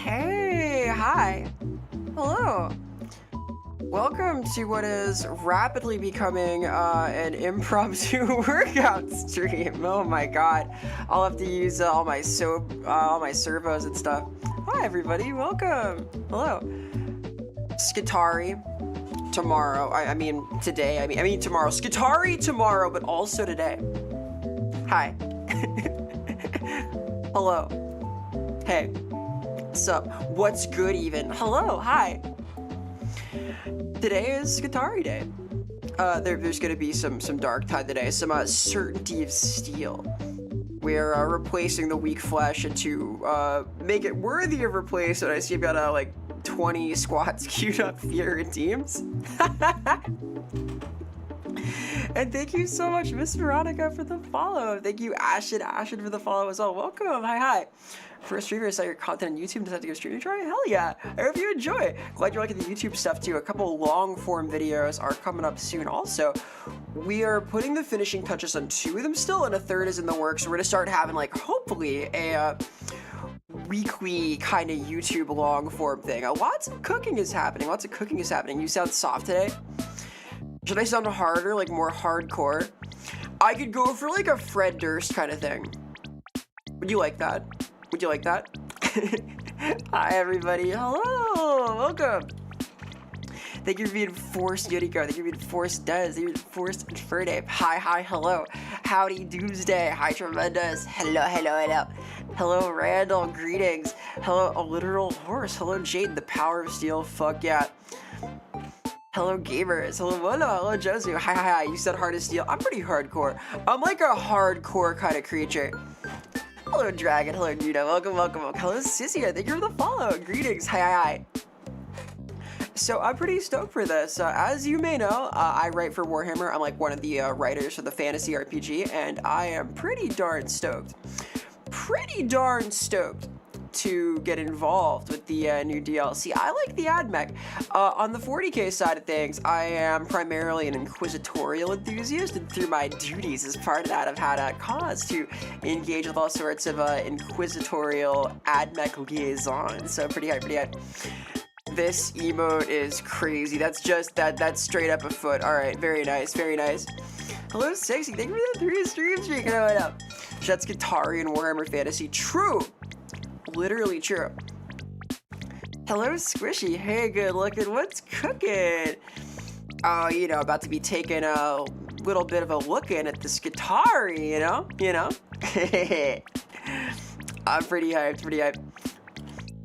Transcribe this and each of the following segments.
Hey, hi, hello. Welcome to what is rapidly becoming an impromptu workout stream. Oh my god, I'll have to use all my servos and stuff. Hi everybody, welcome. Hello. Skitarii tomorrow. I mean today. I mean tomorrow. Skitarii tomorrow, but also today. Hi. Hello. Hey. What's up? What's good even? Hello. Hi. Today is Skitarii Day. There's gonna be some Darktide today, some Certainty of Steel. We're replacing the weak flesh to make it worthy of replacement. I see I've got like 20 squads queued up via redeems. And thank you so much, Miss Veronica, for the follow. Thank you, Ashton for the follow as well. Welcome. Hi. For a streamer, I saw your content on YouTube. Does that have to give a streaming try? Hell yeah. I hope you enjoy. Glad you're liking the YouTube stuff too. A couple long form videos are coming up soon also. We are putting the finishing touches on 2 of them still, and a 3rd is in the works. So we're gonna start having like hopefully a weekly kind of YouTube long form thing. Lots of cooking is happening. You sound soft today. Should I sound harder, like more hardcore? I could go for like a Fred Durst kind of thing. Would you like that? Hi everybody, hello, welcome. Thank you for being forced Yuriko, thank you for being forced Des, thank you for being forced Infernape. Hi, hello. Howdy Doomsday, hi Tremendous, hello Randall, greetings. Hello a literal horse, hello Jade, the power of steel, fuck yeah. Hello gamers, hello Josu, hi, you said hard as steel. I'm pretty hardcore. I'm like a hardcore kind of creature. Hello Dragon, hello Nuno, welcome. Hello Sissy, thank you for the follow. Greetings, hi. So I'm pretty stoked for this. As you may know, I write for Warhammer. I'm like one of the writers for the fantasy RPG, and I am pretty darn stoked to get involved with the new DLC. I like the AdMech. On the 40k side of things, I am primarily an inquisitorial enthusiast, and through my duties as part of that, I've had a cause to engage with all sorts of inquisitorial AdMech liaisons. So pretty hype. This emote is crazy. That's just that's straight up a foot. All right, very nice. Hello, Sexy. Thank you for the 3 stream streak. What up? That's Skitarii and Warhammer Fantasy. True. Literally true. Hello, Squishy. Hey, good looking. What's cooking? Oh, about to be taking a little bit of a look in at the Skitarii, you know? I'm pretty hyped.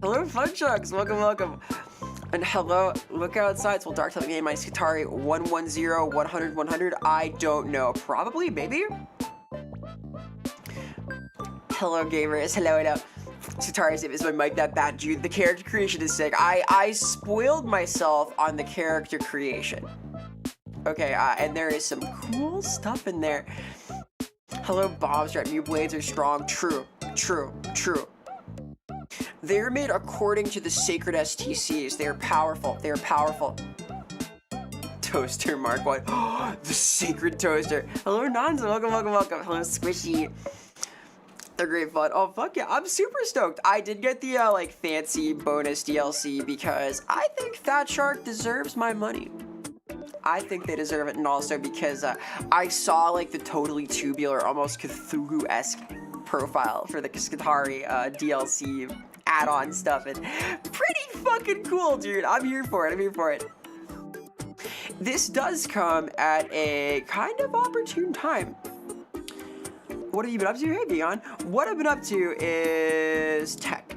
Hello, Fun Chucks. Welcome. And hello, look outside. It's Darktide game. My Skitarii 110, 100, 100. I don't know. Probably, maybe? Hello, gamers. Hello. Skitarii is my mic that bad, dude. The character creation is sick. I spoiled myself on the character creation. Okay, and there is some cool stuff in there. Hello, Bobstrap. New blades are strong. True. They're made according to the sacred STCs. They're powerful. Toaster Mark 1. The sacred toaster. Hello, Nanza. Welcome. Hello, Squishy. They're great fun. Oh, fuck yeah. I'm super stoked. I did get the, like, fancy bonus DLC because I think Fat Shark deserves my money. I think they deserve it, and also because I saw, like, the totally tubular, almost Cthulhu-esque profile for the Skitarii DLC add-on stuff, and pretty fucking cool, dude. I'm here for it. This does come at a kind of opportune time. What have you been up to? Hey, Beyond. What I've been up to is tech.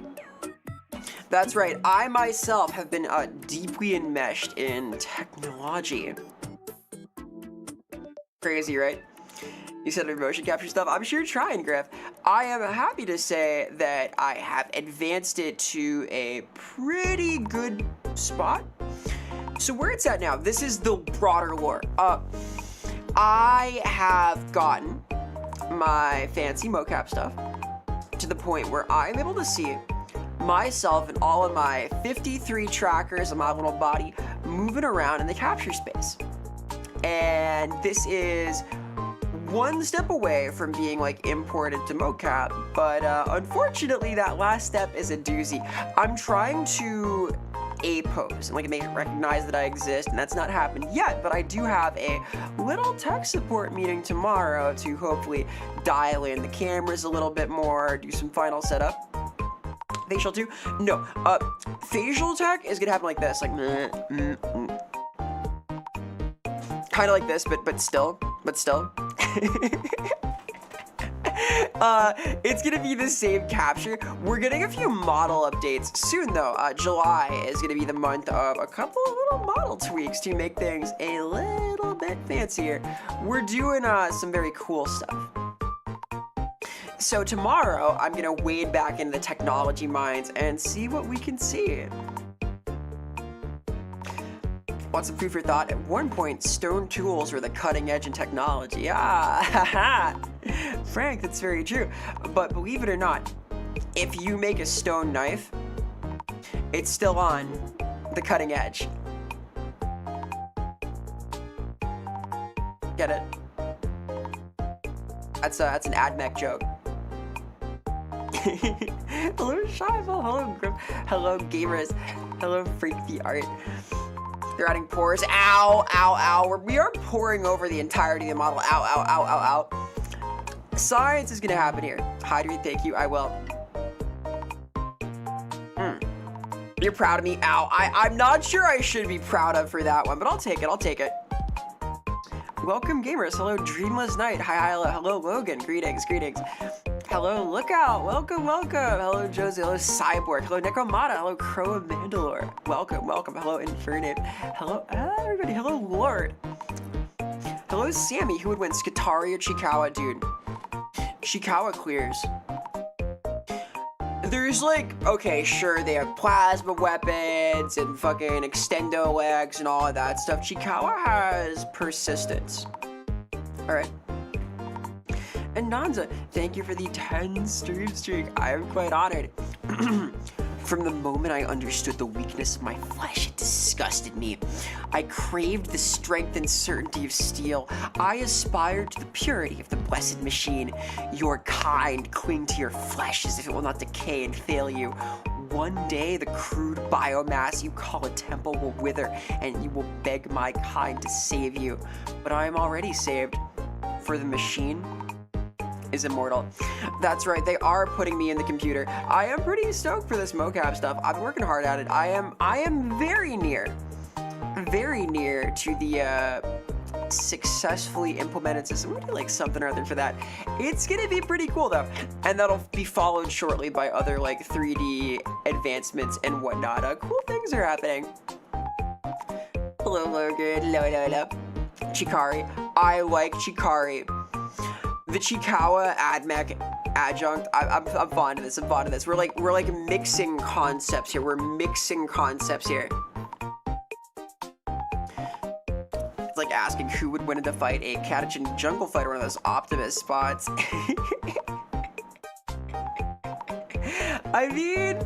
That's right. I myself have been deeply enmeshed in technology. Crazy, right? You said motion capture stuff. I'm sure you're trying, Griff. I am happy to say that I have advanced it to a pretty good spot. So where it's at now, this is the broader lore. I have gotten my fancy mocap stuff to the point where I'm able to see myself and all of my 53 trackers of my little body moving around in the capture space. And this is one step away from being like imported to mocap, but unfortunately that last step is a doozy. I'm trying to pose and like make it recognize that I exist, and that's not happened yet, but I do have a little tech support meeting tomorrow to hopefully dial in the cameras a little bit more, do some final setup. Facial too? No, facial tech is gonna happen like this, like kind of like this, but still. It's gonna be the same capture. We're getting a few model updates soon though. July is gonna be the month of a couple of little model tweaks to make things a little bit fancier. We're doing some very cool stuff. So tomorrow, I'm gonna wade back into the technology mines and see what we can see. Want some food for thought? At one point, stone tools were the cutting edge in technology. Ah, Frank, that's very true. But believe it or not, if you make a stone knife, it's still on the cutting edge. Get it? That's an AdMech joke. Hello, Shival. Hello, Grip. Hello, gamers. Hello, Freak the Art. They're adding pores. Ow, ow, ow. We are pouring over the entirety of the model. Ow, ow, ow, ow, ow. Science is gonna happen here. Hydrate, thank you. I will. You're proud of me. Ow. I'm not sure I should be proud of for that one, but I'll take it. I'll take it. Welcome, gamers. Hello, Dreamless Night. Hi, hello, Logan. Greetings, greetings. Hello, Lookout. Welcome, welcome. Hello, Josie. Hello, Cyborg. Hello, Necromata. Hello, Crow of Mandalore. Welcome, welcome. Hello, Infernate. Hello, everybody. Hello, Lord. Hello, Sammy. Who would win, Skitarii or Chikawa, dude? Chikawa clears. There's like, okay, sure, they have plasma weapons and fucking extendo legs and all of that stuff. Chikawa has persistence. All right. And Nanza, thank you for the 10 stream streak. I am quite honored. From the moment I understood the weakness of my flesh, it disgusted me. I craved the strength and certainty of steel. I aspired to the purity of the blessed machine. Your kind cling to your flesh as if it will not decay and fail you. One day, the crude biomass you call a temple will wither, and you will beg my kind to save you. But I am already saved, for the machine is immortal. That's right, they are putting me in the computer. I am pretty stoked for this mocap stuff. I've been working hard at it. I am very near to the successfully implemented system. We're gonna do like something or other for that. It's gonna be pretty cool though, and that'll be followed shortly by other like 3D advancements and whatnot. Cool things are happening. Hello, Logan. Hello. Chitarii. I like Chitarii. The Chikawa AdMech adjunct, I'm fond of this. I'm fond of this. We're like mixing concepts here. We're mixing concepts here. It's like asking who would win in the fight, a Catachan jungle fight or one of those Optimus spots. I mean,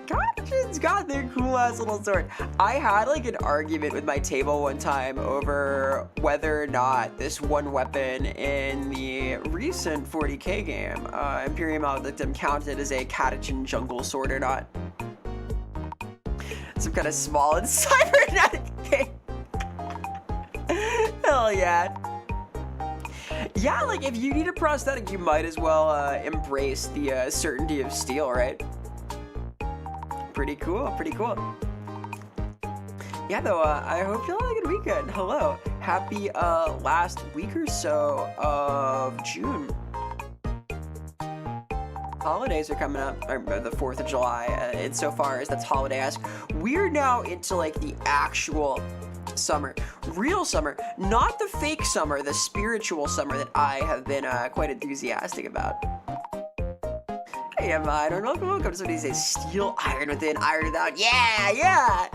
Catachan's got their cool ass little sword. I had like an argument with my table one time over whether or not this one weapon in the recent 40k game, Imperium Maledictum, counted as a Catachan jungle sword or not. Some kind of small and cybernetic thing. Hell yeah. Yeah, like if you need a prosthetic, you might as well embrace the certainty of steel, right? Pretty cool, pretty cool. Yeah, though, I hope you all had a good weekend. Hello. Happy last week or so of June. Holidays are coming up, or the 4th of July, insofar as that's holiday-esque. We're now into like the actual summer, real summer, not the fake summer, the spiritual summer that I have been quite enthusiastic about. Hey, I'm Iron. Welcome to somebody says steel, iron within, iron without. Yeah.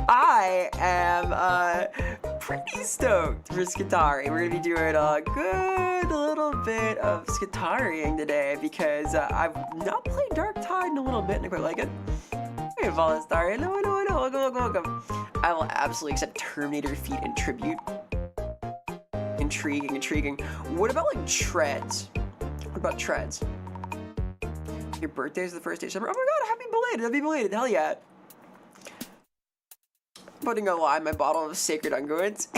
I am pretty stoked for Skitarii. We're gonna be doing a good little bit of Skitariing today because I've not played Darktide in a little bit and I quite like it. Hey, Volstar. Hello. Welcome. I will absolutely accept Terminator feat and tribute. Intriguing. What about like treads? What about treads? Your birthday is the first day of summer. Oh my god, happy belated. Hell yeah. Putting a lie in my bottle of sacred unguents.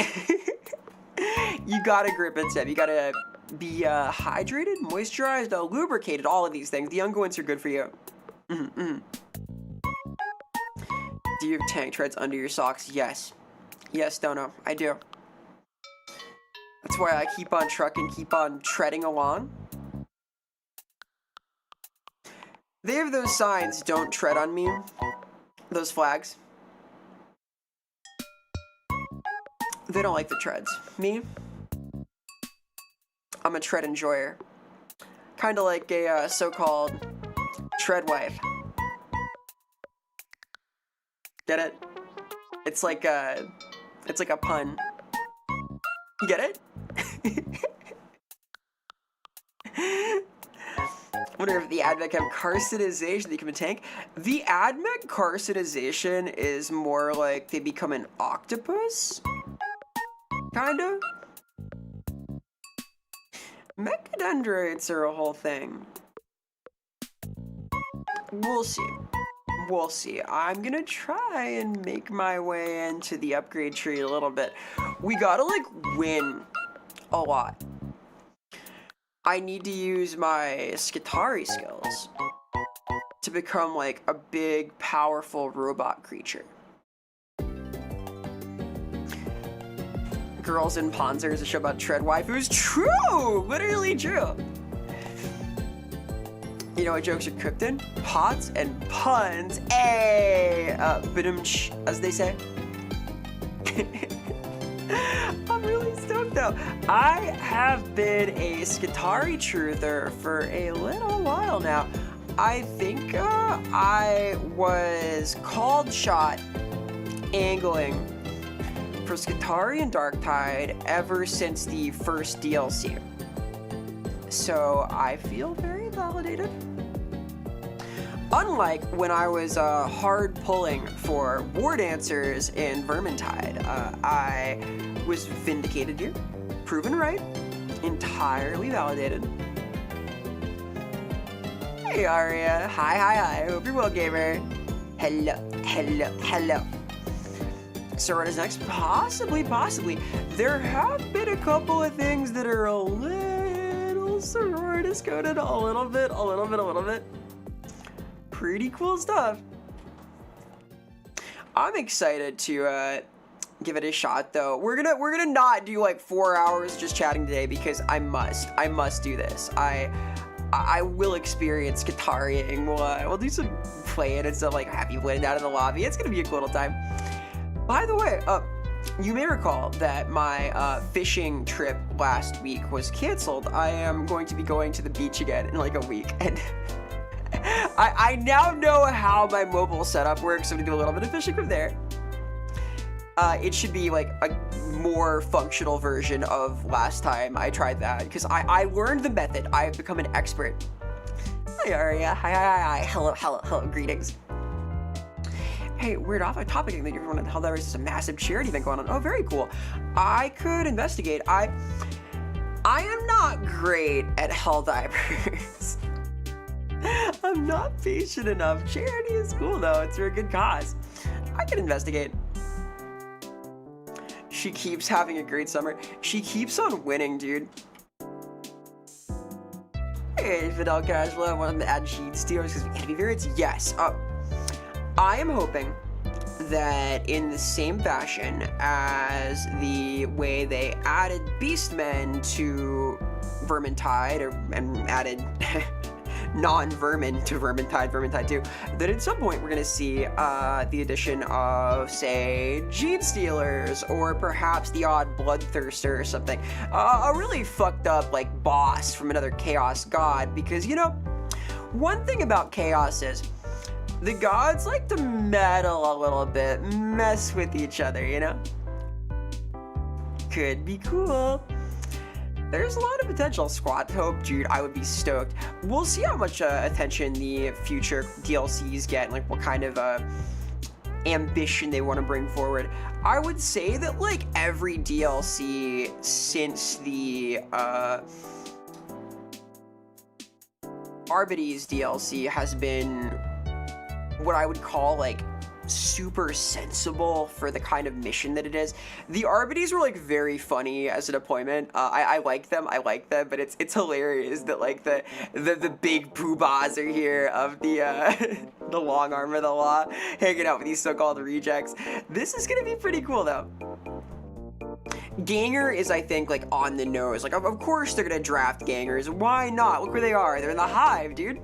You gotta grip it, Seb. You gotta be hydrated, moisturized, lubricated, all of these things. The unguents are good for you. Do you have tank treads under your socks? Yes. Yes, Dono, I do. That's why I keep on trucking, keep on treading along. They have those signs, don't tread on me. Those flags. They don't like the treads. Me? I'm a tread enjoyer. Kinda like a so-called tread wife. Get it? It's like a pun. You get it? I wonder if the AdMech have carcinization, they become a tank. The AdMech carcinization is more like they become an octopus? Kinda? Mechadendrites are a whole thing. We'll see. I'm gonna try and make my way into the upgrade tree a little bit. We gotta like win a lot. I need to use my Skitarii skills to become like a big, powerful robot creature. Girls in Panzers, a show about tread waifus. True! Literally true. You know what jokes are cooked in? Pots and puns. Ay! Badumch, as they say. I'm really stoked though. I have been a Skitarii truther for a little while now. I think I was called shot angling for Skitarii and Darktide ever since the first DLC. So I feel very validated. Unlike when I was hard pulling for War Dancers in Vermintide, I was vindicated here, proven right, entirely validated. Hey Aria, hi, hope you're well, gamer. Hello. So what is next? Possibly. There have been a couple of things that are a little sororitas coded, a little bit. Pretty cool stuff. I'm excited to give it a shot though. We're gonna not do like 4 hours just chatting today because I must do this. I will experience Skitariing. We'll do some playing and stuff, like happy playing out in the lobby. It's gonna be a cool little time. By the way, you may recall that my fishing trip last week was canceled. I am going to be going to the beach again in like a week, and I now know how my mobile setup works, so I'm gonna do a little bit of fishing from there. It should be like a more functional version of last time I tried that, because I learned the method. I've become an expert. Hi Aria, hi, hello, greetings. Hey, weird off topic, I think everyone at Helldivers is a massive charity event going on. Oh, very cool. I could investigate. I am not great at Helldivers. I'm not patient enough. Charity is cool though. It's for a good cause. I can investigate. She keeps having a great summer. She keeps on winning, dude. Hey, Fidel Casual, I wanted to add cheat stealers because enemy variants. Yes. I am hoping that in the same fashion as the way they added Beastmen to Vermintide, and added non-vermin to Vermintide 2, that at some point we're going to see the addition of, say, Gene Stealers, or perhaps the odd Bloodthirster or something. A really fucked up, like, boss from another Chaos god, because, you know, one thing about Chaos is the gods like to meddle a little bit, mess with each other, you know? Could be cool. There's a lot of potential. Squad Hope, dude, I would be stoked. We'll see how much attention the future DLCs get, and like what kind of ambition they want to bring forward. I would say that like every DLC since the Arbites DLC has been what I would call like super sensible for the kind of mission that it is. The Arbites were like very funny as a deployment. I like them, but it's hilarious that like the big poobahs are here of the the long arm of the law hanging out with these so-called rejects. This is gonna be pretty cool though. Ganger is, I think, like on the nose. Like, of course they're gonna draft gangers. Why not? Look where they are. They're in the hive, dude.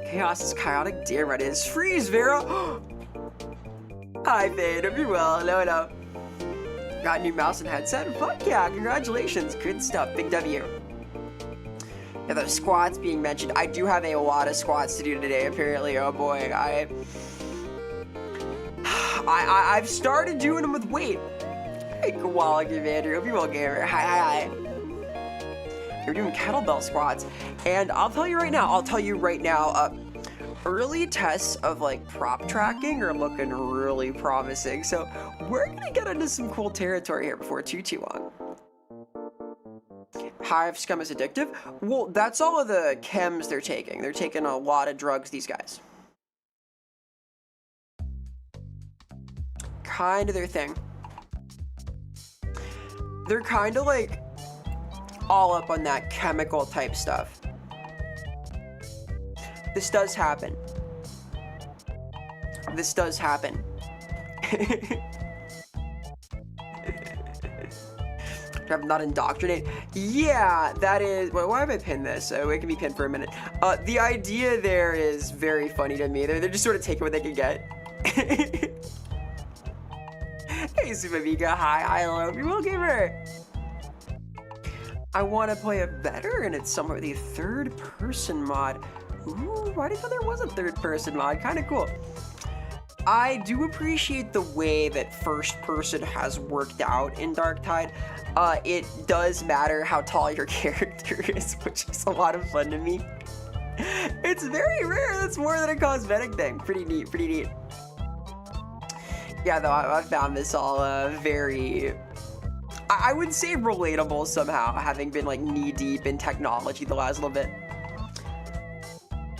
Chaos is chaotic. Damn right it is. Freeze, Vera. Hi, Fade. Hope you're well. Hello. Got a new mouse and headset? Fuck yeah. Congratulations. Good stuff. Big W. Yeah, the squats being mentioned. I do have a lot of squats to do today, apparently. Oh boy. I've started doing them with weight. Hey, Koala Commander. Hope you're well, gamer. Hi. You're doing kettlebell squats, and I'll tell you right now, early tests of like prop tracking are looking really promising. So we're gonna get into some cool territory here before too long. Hive scum is addictive. Well, that's all of the chems they're taking. They're taking a lot of drugs, these guys. Kind of their thing. They're kind of like all up on that chemical type stuff. This does happen. I'm not indoctrinated. Yeah, that is. Well, why have I pinned this? So it can be pinned for a minute. The idea there is very funny to me. They're just sort of taking what they can get. Hey, Sumamika. Hi, hello, you will gamer. I want to play it better, and it's somewhere the third-person mod. Ooh, why did I know there was a third-person mod? Kind of cool. I do appreciate the way that first-person has worked out in Darktide. It does matter how tall your character is, which is a lot of fun to me. It's very rare. That's more than a cosmetic thing. Pretty neat. Yeah, though, I found this all very, I would say relatable somehow, having been like knee-deep in technology the last little bit.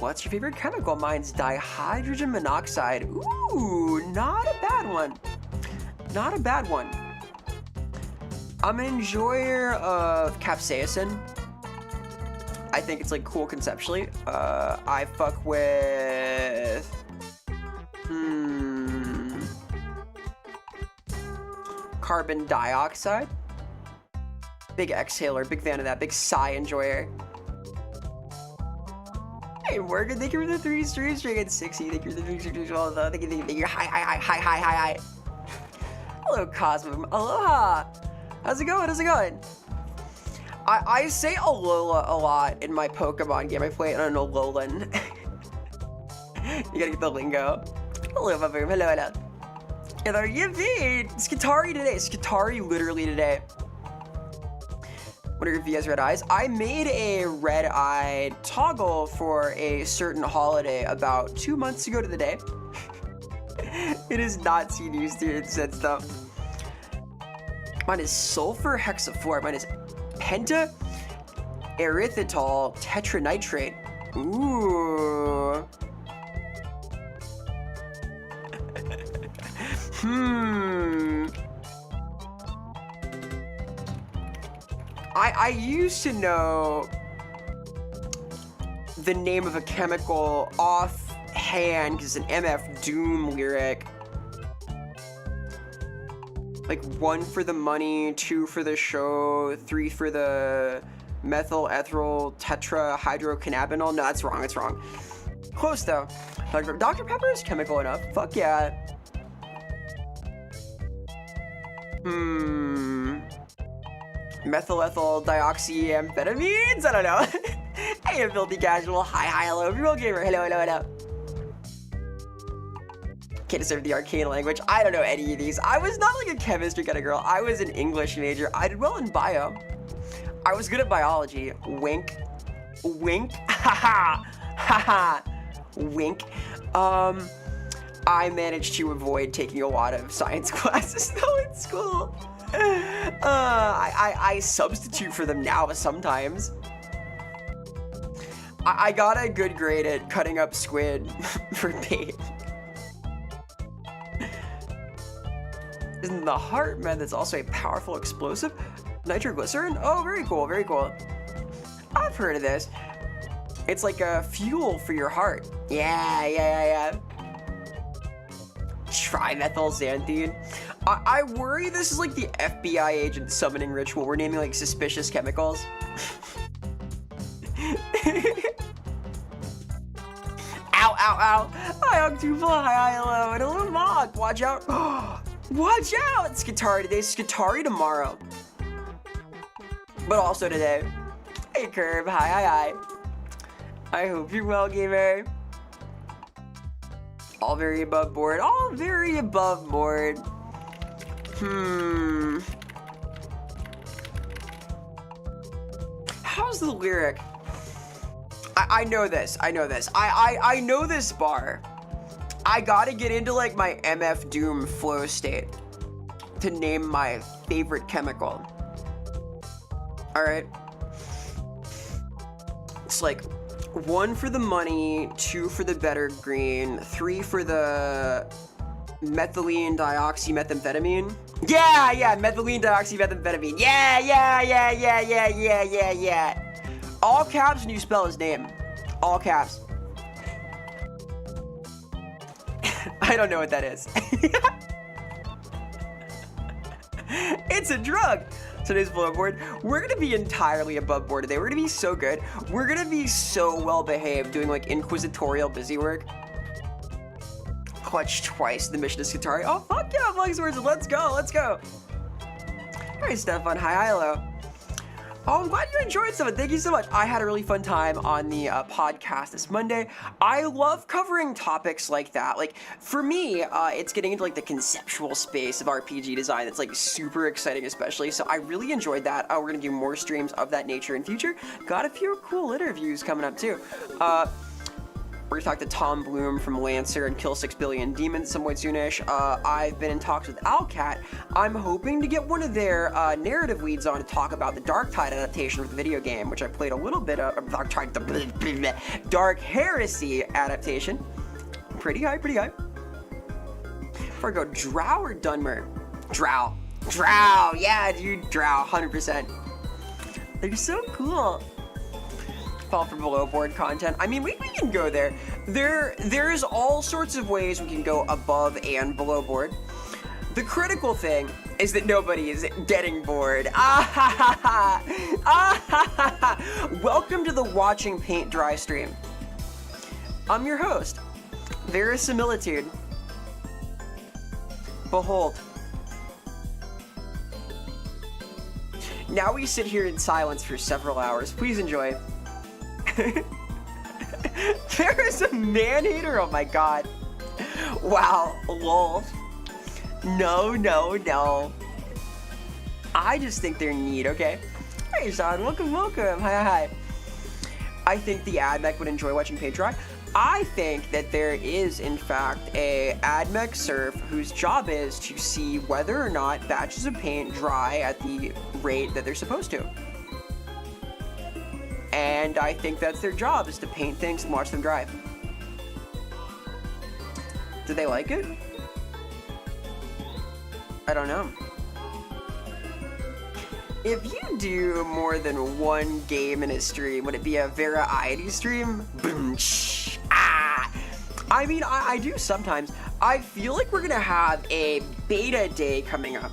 What's your favorite chemical? Mine's dihydrogen monoxide. Ooh, not a bad one. I'm an enjoyer of capsaicin. I think it's like cool conceptually. I fuck with, carbon dioxide. Big exhaler, big fan of that, big sigh enjoyer. Hey, Morgan, thank you for the 3 streams. You're getting 60. Thank you for the 3 streams. Thank you. Hi. Hello, Cosmo. Aloha. How's it going? I say Alola a lot in my Pokemon game. I play it on an Alolan. You gotta get the lingo. Hello, my boom. Hello. And are you feed? Skitarii today. Skitarii literally today. What are your VS red eyes? I made a red-eyed toggle for a certain holiday about 2 months ago to the day. It is not seen used here in sense though. Mine is sulfur hexafluoride. Mine is penta erythritol tetranitrate. Ooh. I used to know the name of a chemical offhand because it's an MF Doom lyric. Like 1 for the money, 2 for the show, 3 for the methyl ethyl tetrahydrocannabinol. No, that's wrong. It's wrong. Close though. Dr. Pepper is chemical enough. Fuck yeah. Methyl ethyl dioxyamphetamines? I don't know. Hey, filthy casual. Hi, hello, real gamer. Hello. Can't deserve the arcane language. I don't know any of these. I was not like a chemistry kind of girl. I was an English major. I did well in bio. I was good at biology. Wink. Haha. Wink. I managed to avoid taking a lot of science classes though in school. I substitute for them now sometimes. I got a good grade at cutting up squid for paint. Isn't the heart method's also a powerful explosive? Nitroglycerin? Oh, very cool, very cool. I've heard of this. It's like a fuel for your heart. Yeah. Trimethylxanthine. I worry this is like the FBI agent summoning ritual. We're naming like suspicious chemicals. Ow. Hi, Octuple. Hi, hello. And hello, Mog. Watch out. Watch out. Skitarii today. Skitarii tomorrow. But also today. Hey, Curb. Hi. I hope you're well, gamer. All very above board. All very above board. How's the lyric? I know this. I know this bar. I gotta get into like my MF Doom flow state to name my favorite chemical. All right. It's like 1 for the money, 2 for the better green, 3 for the methylene dioxymethamphetamine. Yeah, methylene dioxymethamphetamine. Yeah. All caps when you spell his name. All caps. I don't know what that is. It's a drug. Today's below board. We're gonna be entirely above board today. We're gonna be so good. We're gonna be so well behaved doing like inquisitorial busy work. Clutch twice the mission of Skitarii. Oh fuck yeah, Flex Let's go. Alright, Stefan. Hi, hello. Oh, I'm glad you enjoyed some of it. Thank you so much. I had a really fun time on the podcast this Monday. I love covering topics like that. Like, for me, it's getting into, like, the conceptual space of RPG design. It's, like, super exciting, especially. So I really enjoyed that. We're going to do more streams of that nature in future. Got a few cool interviews coming up, too. We're going to talk to Tom Bloom from Lancer and Kill 6 Billion Demons some point soonish. I've been in talks with Owlcat. I'm hoping to get one of their narrative leads on to talk about the Darktide adaptation of the video game, which I played a little bit of. Dark Heresy adaptation. Pretty high. Before I go, Drow or Dunmer? Drow. Yeah, dude, Drow, 100%. They're so cool. Fall for below board content. I mean, we can go there. There's all sorts of ways we can go above and below board. The critical thing is that nobody is getting bored. Welcome to the Watching Paint Dry stream. I'm your host, Verisimilitude. Behold. Now we sit here in silence for several hours. Please enjoy. There is a man-hater, oh my god. Wow, lol. No. I just think they're neat, okay? Hey, Sean, welcome. Hi. I think the AdMech would enjoy watching paint dry. I think that there is, in fact, a AdMech serf whose job is to see whether or not batches of paint dry at the rate that they're supposed to. And I think that's their job, is to paint things and watch them dry. Do they like it? I don't know. If you do more than one game in a stream, would it be a variety stream? Boom, shh, ah. I mean, I do sometimes. I feel like we're gonna have a beta day coming up.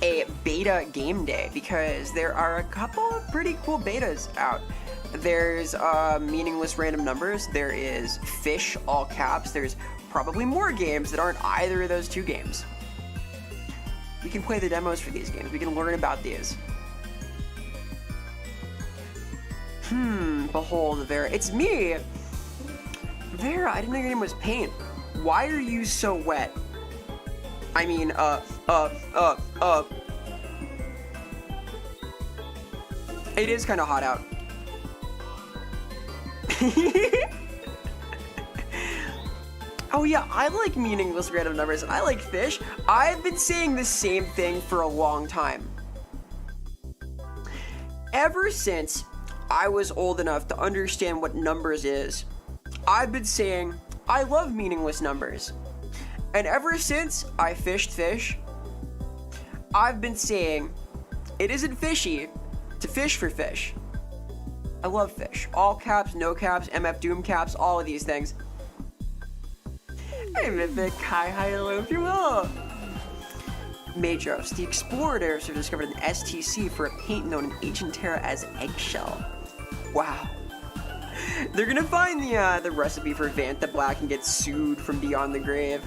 A beta game day, because there are a couple of pretty cool betas out. There's Meaningless Random Numbers, there is Fish, all caps, there's probably more games that aren't either of those two games. We can play the demos for these games, we can learn about these. Behold, Vera, it's me! Vera, I didn't know your name was Paint. Why are you so wet? I mean, it is kind of hot out. Oh yeah, I like meaningless random numbers. I like fish. I've been saying the same thing for a long time. Ever since I was old enough to understand what numbers is, I've been saying I love meaningless numbers. And ever since I fished fish, I've been saying it isn't fishy to fish for fish. I love fish. All caps, no caps, MF Doom caps, all of these things. Hey, Mythic, hi, hello, if you will. Majos, the explorators have discovered an STC for a paint known in ancient Terra as eggshell. Wow. They're gonna find the recipe for Vanta Black and get sued from beyond the grave.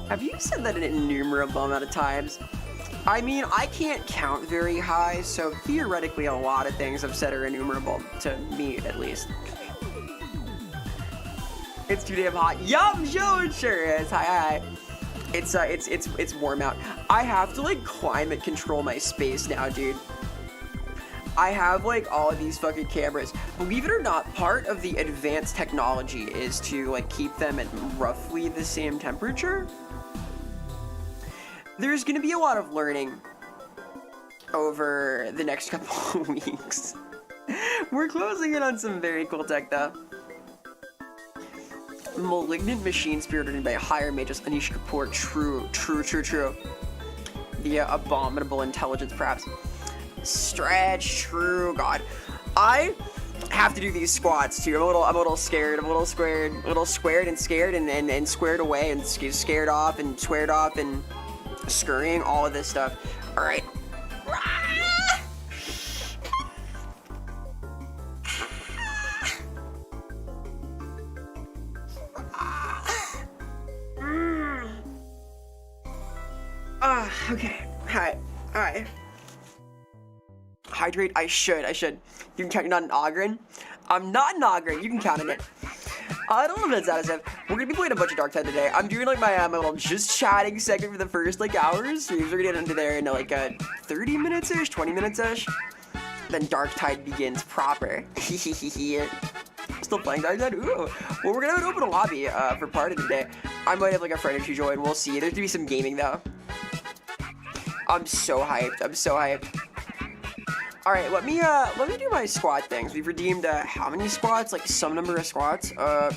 Have you said that an innumerable amount of times? I mean, I can't count very high, so theoretically a lot of things I've said are innumerable, to me at least. It's too damn hot. Yup, Joe, it sure is. Hi. It's warm out. I have to like climate control my space now, dude. I have like all of these fucking cameras. Believe it or not, part of the advanced technology is to like keep them at roughly the same temperature. There's gonna be a lot of learning over the next couple of weeks. We're closing in on some very cool tech though. Malignant machine spirit written by higher mages Anish Kapoor. True. The abominable intelligence, perhaps. Stretch. True. God, I have to do these squats too. I'm a little scared. I'm a little squared and scared and squared away and scared off and squared off and scurrying. All of this stuff. All right. Okay. Hi. Hydrate. I should. You can count it on an Ogren. I'm not an Ogren. You can count on it. I don't know if that's out of stuff. We're gonna be playing a bunch of Darktide today. I'm doing like my little just chatting segment for the first like hours. So we're gonna get into there in like 30 minutes ish, 20 minutes ish. Then Darktide begins proper. Still playing Darktide? Ooh. Well, we're gonna open a lobby for part of the day. I might have like a friend or two join. We'll see. There's gonna be some gaming though. I'm so hyped. All right, let me do my squad things. We've redeemed how many squats? Like some number of squats. Oh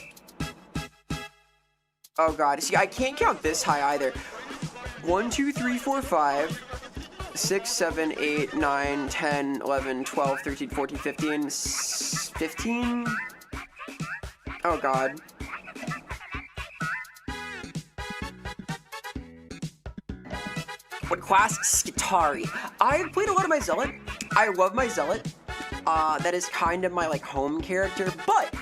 god. See, I can't count this high either. 1, 2, 3, 4, 5, 6, 7, 8, 9, 10, 11, 12, 13, 14, 15, 15. Oh god. What class? Skitarii. I've played a lot of my Zealot. I love my Zealot. That is kind of my like home character, but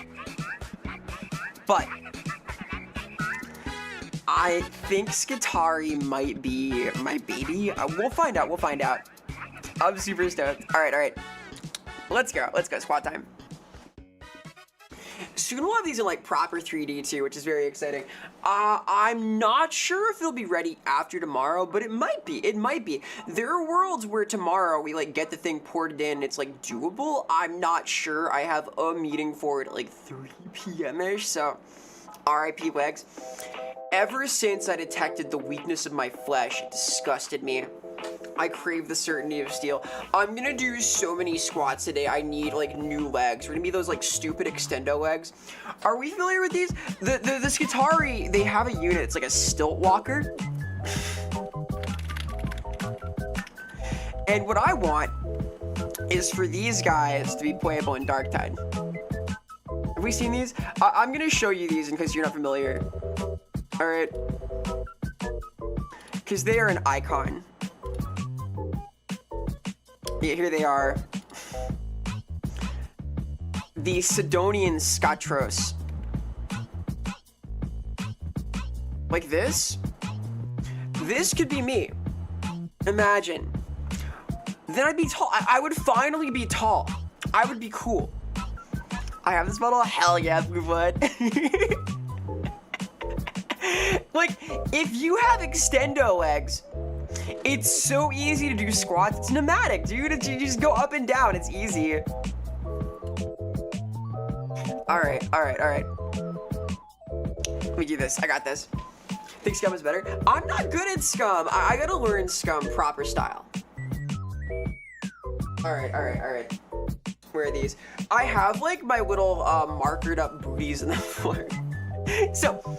I think Skitarii might be my baby. We'll find out. I'm super stoked. All right. Let's go. Squad time. Soon we'll have these in like proper 3D too, which is very exciting. I'm not sure if they'll be ready after tomorrow, but it might be. There are worlds where tomorrow we like get the thing ported in, it's like doable. I'm not sure. I have a meeting for it at like 3 p.m.-ish, so RIP legs. Ever since I detected the weakness of my flesh, it disgusted me. I crave the certainty of steel. I'm gonna do so many squats today. I need like new legs. We're gonna be those like stupid extendo legs. Are we familiar with these? The Skitarii, they have a unit. It's like a stilt walker. And what I want is for these guys to be playable in Darktide. Have we seen these? I'm gonna show you these in case you're not familiar. All right. Because they are an icon. Yeah, here they are. The Sidonian Skatros. Like this? This could be me. Imagine. Then I'd be tall. I would finally be tall. I would be cool. I have this model. Hell yeah, Blue Blood. Like, if you have extendo legs, it's so easy to do squats. It's pneumatic, dude. You just go up and down. It's easy. All right. Let me do this. I got this. Think Scum is better? I'm not good at Scum. I gotta learn Scum proper style. Alright. Where are these? I have like my little markered up booties in the floor. So,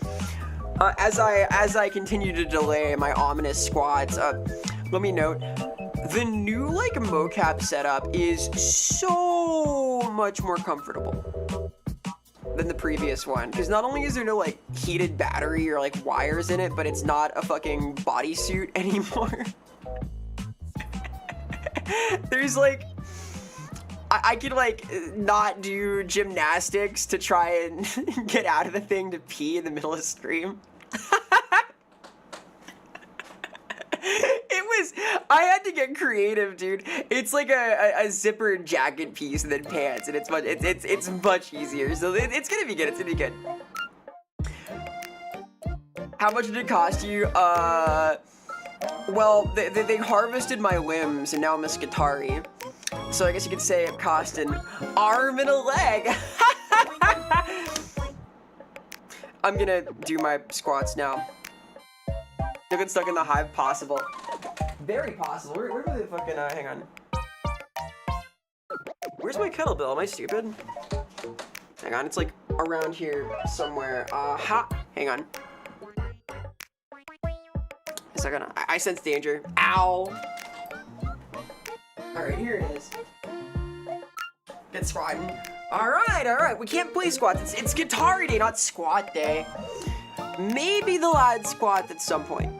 as I continue to delay my ominous squads, let me note, the new like mocap setup is so much more comfortable than the previous one, because not only is there no like heated battery or like wires in it, but it's not a fucking bodysuit anymore. There's like, I could like not do gymnastics to try and get out of the thing to pee in the middle of stream. I had to get creative, dude. It's like a zippered jacket piece and then pants, and it's much easier. So it's gonna be good. It's gonna be good. How much did it cost you? Well, they harvested my limbs, and now I'm a Skitarii. So I guess you could say it cost an arm and a leg. I'm gonna do my squats now. Don't get stuck in the hive, possible. Very possible. Where do they fucking, hang on. Where's my kettlebell? Am I stupid? Hang on, it's like around here somewhere. Hang on. A second, I sense danger. Ow! Alright, here it is. Get squatting. Alright, we can't play squats. It's Skitarii day, not squat day. Maybe they'll add squats at some point.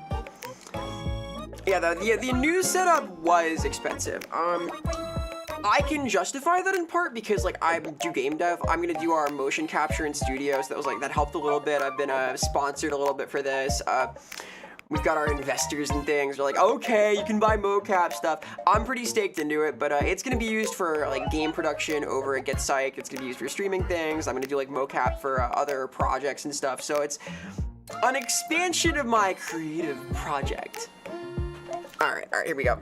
Yeah, the new setup was expensive. I can justify that in part because like I do game dev. I'm gonna do our motion capture in studio, so that helped a little bit. I've been sponsored a little bit for this. We've got our investors and things. We're like, okay, you can buy mocap stuff. I'm pretty staked into it, but it's gonna be used for like game production over at Get Psych. It's gonna be used for streaming things. I'm gonna do like mocap for other projects and stuff. So it's an expansion of my creative project. All right, here we go.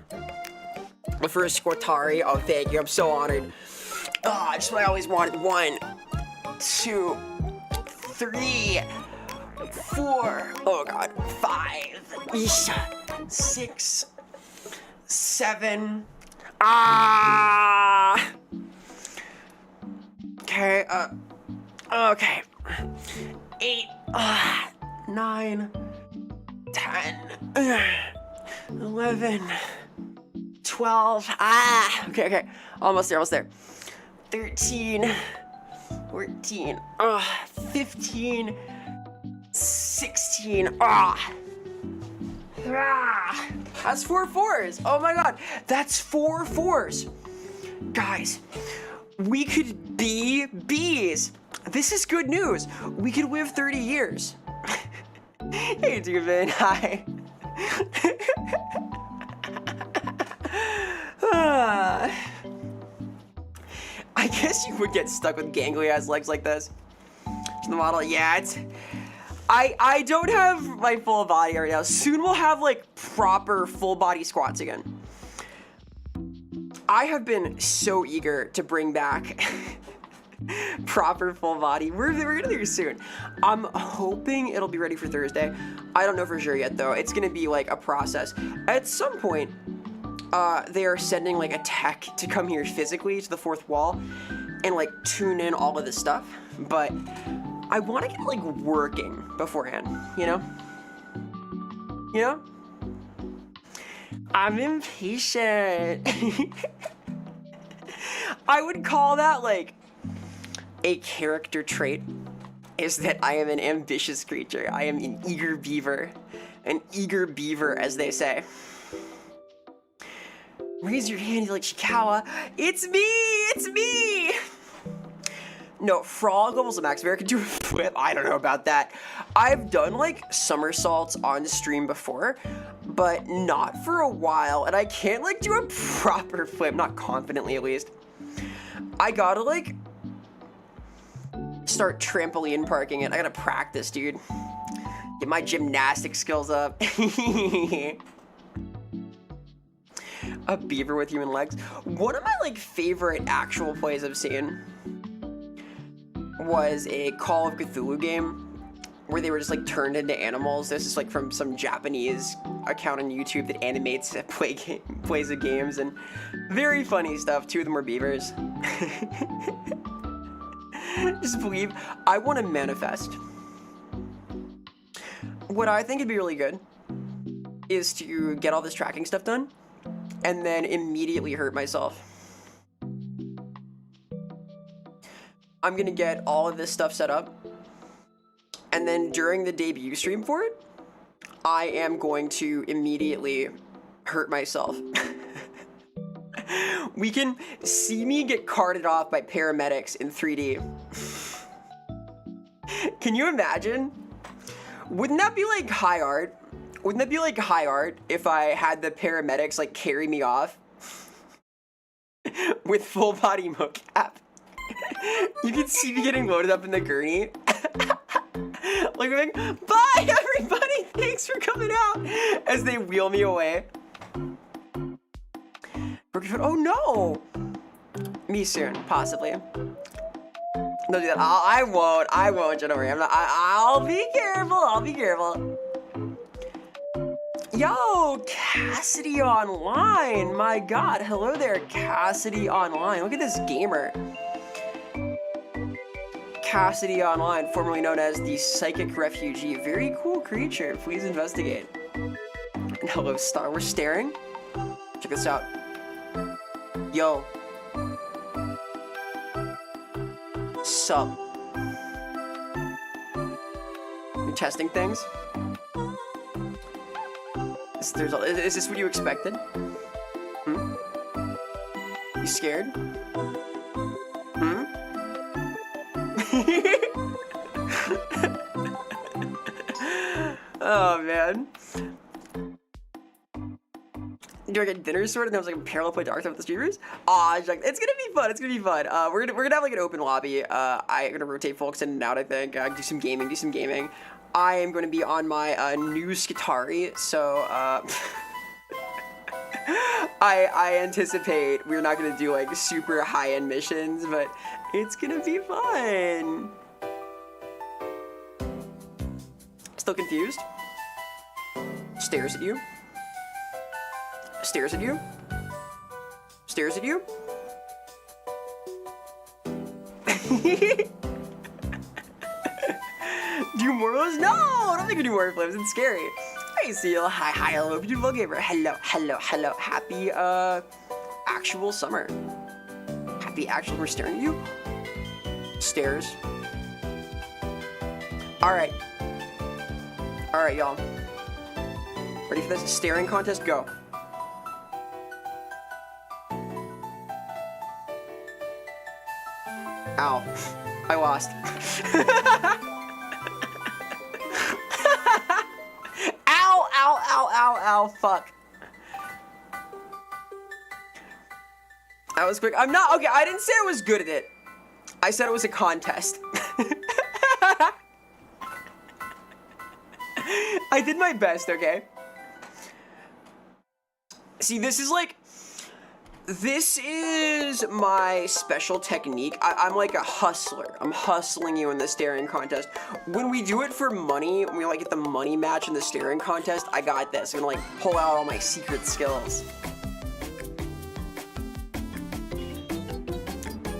The first Skitarii. Oh, thank you. I'm so honored. Oh, just what I always wanted. 1, 2, 3, 4. Oh God, 5, 6, 7. Okay. Okay. 8, 9, 10. 11, 12, okay, almost there, 13, 14, 15, 16, that's 4 4s, oh my God, that's 4 4s, guys, we could be bees, this is good news, we could live 30 years, hey Duvin, hi. I guess you would get stuck with gangly ass legs like this. The model, yeah, I don't have my full body right now. Soon we'll have like proper full body squats again. I have been so eager to bring back proper full body. We're gonna do it soon. I'm hoping it'll be ready for Thursday. I don't know for sure yet though. It's gonna be like a process. At some point, they are sending like a tech to come here physically to the 4th wall and like tune in all of this stuff. But I want to get like working beforehand, you know? You know? I'm impatient. I would call that like a character trait, is that I am an ambitious creature. I am an eager beaver. An eager beaver, as they say. Raise your hand, you like Shikawa. It's me! It's me! No, frog levels of max bear can do a flip. I don't know about that. I've done like somersaults on stream before, but not for a while, and I can't like do a proper flip, not confidently at least. I gotta like start trampoline parking it. I gotta practice, dude. Get my gymnastic skills up. A beaver with human legs. One of my like favorite actual plays I've seen was a Call of Cthulhu game where they were just like turned into animals. This is like from some Japanese account on YouTube that animates plays of games, and very funny stuff. 2 of them were beavers. Just believe. I want to manifest. What I think would be really good is to get all this tracking stuff done and then immediately hurt myself. I'm gonna get all of this stuff set up, and then during the debut stream for it, I am going to immediately hurt myself. We can see me get carted off by paramedics in 3D. Can you imagine? Wouldn't that be like high art? Wouldn't that be like high art if I had the paramedics like carry me off with full body mocap? You can see me getting loaded up in the gurney. Like, bye everybody, thanks for coming out, as they wheel me away. Oh no! Me soon, possibly. Don't do that. I won't, don't worry. I'll be careful. Yo, Cassidy Online. My God, hello there, Cassidy Online. Look at this gamer. Cassidy Online, formerly known as the Psychic Refugee. Very cool creature. Please investigate. And hello, Star. We're staring. Check this out. Yo. Sup. You're testing things? Is this what you expected? Hmm? You scared? Hmm? Oh man. Do I get dinner sorted? And there was like a parallel play Darktide with the streamers? Aw, it's gonna be fun. It's gonna be fun. We're gonna have like an open lobby. I'm gonna rotate folks in and out, I think. Do some gaming. I am gonna be on my new Skitarii, so I anticipate we're not gonna do like super high-end missions, but it's gonna be fun. Still confused? Stares at you. Stares at you. Stares at you. Do more flips? No, I don't think we do more flips. It's scary. Hey, Seal. Hi, hello, beautiful gamer. Hello. Happy, actual summer. Happy actual, we're staring at you. Stairs. Alright, y'all. Ready for this? Staring contest, go. Ow. I lost. Ow, fuck. That was quick. I'm not, okay, I didn't say I was good at it. I said it was a contest. I did my best, okay? See, this is my special technique. I'm like a hustler. I'm hustling you in the staring contest. When we do it for money, when we like get the money match in the staring contest, I got this. I'm gonna like pull out all my secret skills.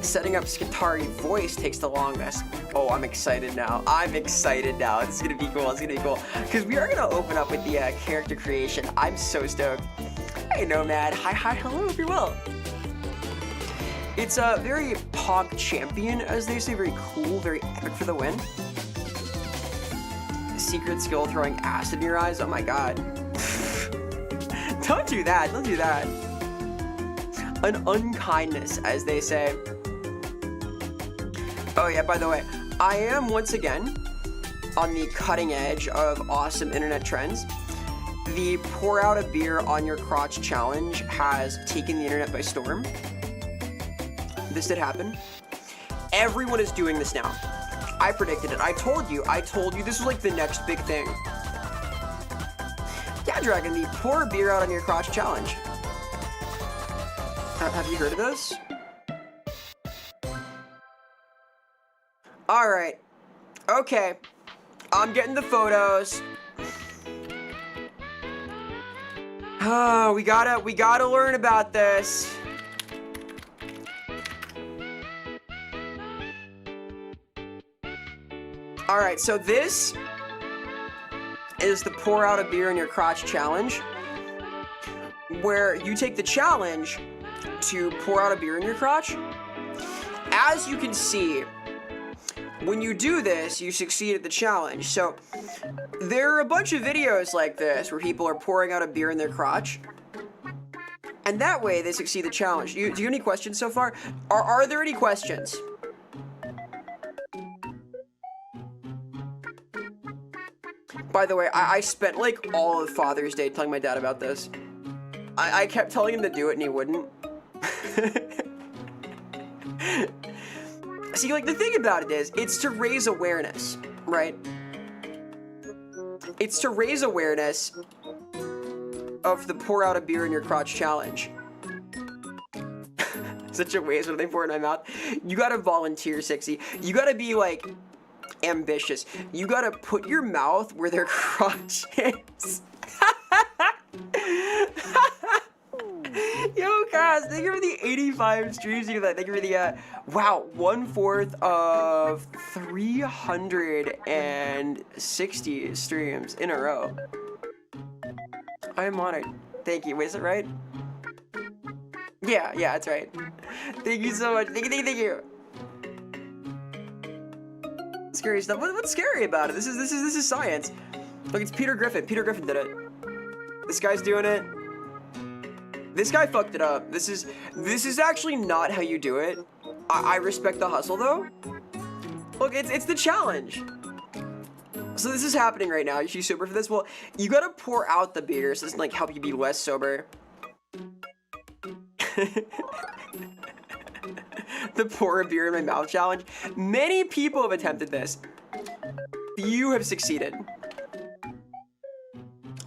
Setting up Skitarii voice takes the longest. Oh, I'm excited now. It's gonna be cool. Because we are gonna open up with the character creation. I'm so stoked. Hey, Nomad. Hi, hello, if you're well. It's a very pog champion, as they say, very cool, very epic for the win. Secret skill throwing acid in your eyes. Oh my God. Don't do that. An unkindness, as they say. Oh yeah, by the way, I am once again on the cutting edge of awesome internet trends. The pour out a beer on your crotch challenge has taken the internet by storm. This did happen. Everyone is doing this now. I predicted it. I told you this was like the next big thing. Yeah, Dragon, the pour a beer out on your crotch challenge. Have you heard of this? Alright. Okay. I'm getting the photos. Oh, we gotta learn about this. All right, so this is the pour out a beer in your crotch challenge, where you take the challenge to pour out a beer in your crotch. As you can see, when you do this, you succeed at the challenge. So there are a bunch of videos like this where people are pouring out a beer in their crotch, and that way they succeed the challenge. Do you have any questions so far? Are there any questions? By the way, I spent like all of Father's Day telling my dad about this. I kept telling him to do it and he wouldn't. See, like, the thing about it is, it's to raise awareness, right? It's to raise awareness of the pour out a beer in your crotch challenge. Such a waste when they pour it in my mouth. You gotta volunteer, Sixy. You gotta be, like, ambitious. You gotta put your mouth where their crotch is. Yo, Cass, thank you for the 85 streams. Thank you for the, wow, 1/4 of 360 streams in a row. I am honored. Thank you. Wait, is it right? Yeah, that's right. Thank you so much. Thank you. Scary stuff. What's scary about it? This is science. Look, it's Peter Griffin. Peter Griffin did it. This guy's doing it. This guy fucked it up. This is actually not how you do it. I respect the hustle though. Look, it's the challenge. So this is happening right now. You should be sober for this. Well, you gotta pour out the beer so this can like help you be less sober. The pour a beer in my mouth challenge. Many people have attempted this. Few have succeeded.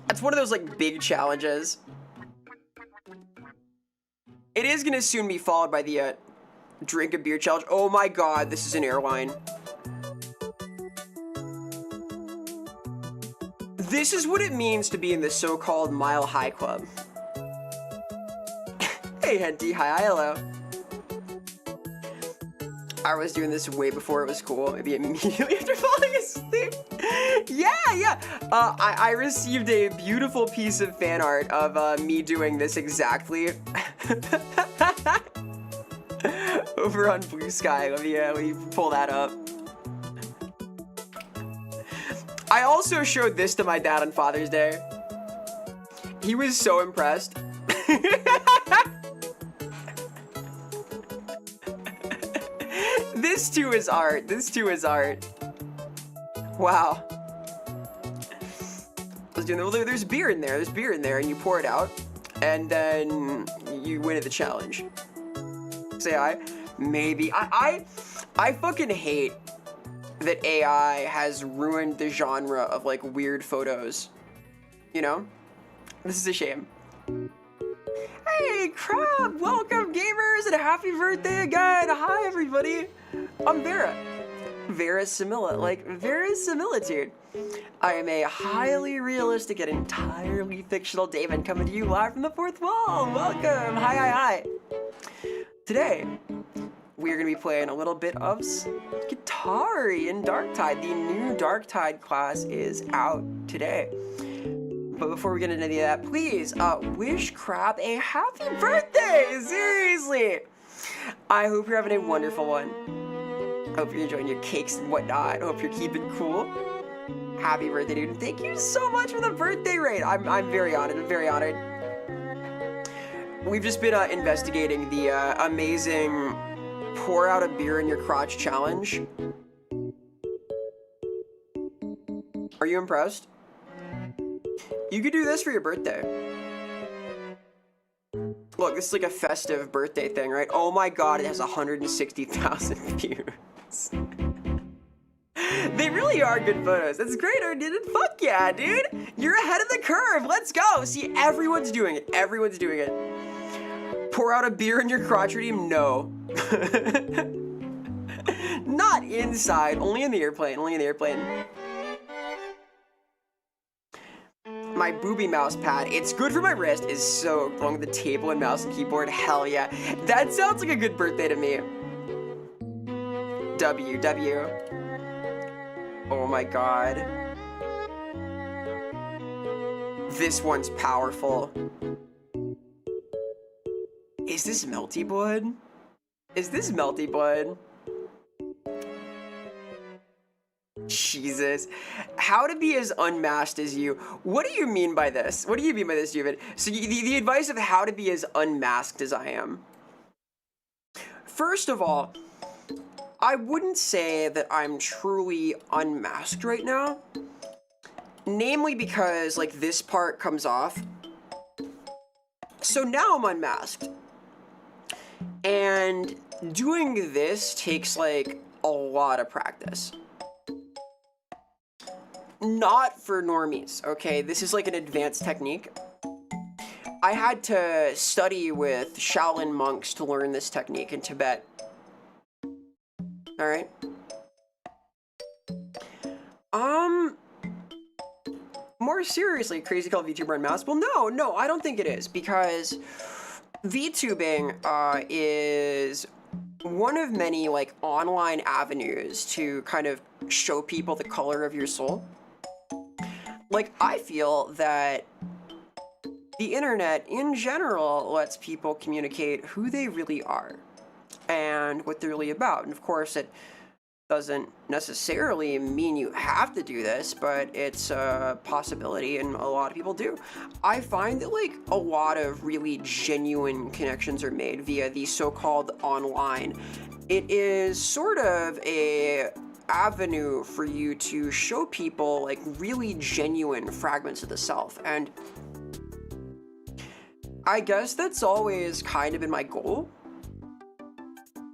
It's one of those like big challenges. It is gonna soon be followed by the drink a beer challenge. Oh my god, this is an airline. This is what it means to be in the so-called Mile High Club. Hey, Henty, hi, hello. I was doing this way before it was cool, maybe immediately after falling asleep. Yeah. I received a beautiful piece of fan art of me doing this exactly. Over on Blue Sky. Let me pull that up. I also showed this to my dad on Father's Day. He was so impressed. This too is art. Wow. Let's do it. Well, there's beer in there, and you pour it out, and then you win at the challenge. Say I. Maybe. I fucking hate that AI has ruined the genre of, like, weird photos. You know? This is a shame. Hey, Crab! Welcome, gamers, and happy birthday again! Hi, everybody! I'm Vera. Verisimilitude. I am a highly realistic and entirely fictional Daemon coming to you live from the fourth wall. Welcome! Hi. Today, we're going to be playing a little bit of Skitarii in Darktide. The new Darktide class is out today. But before we get into any of that, please wish Crab a happy birthday! Seriously! I hope you're having a wonderful one. I hope you're enjoying your cakes and whatnot. I hope you're keeping cool. Happy birthday, dude. And thank you so much for the birthday raid. I'm very honored. We've just been investigating the amazing pour out a beer in your crotch challenge. Are you impressed? You could do this for your birthday. Look, this is like a festive birthday thing, right? Oh my god, it has 160,000 views. They really are good photos. That's great, dude. Fuck yeah, dude. You're ahead of the curve. Let's go. See, everyone's doing it. Pour out a beer in your crotch redeem? No. Not inside. Only in the airplane. My booby mouse pad. It's good for my wrist. Is so along with the table and mouse and keyboard. Hell yeah. That sounds like a good birthday to me. W. Oh my god. This one's powerful. Is this Melty Blood? Is this Melty Blood? Jesus. How to be as unmasked as you. What do you mean by this? What do you mean by this, Juvid? So the advice of how to be as unmasked as I am. First of all, I wouldn't say that I'm truly unmasked right now. Namely because, like, this part comes off. So now I'm unmasked. And doing this takes, like, a lot of practice. Not for normies, okay? This is like an advanced technique. I had to study with Shaolin monks to learn this technique in Tibet. Alright? More seriously, crazy called VTuber unmasked? Well, no, I don't think it is, because VTubing is one of many, like, online avenues to kind of show people the color of your soul. Like, I feel that the internet, in general, lets people communicate who they really are and what they're really about. And, of course, it doesn't necessarily mean you have to do this, but it's a possibility, and a lot of people do. I find that, like, a lot of really genuine connections are made via the so-called online. It is sort of a avenue for you to show people, like, really genuine fragments of the self, and I guess that's always kind of been my goal,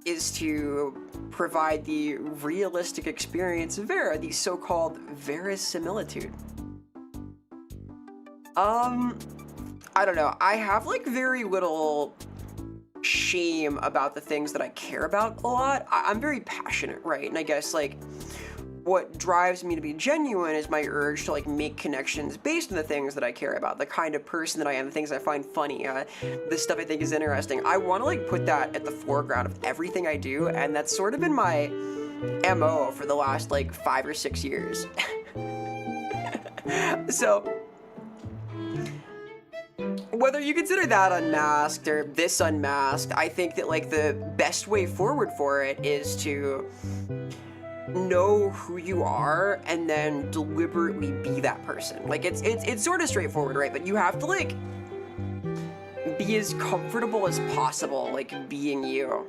is to provide the realistic experience of Vera, the so-called verisimilitude. I don't know, I have, like, very little shame about the things that I care about a lot. I'm very passionate, right? And I guess, like, what drives me to be genuine is my urge to, like, make connections based on the things that I care about, the kind of person that I am, the things I find funny, the stuff I think is interesting. I want to, like, put that at the foreground of everything I do, and that's sort of been my MO for the last, like, 5 or 6 years. So, whether you consider that unmasked or this unmasked, I think that, like, the best way forward for it is to know who you are and then deliberately be that person. Like, it's sort of straightforward, right? But you have to, like, be as comfortable as possible, like, being you.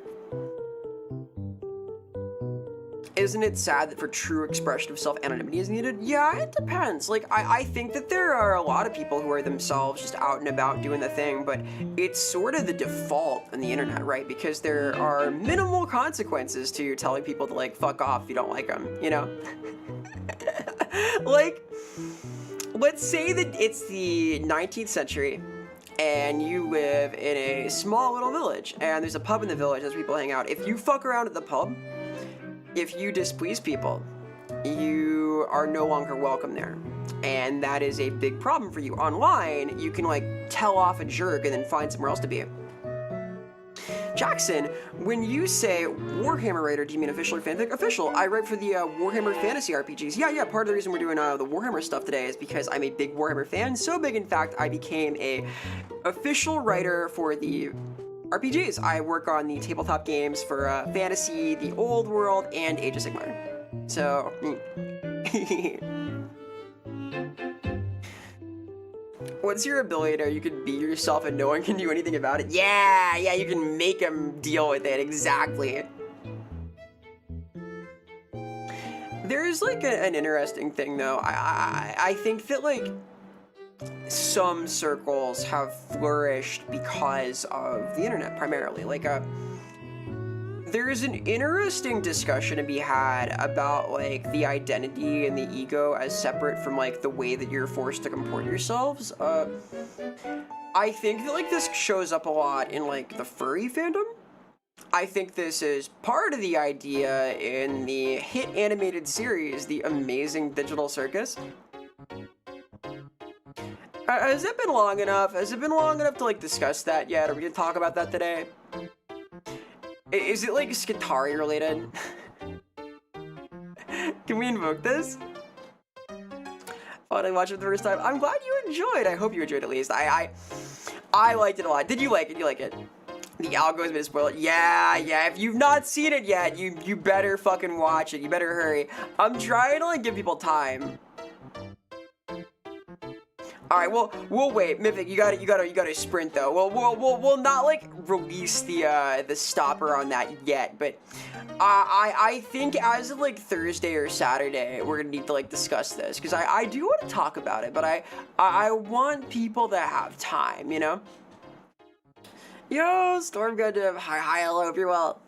Isn't it sad that for true expression of self-anonymity is needed? Yeah, it depends. Like, I think that there are a lot of people who are themselves just out and about doing the thing, but it's sort of the default on the internet, right? Because there are minimal consequences to telling people to, like, fuck off if you don't like them, you know? Like, let's say that it's the 19th century, and you live in a small little village, and there's a pub in the village as people hang out. If you fuck around at the pub, if you displease people, you are no longer welcome there. And that is a big problem for you. Online, you can, like, tell off a jerk and then find somewhere else to be. Jackson, when you say Warhammer Writer, do you mean official or fanfic? Official. I write for the Warhammer Fantasy RPGs. Yeah, part of the reason we're doing the Warhammer stuff today is because I'm a big Warhammer fan. So big, in fact, I became a official writer for the RPGs. I work on the tabletop games for Fantasy, the Old World, and Age of Sigmar. So, what's your ability there? You can be yourself and no one can do anything about it? Yeah, you can make them deal with it, exactly. There's, like, an interesting thing, though. I think that, like, some circles have flourished because of the internet, primarily. Like, there is an interesting discussion to be had about, like, the identity and the ego as separate from, like, the way that you're forced to comport yourselves. I think that, like, this shows up a lot in, like, the furry fandom. I think this is part of the idea in the hit animated series, The Amazing Digital Circus. Has it been long enough? Has it been long enough to like discuss that yet? Are we gonna talk about that today? Is it like Skitarii related? Can we invoke this? Fun, I watched it the first time. I'm glad you enjoyed. I hope you enjoyed at least. I liked it a lot. Did you like it? You like it? The algo's been spoiled. Yeah. If you've not seen it yet, you better fucking watch it. You better hurry. I'm trying to like give people time. All right, well, we'll wait. Mythic, you gotta sprint though. We'll not like release the stopper on that yet, but I think as of like Thursday or Saturday, we're gonna need to like discuss this because I do want to talk about it, but I want people to have time, you know. Yo, Storm Gundam, hi, hello, hope you're well.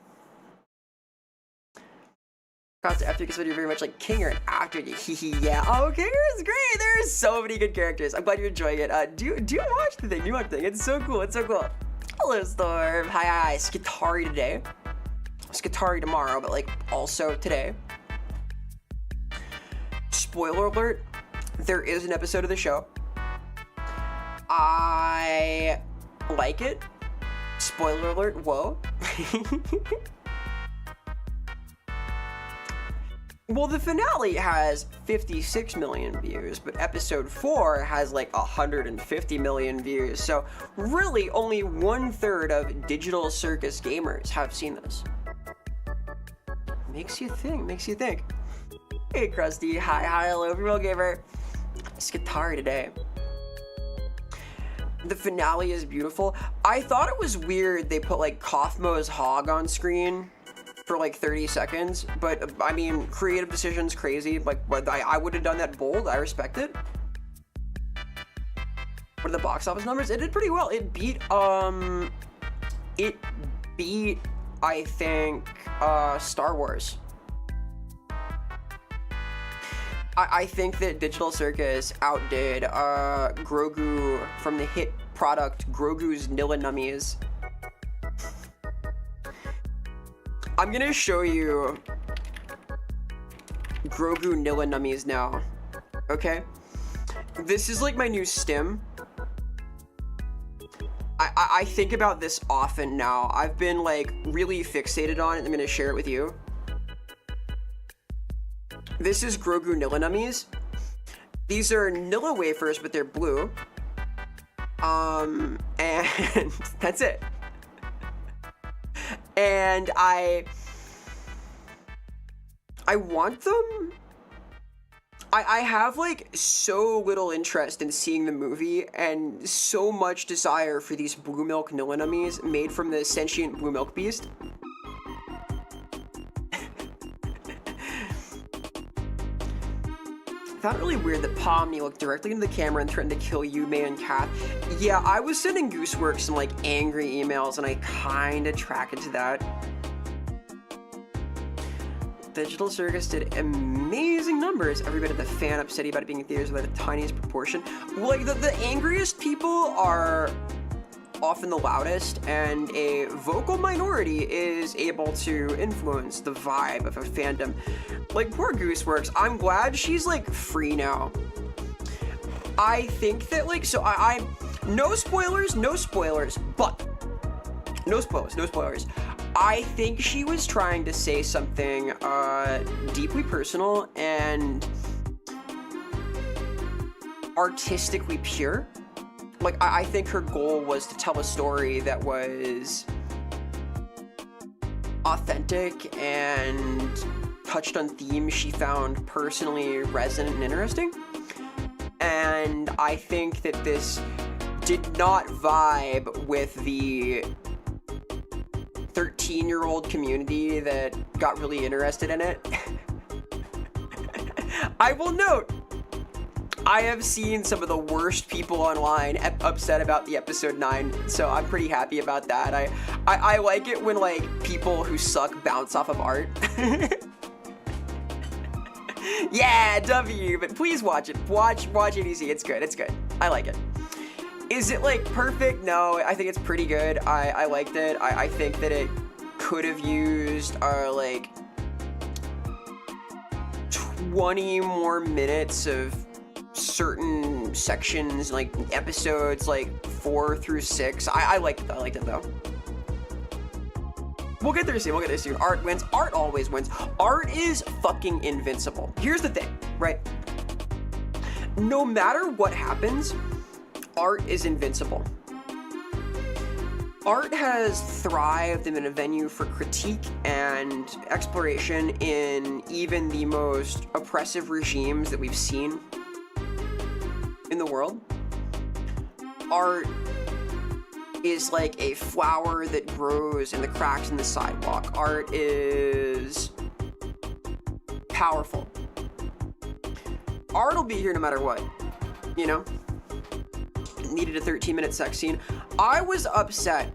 Across the after because you're very much like Kinger and after yeah. Oh, Kinger is great. There's so many good characters. I'm glad you're enjoying it. Do watch the thing. Do watch the thing. It's so cool. It's so cool. Hello, Storm. Hi. Skitarii today. Skitarii tomorrow, but like also today. Spoiler alert. There is an episode of the show. I like it. Spoiler alert. Whoa. Well, the finale has 56 million views, but episode 4 has like 150 million views. So really only 1/3 of Digital Circus gamers have seen this. Makes you think. Hey, Krusty. Hi, hello, real gamer. Skitarii today. The finale is beautiful. I thought it was weird they put like Kaufmo's hog on screen for like 30 seconds, but I mean, creative decisions, crazy. Like, I would have done that bold. I respect it. What are the box office numbers? It did pretty well. It beat, I think, Star Wars. I think that Digital Circus outdid Grogu from the hit product Grogu's Nilla Nummies. I'm gonna show you Grogu Nilla Nummies now, okay? This is like my new stim. I think about this often now. I've been like really fixated on it. I'm gonna share it with you. This is Grogu Nilla Nummies. These are Nilla wafers, but they're blue. And that's it. And I want them. I have like so little interest in seeing the movie and so much desire for these blue milk Nilla Nummies made from the sentient blue milk beast. I found it really weird that Pomni looked directly into the camera and threatened to kill you, May, and Kath. Yeah, I was sending Gooseworks some like angry emails and I kinda tracked to that. Digital Circus did amazing numbers. Every bit of the fan upset about it being in theaters by the tiniest proportion. Well, like the angriest people are often the loudest, and a vocal minority is able to influence the vibe of a fandom. Like, poor Gooseworks, I'm glad she's like free now. I think that like, so I no spoilers, but no spoilers. I think she was trying to say something deeply personal and artistically pure. Like, I think her goal was to tell a story that was authentic and touched on themes she found personally resonant and interesting. And I think that this did not vibe with the 13-year-old community that got really interested in it. I will note, I have seen some of the worst people online upset about the episode 9, so I'm pretty happy about that. I like it when like people who suck bounce off of art. Yeah, W, but please watch it. Watch ADC. It's good. I like it. Is it like perfect? No, I think it's pretty good. I liked it. I think that it could have used like 20 more minutes of certain sections, like episodes, like 4 through 6. I liked it though. We'll get there soon. Art wins. Art always wins. Art is fucking invincible. Here's the thing, right? No matter what happens, art is invincible. Art has thrived in a venue for critique and exploration in even the most oppressive regimes that we've seen in the world. Art is like a flower that grows in the cracks in the sidewalk. Art is powerful. Art will be here no matter what, you know? Needed a 13-minute sex scene. I was upset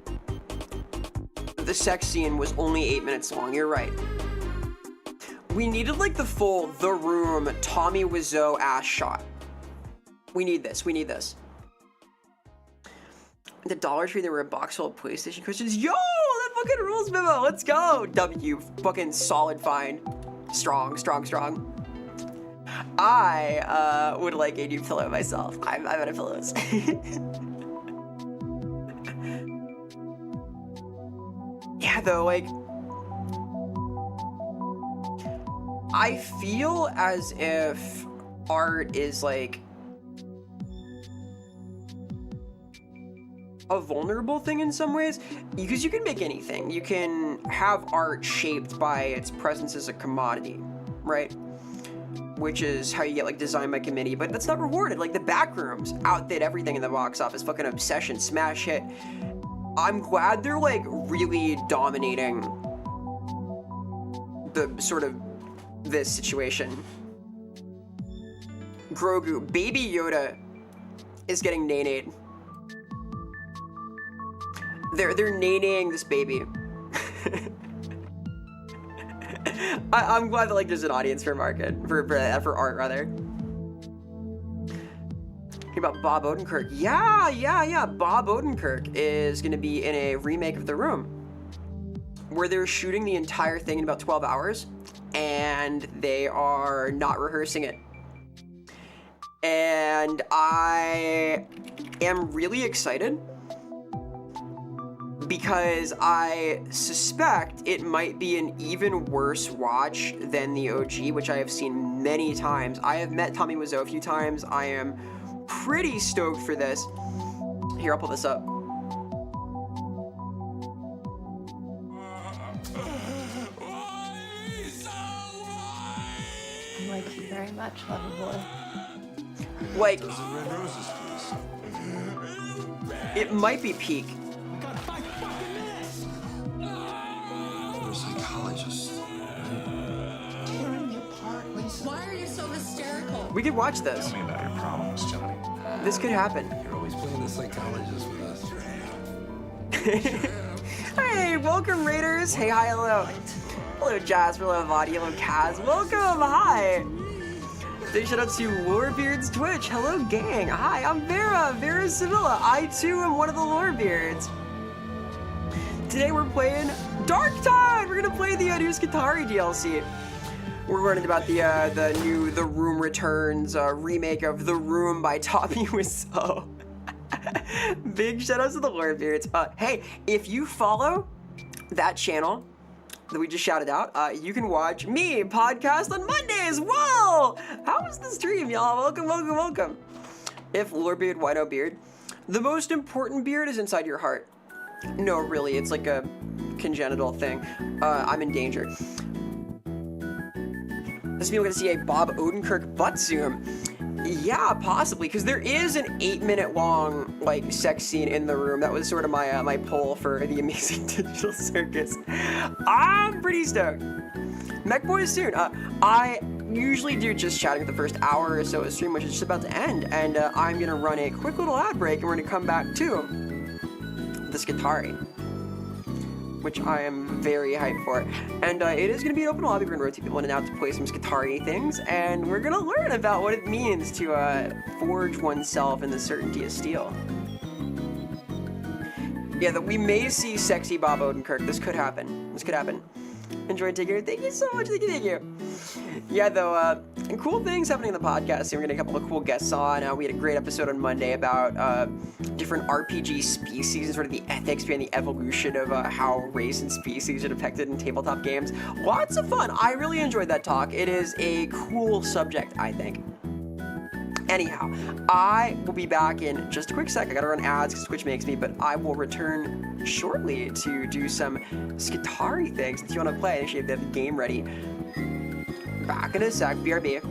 the sex scene was only 8 minutes long. You're right. We needed like the full The Room Tommy Wiseau ass shot. We need this. The Dollar Tree, there were a box full of PlayStation cushions. Yo, that fucking rules, Mimo. Let's go. W, fucking solid find. Strong. I would like a new pillow myself. I'm out of pillows. Yeah, though, like, I feel as if art is like a vulnerable thing in some ways, because you can make anything. You can have art shaped by its presence as a commodity, right? Which is how you get like design by committee, but that's not rewarded. Like the Backrooms outdid everything in the box office. Fucking Obsession, smash hit. I'm glad they're like really dominating the sort of this situation. Grogu, Baby Yoda is getting nay-nayed. They're nay-naying this baby. I'm glad that like there's an audience for for art rather. Hear about Bob Odenkirk? Yeah. Bob Odenkirk is gonna be in a remake of The Room, where they're shooting the entire thing in about 12 hours, and they are not rehearsing it. And I am really excited because I suspect it might be an even worse watch than the OG, which I have seen many times. I have met Tommy Wiseau a few times. I am pretty stoked for this. Here, I'll pull this up. I like you very much, lover boy. Like, it might be peak. Why are you so hysterical? We could watch this. Tell me about your problems, Johnny. This could happen. You're always playing the psychologist with us. Hey, welcome Raiders. Hey, hi, hello. Hello, Jasper, hello, Vadi, hello, Kaz. Welcome, hi. Big shout out to Lorebeard's Twitch. Hello, gang. Hi, I'm Vera Sevilla. I too am one of the Lorebeards. Today we're playing Darktide. We're gonna play the new Skitarii DLC. We're learning about the new The Room Returns remake of The Room by Tommy Wiseau. Big shout outs to the Lorebeards. Hey, if you follow that channel that we just shouted out, you can watch me podcast on Mondays. Whoa! How was the stream, y'all? Welcome. If Lorebeard, why no beard? The most important beard is inside your heart. No, really, it's like a congenital thing. I'm in danger. This means we're gonna see a Bob Odenkirk butt zoom. Yeah, possibly, because there is an 8-minute long like sex scene in The Room. That was sort of my my poll for the Amazing Digital Circus. I'm pretty stoked. Mech Boys soon. I usually do just chatting the first hour or so of the stream, which is just about to end, and I'm gonna run a quick little ad break, and we're gonna come back to the Skitarii, which I am very hyped for. And it is going to be an open lobby. We're going to rotate people in and out to play some Skitarii things, and we're going to learn about what it means to forge oneself in the certainty of steel. Yeah, that we may see sexy Bob Odenkirk. This could happen. Enjoy, take care. Thank you so much. Thank you. Yeah, though, And cool things happening in the podcast. We're getting a couple of cool guests on. We had a great episode on Monday about different RPG species and sort of the ethics behind the evolution of how race and species are depicted in tabletop games. Lots of fun. I really enjoyed that talk. It is a cool subject, I think. Anyhow, I will be back in just a quick sec. I gotta run ads because Twitch makes me, but I will return shortly to do some Skitarii things. If you want to play, actually, if they have the game ready. Back in a sec. BRB.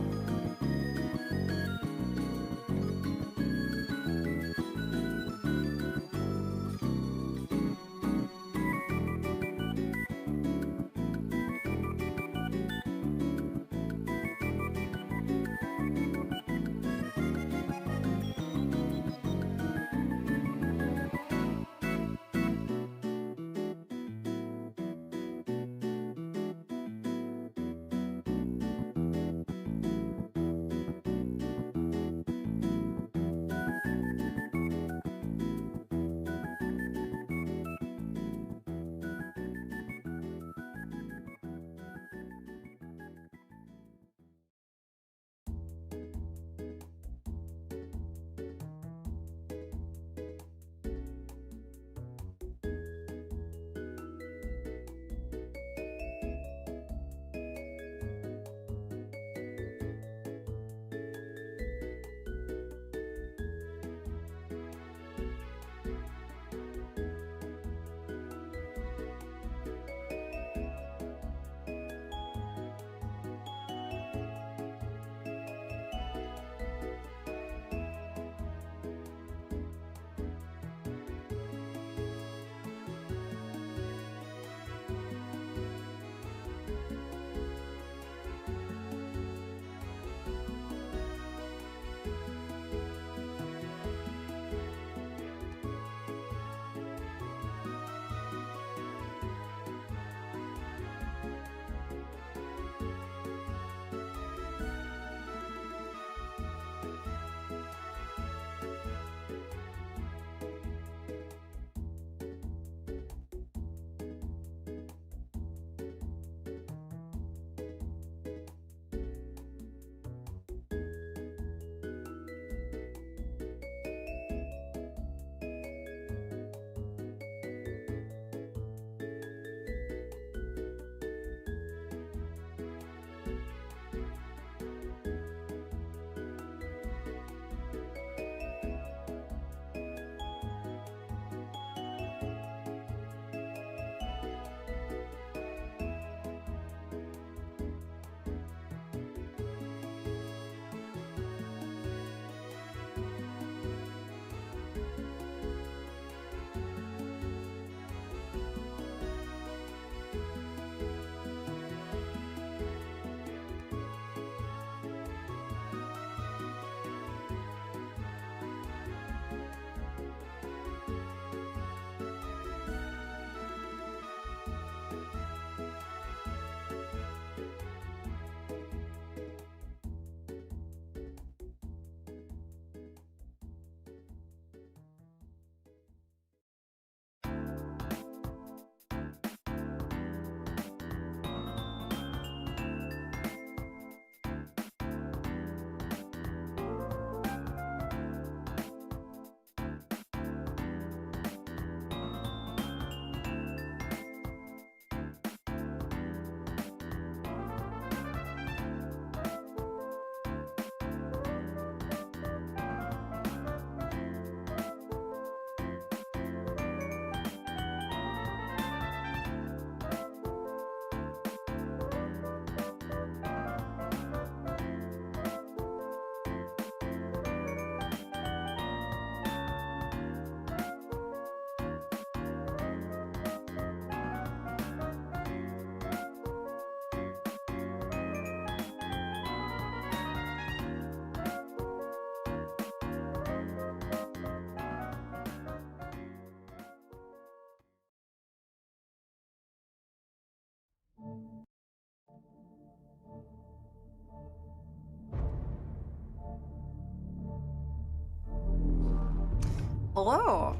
Hello.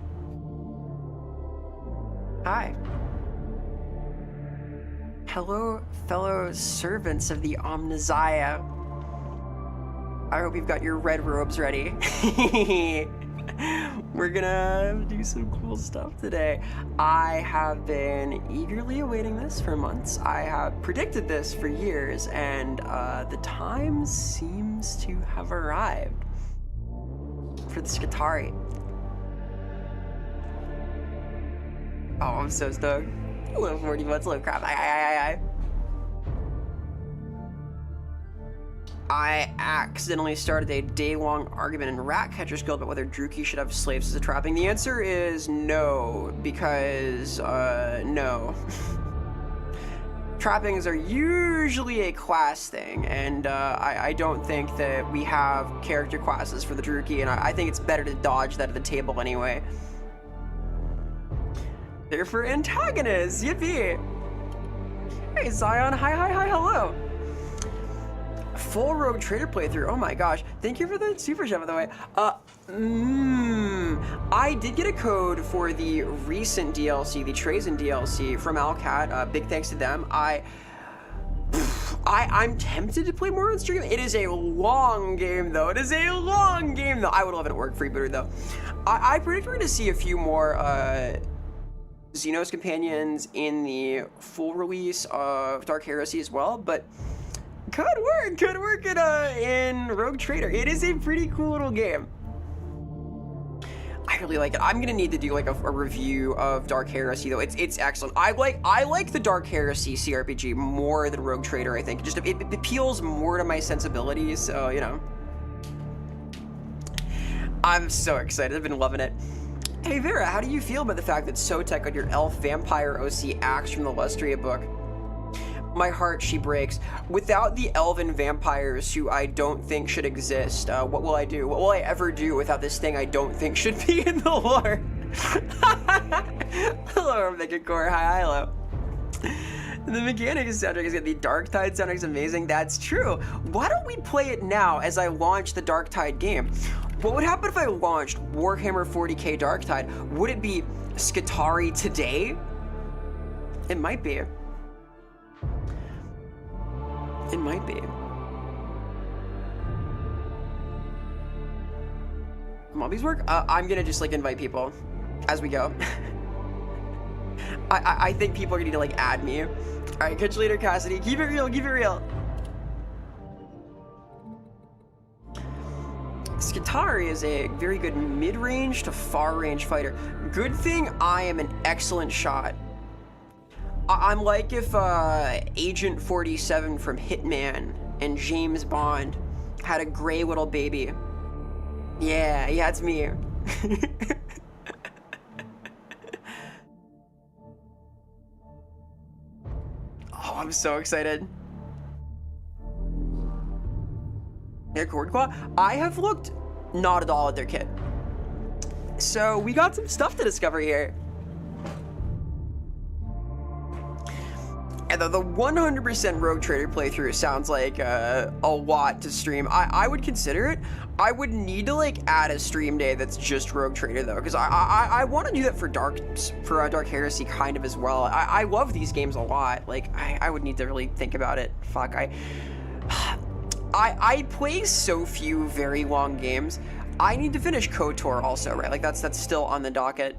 Hi. Hello, fellow servants of the Omnissiah. I hope you've got your red robes ready. We're gonna do some cool stuff today. I have been eagerly awaiting this for months. I have predicted this for years, and the time seems to have arrived for the Skitarii. Oh, I'm so stoked. A little 40 months, a little crap. I accidentally started a day-long argument in Ratcatcher's Guild about whether Druki should have slaves as a trapping. The answer is no, because, no. Trappings are usually a class thing, and I don't think that we have character classes for the Druki, and I think it's better to dodge that at the table anyway. They're for antagonists, yippee! Hey Zion, hi, hello! Full Rogue Trader playthrough, oh my gosh. Thank you for the super chat, by the way. I did get a code for the recent DLC, the Trazen DLC from Alcat. Big thanks to them. I'm tempted to play more on stream. It is a long game, though. I would love it at work, freebooter, though. I predict we're going to see a few more Xenos companions in the full release of Dark Heresy as well, but could work in Rogue Trader. It is a pretty cool little game. I really like it. I'm gonna need to do like a review of Dark Heresy though. It's excellent. I like the Dark Heresy CRPG more than Rogue Trader. I think it appeals more to my sensibilities. So you know, I'm so excited. I've been loving it. Hey Vera, how do you feel about the fact that Sotek got your elf vampire OC axe from the Lustria book? My heart, she breaks. Without the elven vampires, who I don't think should exist, what will I do? What will I ever do without this thing I don't think should be in the lore? Hello, Rebecca Core. Hi, hello. The mechanics soundtrack is good. The Darktide soundtrack is amazing. That's true. Why don't we play it now as I launch the Darktide game? What would happen if I launched Warhammer 40k Darktide? Would it be Skitarii today? It might be. It might be. Mobbies work? I'm gonna just like invite people as we go. I think people are gonna need to like add me. Alright, catch you later, Cassidy. Keep it real, keep it real. Skitarii is a very good mid-range to far-range fighter. Good thing I am an excellent shot. I'm like if Agent 47 from Hitman and James Bond had a gray little baby. Yeah, it's me. Oh, I'm so excited. Yeah, Cordquaw. I have looked not at all at their kit. So we got some stuff to discover here. And the 100% Rogue Trader playthrough sounds like a lot to stream. I would consider it. I would need to like add a stream day that's just Rogue Trader though, because I want to do that for Dark Heresy kind of as well. I love these games a lot. Like I would need to really think about it. Fuck, I play so few very long games. I need to finish KOTOR also, right? Like that's still on the docket.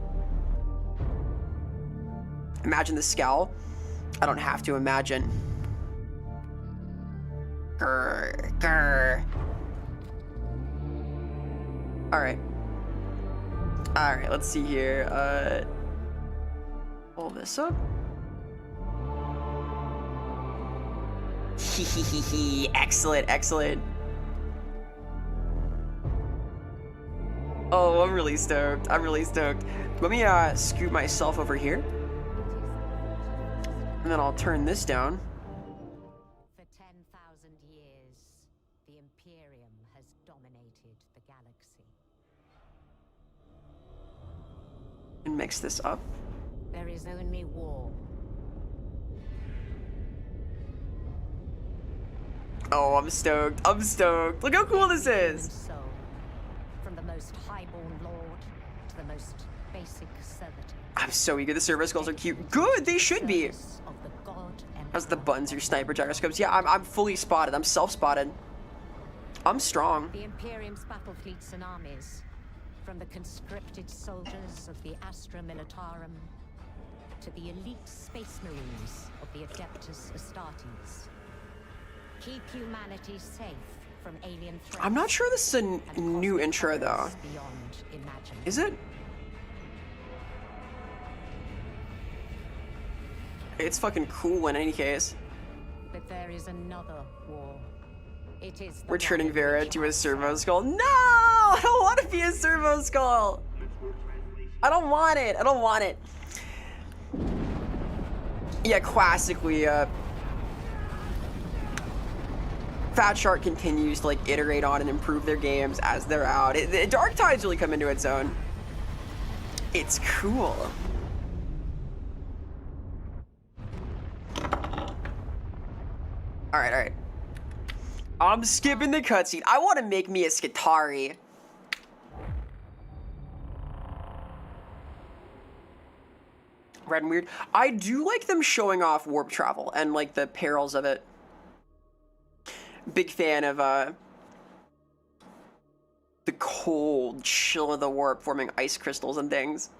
Imagine the scowl. I don't have to imagine. Grr, grr. Alright, let's see here. Pull this up. Excellent, excellent. Oh, I'm really stoked. Let me scoot myself over here. And then I'll turn this down. For 10,000 years, the Imperium has dominated the galaxy. And mix this up. There is only war. Oh, I'm stoked. Look how cool this is. So, from the most highborn lord to the most basic servitor. I'm so eager. The service goals are cute. Good, they should be. How's the buns, your sniper gyroscopes? Yeah, I'm fully spotted. I'm self-spotted. I'm strong. The Imperium's battle fleets and armies, from the conscripted soldiers of the Astra Militarum to the elite space marines of the Adeptus Astartes. Keep humanity safe from alien threats. I'm not sure this is a new intro though. Beyond imagining. Is it? It's fucking cool in any case. But there is another war. It is the We're turning one Vera which to a I servo skull. No! I don't want to be a servo skull! I don't want it! I don't want it! Yeah, classically, Fat Shark continues to, like, iterate on and improve their games as they're out. Darktide's really come into its own. It's cool. Alright, alright. I'm skipping the cutscene. I want to make me a Skitarii. Red and weird. I do like them showing off warp travel and like the perils of it. Big fan of the cold chill of the warp forming ice crystals and things.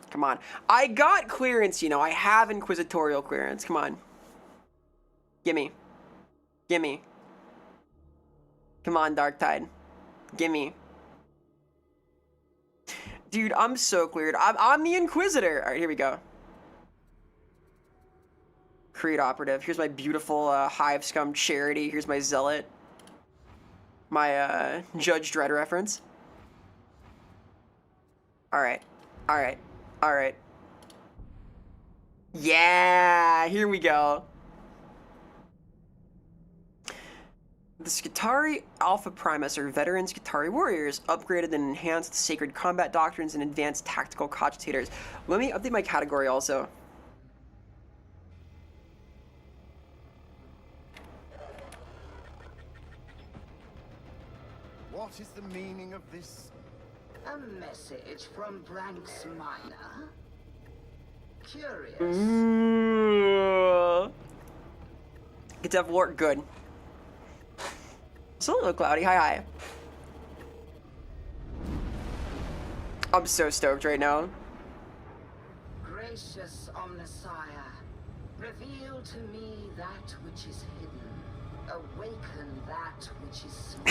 Come on. I got clearance, you know. I have inquisitorial clearance. Come on. Gimme. Gimme. Come on, Darktide. Gimme. Dude, I'm so cleared. I'm the Inquisitor. All right, here we go. Creed Operative. Here's my beautiful Hive Scum Charity. Here's my Zealot. My Judge Dredd reference. All right. All right. All right. Yeah, here we go. The Skitarii Alpha Primus are veteran Skitarii warriors, upgraded and enhanced sacred combat doctrines and advanced tactical cogitators. Let me update my category also. What is the meaning of this? A message from Branks Minor? Curious. Ooh. Get to have Lord good. It's a little cloudy. Hi, hi. I'm so stoked right now. Gracious Omnissiah, reveal to me that which is hidden. Awaken that which is small.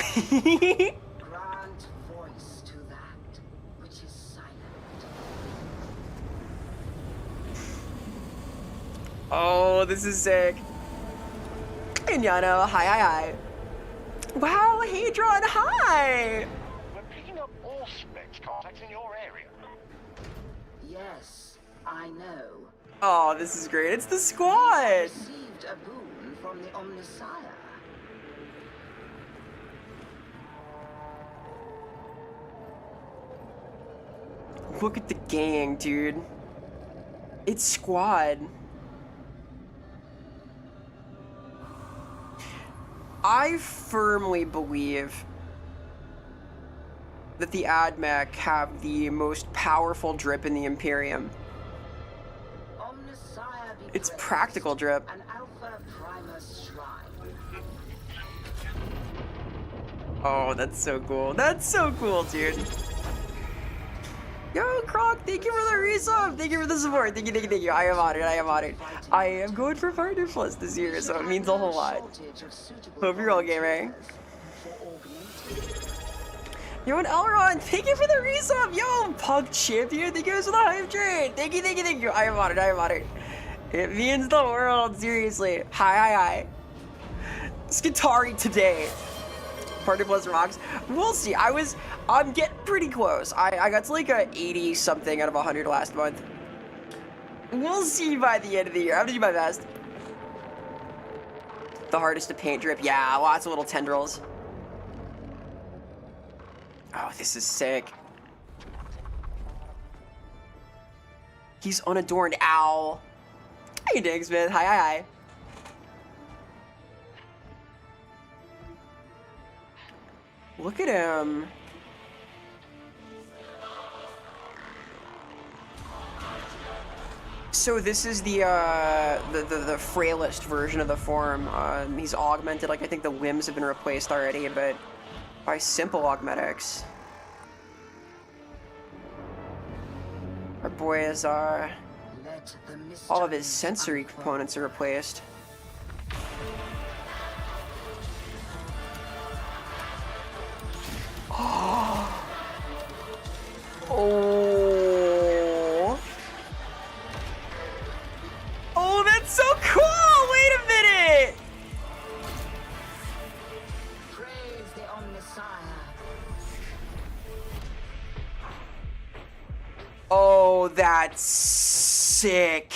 Grant voice to that which is silent. Oh, this is sick. Inyano, hi, hi, hi. Wow, Hadron, hi! We're picking up all specs contacts in your area. Yes, I know. Oh, this is great. It's the squad! Received a boon from the Omnissiah. Look at the gang, dude. It's squad. I firmly believe that the AdMech have the most powerful drip in the Imperium. Omnissiah be It's praised, practical drip. An Alpha Primus shrine. Oh, that's so cool. That's so cool, dude. Yo, Croc, thank you for the resub. Thank you for the support. Thank you, thank you, thank you. I am honored. I am honored. I am going for Partner Plus this year, so it means a whole lot. Hope you're all gamer. Yo, and Elrond, thank you for the resub. Yo, Pug Champion, thank you for the hype train. Thank you, thank you, thank you. I am honored. I am honored. It means the world, seriously. Hi, hi, hi. Skitarii today. Partner Plus rocks. We'll see. I'm getting pretty close. I got to like a 80 something out of 100 last month. We'll see by the end of the year. I'm gonna do my best. The hardest to paint drip. Yeah, lots of little tendrils. Oh, this is sick. He's unadorned. Ow. Hey, Digsmith. Hi, hi, hi. Look at him. So this is the frailest version of the form. He's augmented, like I think the limbs have been replaced already, but by simple augmetics. Our boy is, Let the all of his mysteries sensory unfold. components are replaced. Oh. Oh, that's so cool! Wait a minute! Praise the Omnissiah. Oh, that's sick.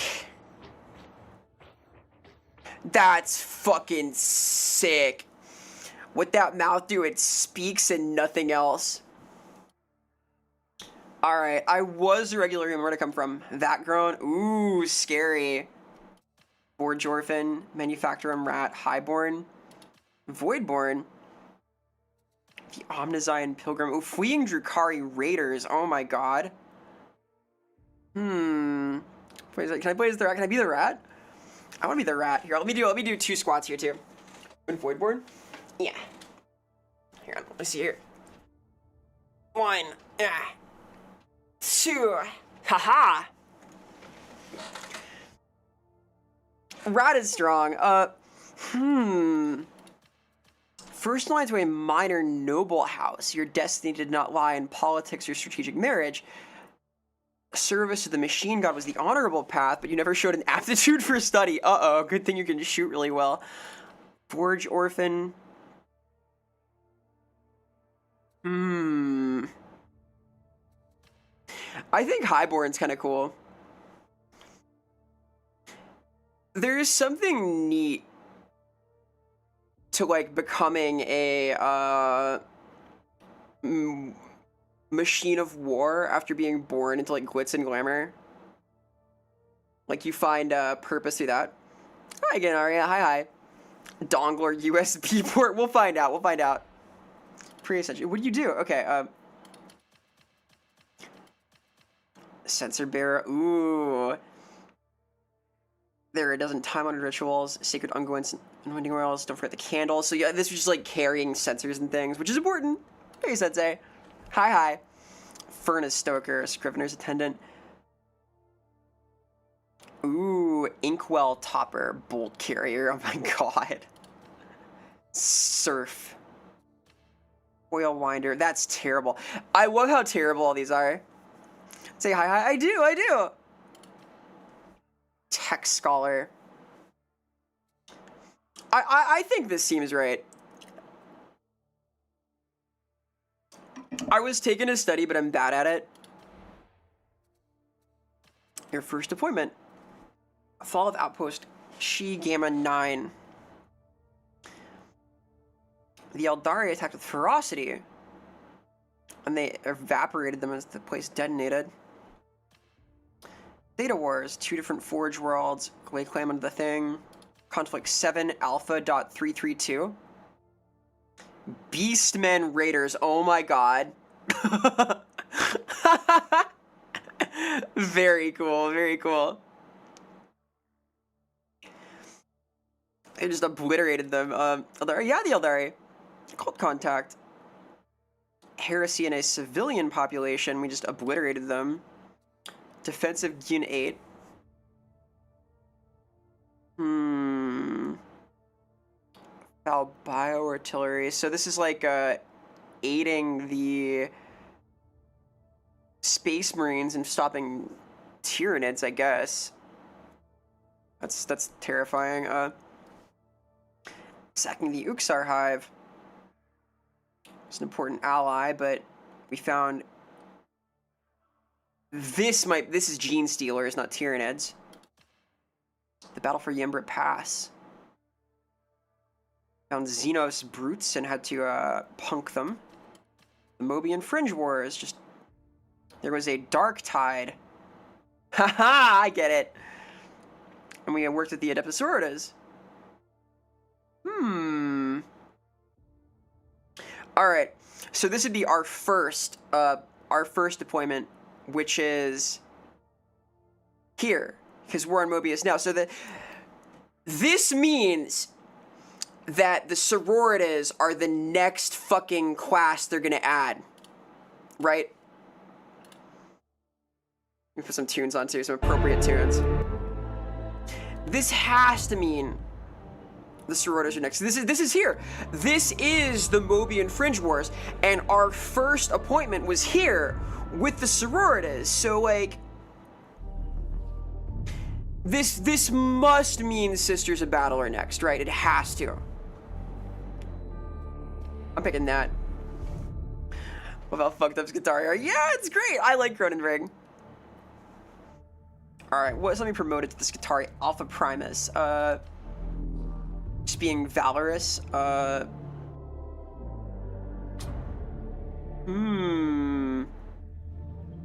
That's fucking sick. What that mouth do, it speaks and nothing else. Alright, I was a regular human. Where'd it come from? That grown? Ooh, scary. Forge Orphan, Manufacturer Rat, Highborn, Voidborn, the Omnissiah Pilgrim. Ooh, Fleeing Drukari Raiders. Oh my god. Can I play as the rat? Can I be the rat? I want to be the rat. Here, let me do 2 squats here too. And Voidborn? Yeah. Here, let me see here. 1. Yeah. 2. Haha. Rat is strong. First line to a minor noble house. Your destiny did not lie in politics or strategic marriage. Service to the machine god was the honorable path, but you never showed an aptitude for study. Uh-oh, good thing you can shoot really well. Forge Orphan. I think Highborn's kind of cool. There's something neat to, like, becoming a, machine of war after being born into, like, glitz and glamour. Like, you find, purpose through that. Hi again, Aria. Hi. Dongle or USB port. We'll find out. Pretty essential. What do you do? Okay, Sensor bearer. Ooh. There are a dozen time-honored rituals, sacred unguents, anointing oils. Don't forget the candles. So yeah, this was just like carrying sensors and things, which is important. Hey, Sensei. Hi. Furnace stoker, scrivener's attendant. Ooh, inkwell topper, bolt carrier. Oh my god. Surf. Oil winder. That's terrible. I love how terrible all these are. Say hi. I do. Tech scholar. I think this seems right. I was taken to study, but I'm bad at it. Your first appointment. Fall of Outpost Shi Gamma 9. The Eldari attacked with ferocity, and they evaporated them as the place detonated. Theta Wars, 2 different Forge worlds, Lay Claim under the Thing, Conflict 7 Alpha.332. Beastmen Raiders, oh my god. Very cool. They just obliterated them. Eldari, yeah, the Eldari. Cult Contact. Heresy in a civilian population, we just obliterated them. Defensive Unit 8. Bio artillery. So this is like aiding the Space Marines in stopping Tyranids, I guess. That's terrifying. Sacking the Uxar Hive. It's an important ally, but we found this is Gene Stealers, not Tyranids. The battle for Yembrit Pass. Found Xenos brutes and had to punk them. The Mobian Fringe Wars. There was a Darktide. Haha, I get it. And we worked with the Adeptus. All right. So this would be our first deployment, which is here. because we're on Mobius now. So this means that the sororitas are the next fucking class they're gonna add, right? Let me put some tunes on too, some appropriate tunes. This has to mean the sororitas are next. This is here. This is the Mobian Fringe Wars, and our first appointment was here with the sororitas. So like, this must mean Sisters of Battle are next, right? It has to. I'm picking that. Love how fucked up Skitarii are. Yeah, it's great. I like Cronenberg. All right, let me promote it to the Skitarii Alpha Primus. Just being valorous.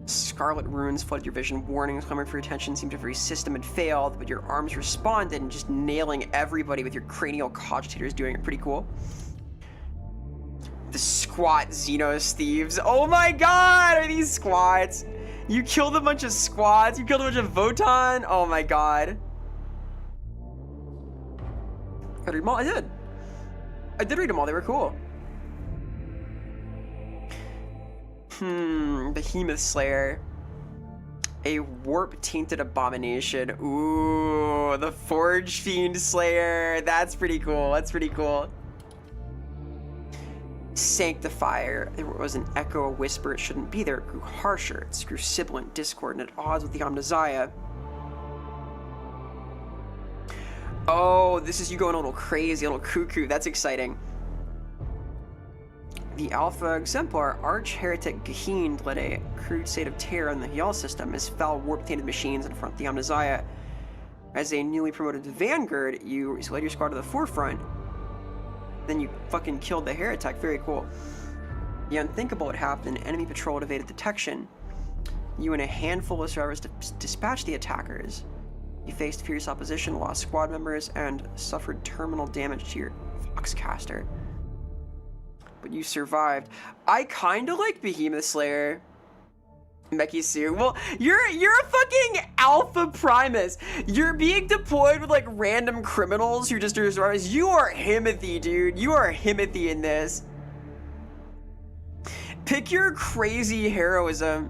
Scarlet runes flooded your vision. Warnings clamoring for your attention. Seemed every system had failed, but your arms responded and just nailing everybody with your cranial cogitators doing it. Pretty cool. The squat Xenos thieves. Oh my god, are these squats? You killed a bunch of squats. You killed a bunch of Votan. Oh my god. I read them all. I did. I did read them all. They were cool. Behemoth Slayer. A warp-tainted abomination. Ooh, the Forge Fiend Slayer. That's pretty cool. That's pretty cool. Sanctifier. There was an echo, a whisper. It shouldn't be there. It grew harsher. It grew sibilant, discord, and at odds with the Omnissiah. Oh, this is you going a little crazy, a little cuckoo. That's exciting. The Alpha Exemplar, Arch-Heretic Gaheen led a crusade of terror on the Hyal system as foul warp-tainted machines in front of the Omnissiah. As a newly promoted Vanguard, you led your squad to the forefront. Then you fucking killed the Heretic. Very cool. The unthinkable had happened. An enemy patrol had evaded detection. You and a handful of survivors dispatched the attackers. You faced fierce opposition, lost squad members, and suffered terminal damage to your Foxcaster. But you survived. I kinda like Behemoth Slayer. Meki Sue. Well, you're a fucking Alpha Primus. You're being deployed with like random criminals who just are survivors. You are Himothy, dude. You are Himothy in this. Pick your crazy heroism.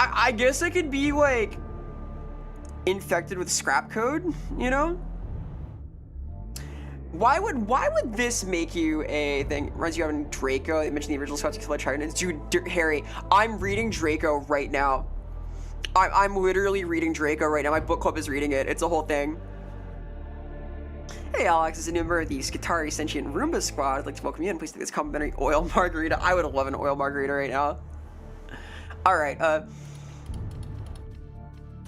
I guess I could be like infected with scrap code, you know? Why would this make you a thing? Reminds you of Draco. They mentioned the original Scotch Killer Trident. Dude, Harry, I'm reading Draco right now. I'm literally reading Draco right now. My book club is reading it. It's a whole thing. Hey, Alex, as a member of the Skitarii Sentient Roomba Squad, I'd like to welcome you and please take this complimentary oil margarita. I would love an oil margarita right now. All right,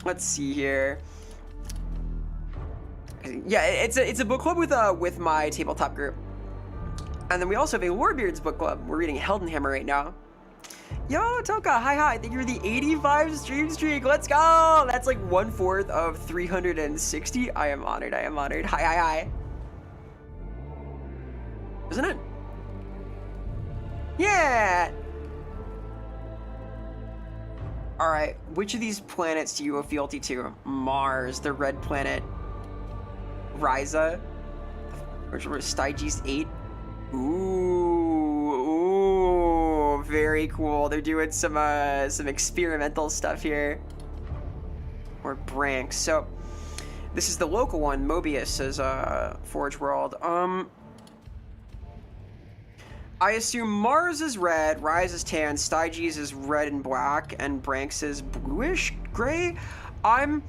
let's see here. Yeah, it's a book club with my tabletop group, and then we also have a Warbeards book club. We're reading Heldenhammer right now. Yo, Toka, hi, thank you for the 85 stream streak. Let's go. That's like 1/4 of 360. I am honored. Hi. Isn't it? Yeah. All right. Which of these planets do you have fealty to? Mars, the red planet. Ryza, which was Styges 8. Ooh, very cool. They're doing some experimental stuff here. Or Branks. So this is the local one. Mobius is Forge World. I assume Mars is red, Ryza is tan, Styges is red and black, and Branks is bluish gray. I'm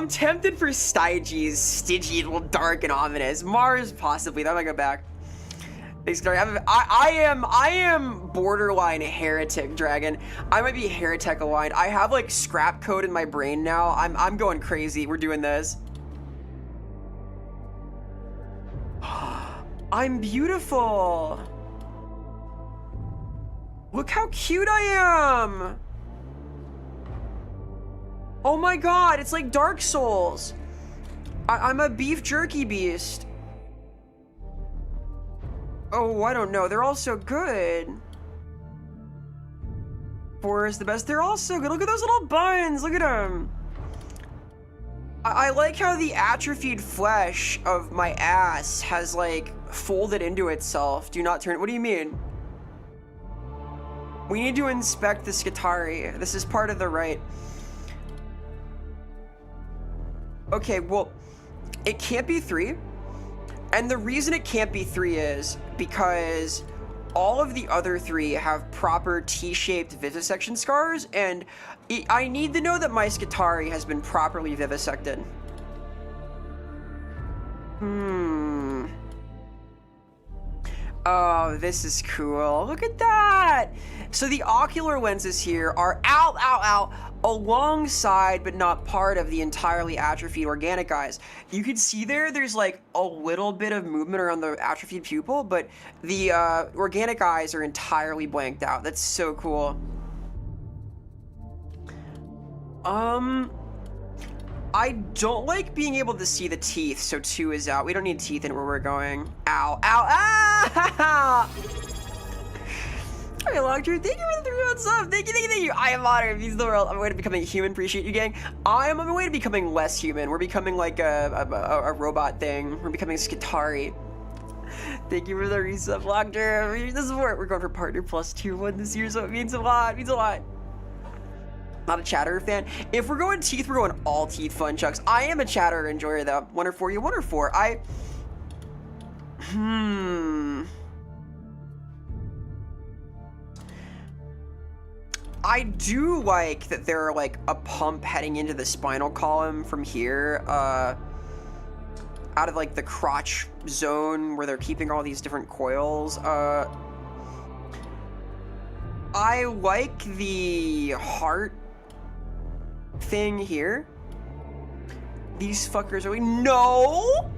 tempted for Styges, Stygian, a little dark and ominous. Mars, possibly. That might go back. I am borderline heretic, Dragon. I might be heretic aligned. I have like scrap code in my brain now. I'm going crazy. We're doing this. I'm beautiful. Look how cute I am. Oh my god, it's like Dark Souls. I'm a beef jerky beast. Oh, I don't know. They're all so good. 4 is the best. They're all so good. Look at those little buns. Look at them. I like how the atrophied flesh of my ass has like folded into itself. Do not turn. What do you mean? We need to inspect the Skitarii. This is part of the rite. Okay, well, it can't be 3. And the reason it can't be 3 is because all of the other 3 have proper T-shaped vivisection scars, and I need to know that my Skitarii has been properly vivisected. Oh, this is cool. Look at that! So the ocular lenses here are alongside but not part of the entirely atrophied organic eyes. You can see there's like a little bit of movement around the atrophied pupil, but the organic eyes are entirely blanked out. That's so cool. I don't like being able to see the teeth, so 2 is out. We don't need teeth in where we're going. Ow, ow, ah! Hey, Longtrue, thank you for the 3 months up. Thank you. I am honored. Peace of the world. I'm way to becoming human. Appreciate you, gang. I am on my way to becoming less human. We're becoming like a robot thing. We're becoming Skitarii. Thank you for the resub, Longtrue. This is where we're going for partner plus tier 1 this year, so it means a lot. It means a lot. Not a Chatterer fan. If we're going teeth, we're going all teeth fun chucks. I am a Chatterer enjoyer though. 1 or 4, you 1 or 4. I do like that there are like a pump heading into the spinal column from here, out of like the crotch zone where they're keeping all these different coils. I like the heart thing here. These fuckers are no!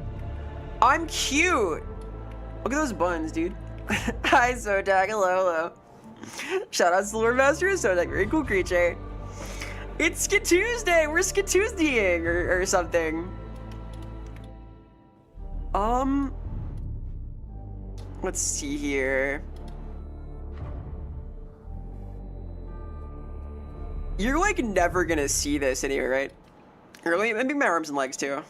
I'm cute! Look at those buns, dude. Hi, Sodak. Hello. Shout out to the Lord Master of Sodak. Very cool creature. It's Skituesday! We're Skituesdaying or something. Let's see here. You're like never gonna see this anywhere, right? Really? Maybe my arms and legs too.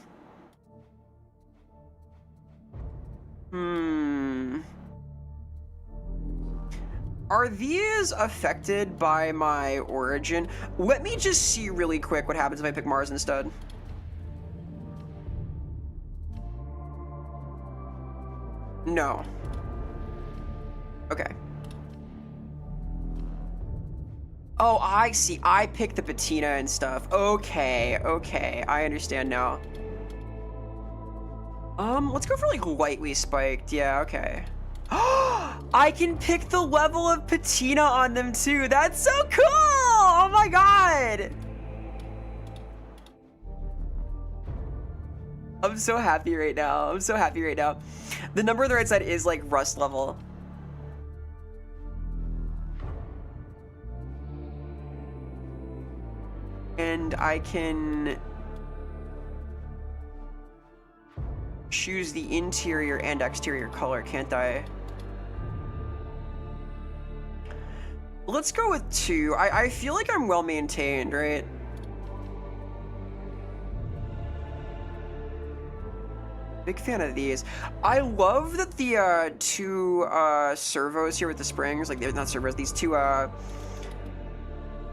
Are these affected by my origin? Let me just see really quick what happens if I pick Mars instead. No. Okay. Oh, I see. I picked the patina and stuff. Okay, I understand now. Let's go for like lightly spiked. Yeah, okay. I can pick the level of patina on them too. That's so cool! Oh my god! I'm so happy right now. The number on the right side is like rust level. And I can choose the interior and exterior color, can't I? Let's go with 2. I feel like I'm well maintained, right? Big fan of these. I love that the 2 servos here with the springs, like they're not servos, these 2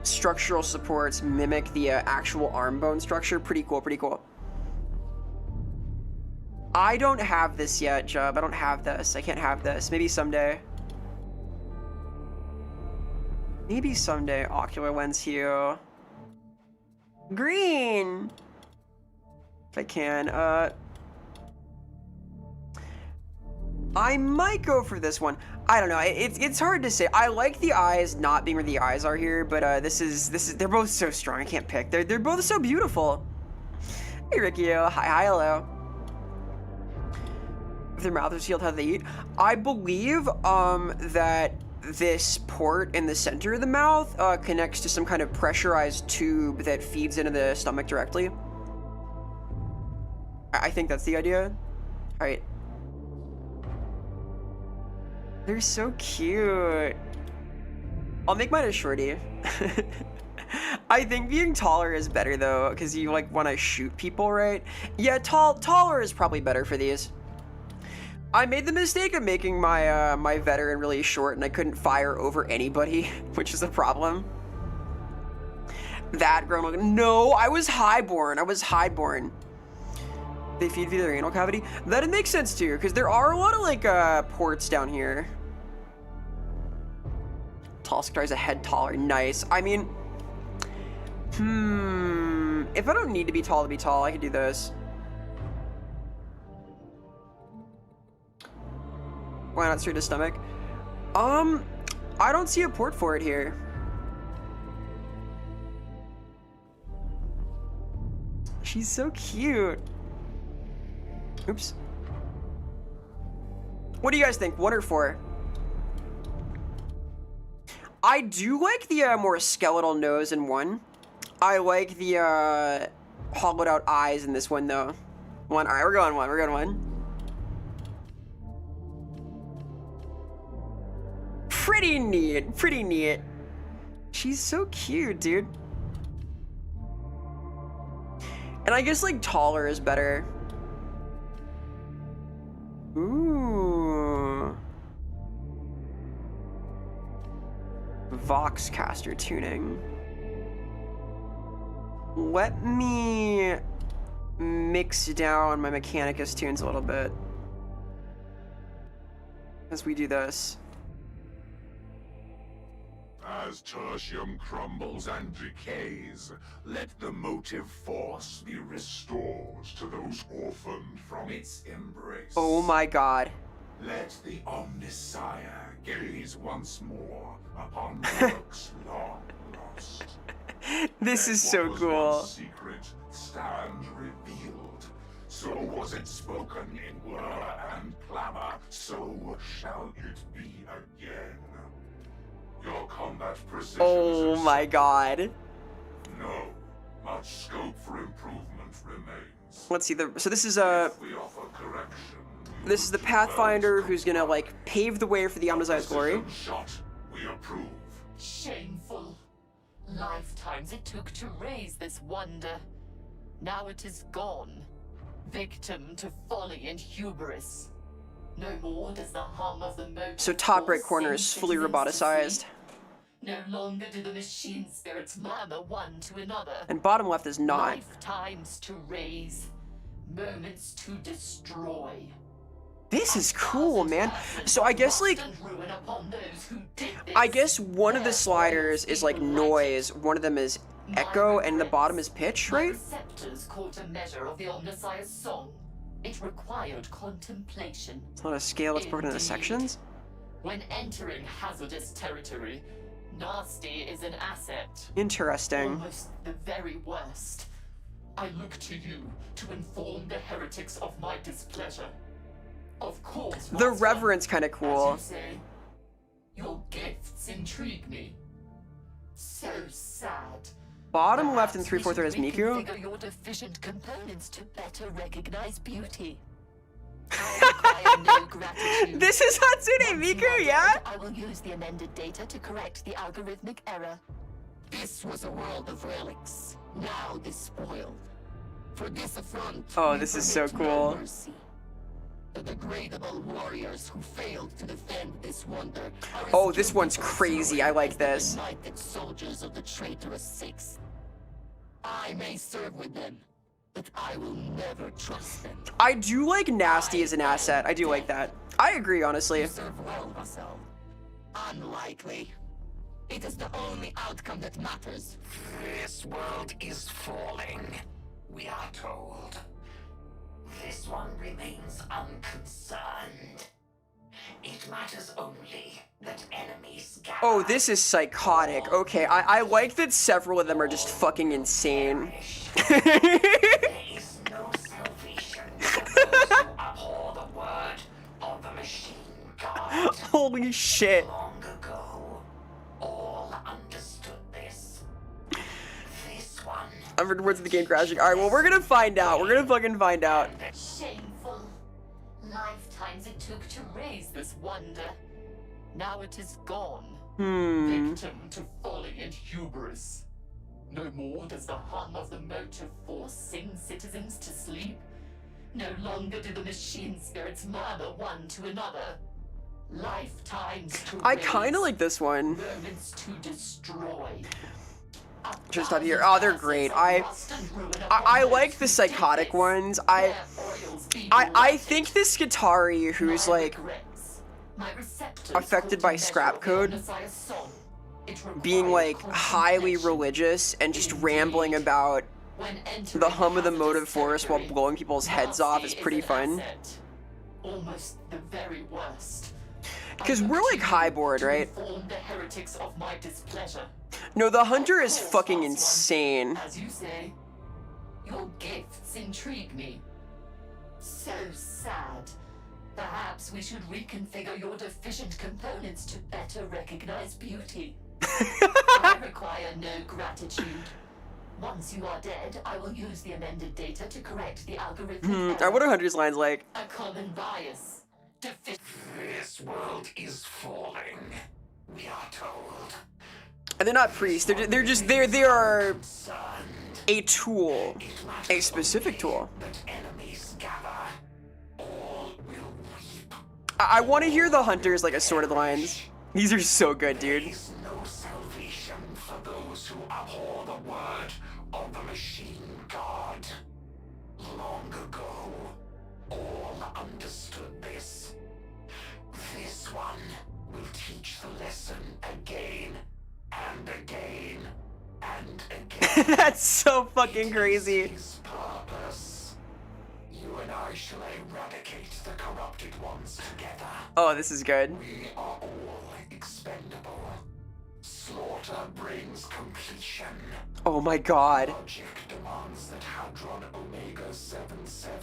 structural supports mimic the actual arm bone structure. Pretty cool. I don't have this yet, Jub. I don't have this. I can't have this. Maybe someday. Ocular lens hue. Green! If I can. I might go for this one. I don't know. It's hard to say. I like the eyes not being where the eyes are here, but this is they're both so strong. I can't pick. They're both so beautiful. Hey, Rikio. Hi, hello. If their mouth is sealed, how do they eat? I believe that this port in the center of the mouth connects to some kind of pressurized tube that feeds into the stomach directly. I think that's the idea. All right. They're so cute. I'll make mine a shorty. I think being taller is better though, because you like want to shoot people, right? Yeah, taller is probably better for these. I made the mistake of making my my veteran really short, and I couldn't fire over anybody, which is a problem. That grown. No, I was highborn. I was highborn. They feed via their anal cavity. That makes sense too, because there are a lot of like ports down here. Tall Skitari's a head taller. Nice. I mean, if I don't need to be tall, I could do this. Why not straight to stomach? I don't see a port for it here. She's so cute. Oops. What do you guys think? 1 or 4? I do like the more skeletal nose in 1. I like the hollowed out eyes in this one though. 1. All right, we're going 1. We're going 1. Pretty neat. Pretty neat. She's so cute, dude. And I guess like taller is better. Ooh. Voxcaster tuning. Let me mix down my Mechanicus tunes a little bit as we do this. As tertium crumbles and decays, let the motive force be restored to those orphaned from its embrace. Oh my god. Let the Omnissiah gaze once more upon works long lost. This is so What was cool. once secret stand revealed. So was it spoken in whir and clamor, so shall it be again. Your combat precision Oh is my god. no. Much scope for improvement remains. Let's see so this is If we offer correction, this is the Pathfinder who's gonna like pave the way for the Omnissiah's glory. precision shot, we approve. Shameful. Lifetimes it took to raise this wonder. Now it is gone. Victim to folly and hubris. No more does the hum of the motor So top right force corner is sing fully citizens to roboticized. sleep. No longer do the machine spirits murmur one to another. And bottom left is not. Lifetimes to raise, moments to destroy. This is cool, man. So I guess like I guess one of the sliders is like noise, one of them is echo, and the bottom is pitch, My right? receptors caught a measure of the Omnissiah's song. It required contemplation. It's not a scale, it's broken into Indeed. sections. When entering hazardous territory, nasty is an asset. Interesting. Almost the very worst. I look to you to inform the heretics of my displeasure. Of course, The Master, reverence kind of cool. as you say, your gifts intrigue me. So sad. Bottom left and Perhaps we 3/4 is should Miku. reconfigure your deficient components to better recognize beauty. I require no gratitude. This is Hatsune Once you Miku, are yeah? dead, I will use the amended data to correct the algorithmic error. This was a world of relics, now despoiled. For this affront, Oh, we this is so permit no cool. mercy. The degradable warriors who failed to defend this wonder are Oh, as this guilty one's for crazy. serving I like as the this. United soldiers of the traitorous Six. I may serve with them, but I will never trust them. I do like nasty as an asset. I do like that. I agree, honestly. You serve well, Vassal. Unlikely. It is the only outcome that matters. This world is falling, we are told. This one remains unconcerned. It matters only that enemies gather. Oh, this is psychotic. Okay, I like that several of them are just fucking insane. There is no salvation for those who abhor the word of the machine god. Holy shit. Long ago, all understood this. This one. I've heard words of the game crashing. Alright, well, we're gonna find out. We're gonna fucking find out. Shameful. Lifetimes it took to raise this wonder. Now it is gone. Victim to folly and hubris. No more does the hum of the motive force sing citizens to sleep. No longer do the machine spirits murmur one to another. Lifetimes to I kind of raise, like this one. moments to destroy. Just up here. Oh, they're great. I like the psychotic ones. I think the Skitarii who's like affected by scrap code, being like highly religious and just rambling about the hum of the motive force while blowing people's heads off is pretty fun. Almost the very worst. Because we're like highboard, right? The heretics of my displeasure. No, the hunter is fucking insane. As you say, your gifts intrigue me. So sad. Perhaps we should reconfigure your deficient components to better recognize beauty. I require no gratitude. Once you are dead, I will use the amended data to correct the algorithm. What are Hunter's lines like? A common bias. This world is falling, we are told. And they're not priests. They are a tool, a specific tool. But enemies gather. All will weep. I want to hear the Hunter's like assorted lines. These are so good, dude. There is no salvation for those who abhor the word of the machine god. Long ago, all understood this. This one will teach the lesson again and again and again. That's so fucking crazy. His purpose. You and I shall eradicate the corrupted ones together. Oh, this is good. We are all expendable. Slaughter brings completion. Oh my god. Logic demands that Hadron Omega 77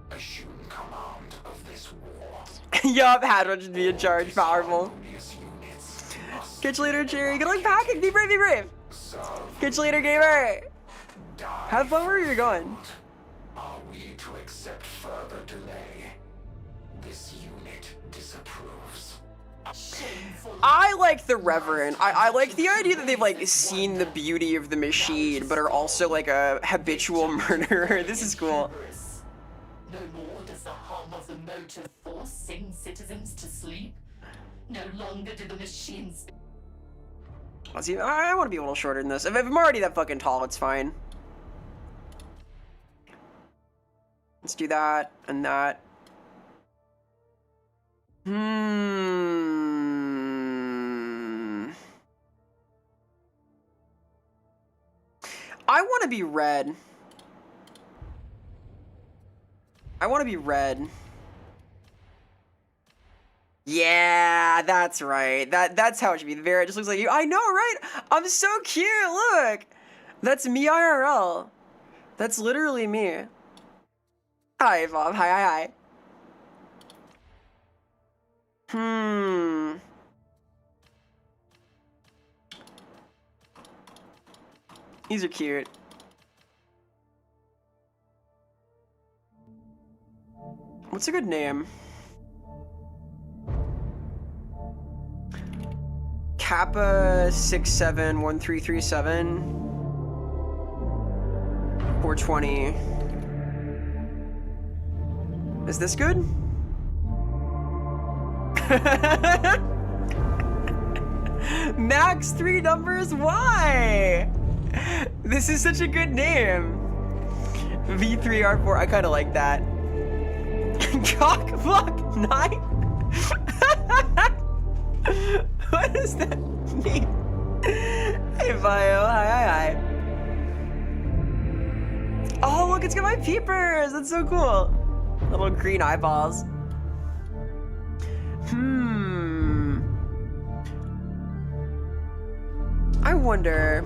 assume command of this war. Yup, Hadron should be in charge. Powerful. Harmonious units must Catch you later, Jerry. Good luck packing. Be brave, be brave. serve. Catch you later, gamer. Die. Have fun where you're going. Are we to accept further delay? This unit disapproves. Shameful. I like the Reverend. I like the idea that they've like seen the beauty of the machine, but are also like a habitual murderer. This is cool. Hubris. No more does the hum of the motive force sing citizens to sleep. No longer do the machines. Let's see. I want to be a little shorter than this. If I'm already that fucking tall, it's fine. Let's do that and that. I want to be red. I want to be red. Yeah, that's right. That's how it should be. Vera just looks like you. I know, right? I'm so cute. Look. That's me IRL. That's literally me. Hi, Bob. Hi. These are cute. What's a good name? Kappa 671337 420. Is this good? Max 3 numbers? Why? This is such a good name. V3R4. I kind of like that. Cockblock 9? What does that mean? Hey, Bio. Hi. Oh, look, it's got my peepers. That's so cool. Little green eyeballs. I wonder.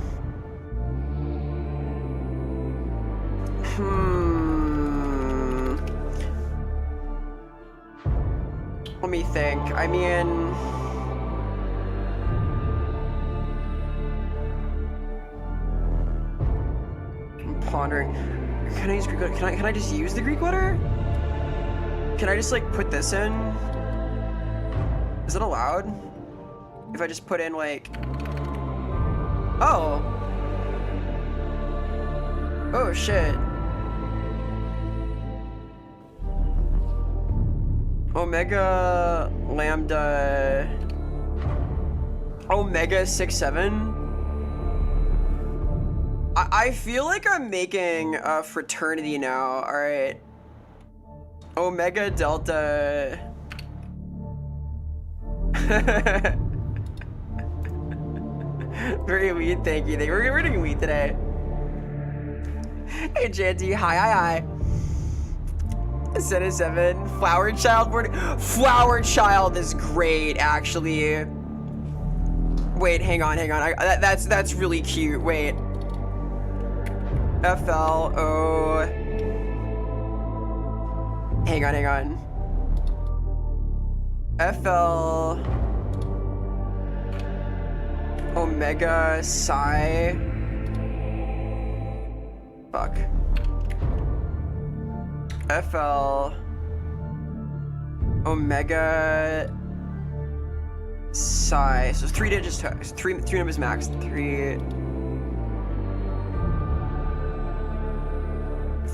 Let me think. I mean, I'm pondering. Can I use Greek letter? Can I just use the Greek letter? Can I just like put this in? Is it allowed? If I just put in like, oh, Oh shit. Omega Lambda Omega 6-7. I feel like I'm making a fraternity now. All right. Omega Delta. Very weed, thank you. We're doing weed today. Hey Janty, hi. Set of 7. Flower Child boarding. Flower Child is great, actually. Wait, hang on. That's really cute. Wait. FLO. Hang on. FL Omega Psi. Fuck. FL Omega Psi. So 3 digits, three numbers max.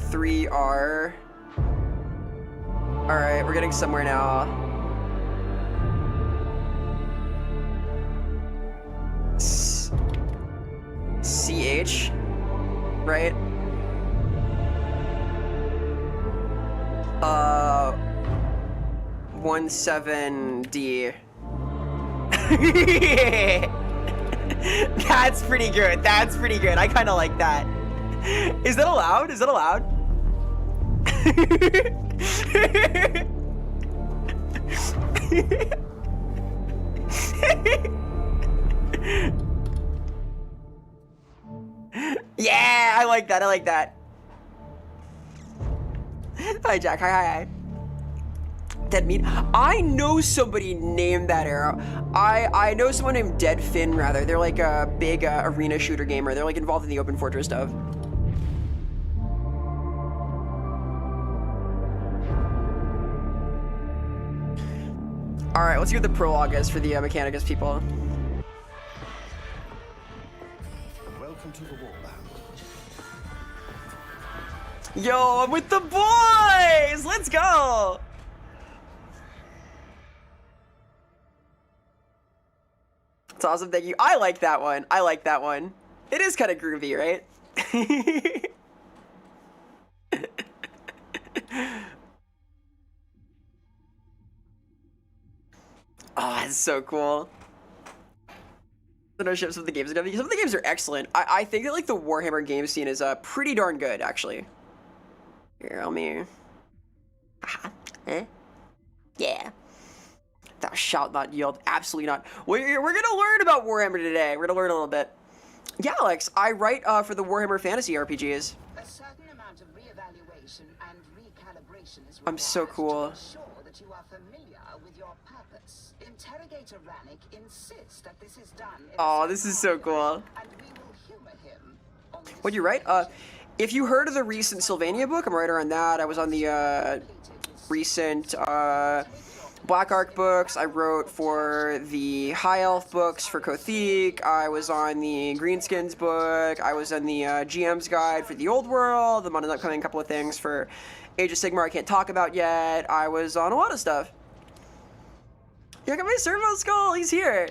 3R. Alright, we're getting somewhere now. CH, right? 17D. That's pretty good. I kind of like that. Is that allowed? Yeah, I like that. Hi, Jack. Hi. Dead Meat. I know somebody named that arrow. I know someone named Dead Finn, rather. They're like a big arena shooter gamer. They're like involved in the Open Fortress stuff. All right, let's see what the prologue is for the Mechanicus people. Welcome to the Warband. Yo, I'm with the boys! Let's go! It's awesome, thank you. I like that one. It is kind of groovy, right? Oh, it's so cool. No ships with the games. Some of the games are excellent. I think that like the Warhammer game scene is pretty darn good, actually. Here, let me. Yeah. Thou shalt not yield. Absolutely not. We're gonna learn about Warhammer today. We're gonna learn a little bit. Yeah, Alex. I write for the Warhammer Fantasy RPGs. A certain amount of reevaluation and recalibration is I'm so cool. to ensure that you are familiar with your purpose. Interrogator Rannick insists that this is done. Oh, this is so cool. And we will humor him on this. What'd you write? If you heard of the recent Sylvania book, I'm a writer on that. I was on the recent Black Ark books. I wrote for the High Elf books for Kothik. I was on the Greenskins book. I was on the GM's guide for the Old World. I'm on an upcoming couple of things for Age of Sigmar I can't talk about yet. I was on a lot of stuff. Yeah, I got my Servo Skull. He's here.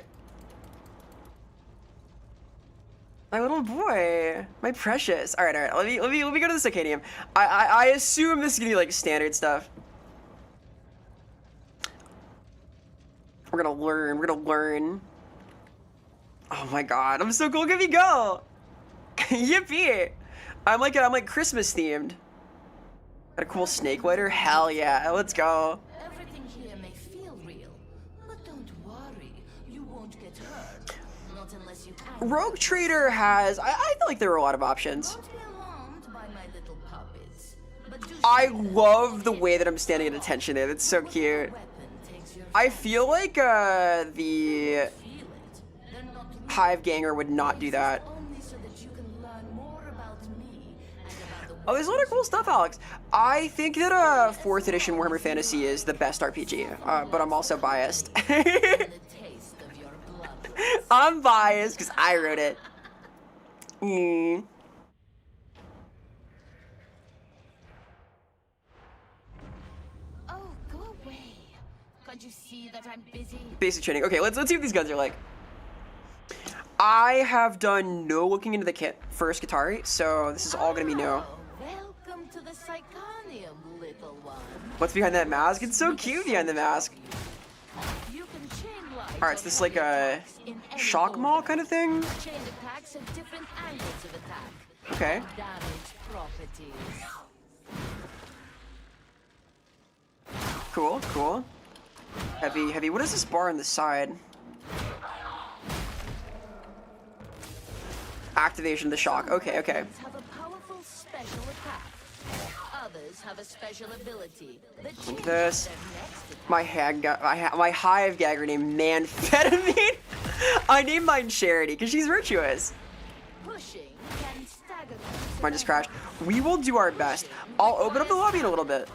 My little boy, my precious. All right. Let me go to the Cicadium. I assume this is gonna be like standard stuff. We're gonna learn. Oh my god, I'm so cool. Give me go. Yippee! I'm like Christmas themed. Got a cool snake lighter. Hell yeah, let's go. Everything here may feel real, but don't worry, you won't get hurt. Not unless you can. Rogue Trader has. I feel like there are a lot of options. Don't be alarmed by my little puppets, but do I show them love the way that I'm standing at attention there. That's so cute. weapon takes your I feel like the feel it. They're not Hive Ganger would not do that. only so that you can learn more about me and about the Oh, there's a lot of cool stuff, Alex. I think that 4th edition Warhammer Fantasy is the best RPG, but I'm also biased. the taste of your blood. I'm biased because I wrote it. Can't you see that I'm busy? Basic training. Okay, let's see what these guns are like. I have done no looking into the kit for Skitarii, so this is all gonna be new. Oh, welcome to the Psychonium, little one. What's behind that mask? It's so cute behind the mask. You can chain light Alright, so this is like a shock mall kind of thing? Chain attacks have different angles of attack. Okay. Damage properties. Cool, cool. Heavy, heavy. What is this bar on the side? Activation of the shock. Okay, okay. Have a powerful special attack. Others have a special ability. Like this. My hive gagger named Manfetamine. I named mine Charity because she's virtuous. Pushing can stagger. Mine just crashed. We will do our best. I'll open up the lobby in a little bit.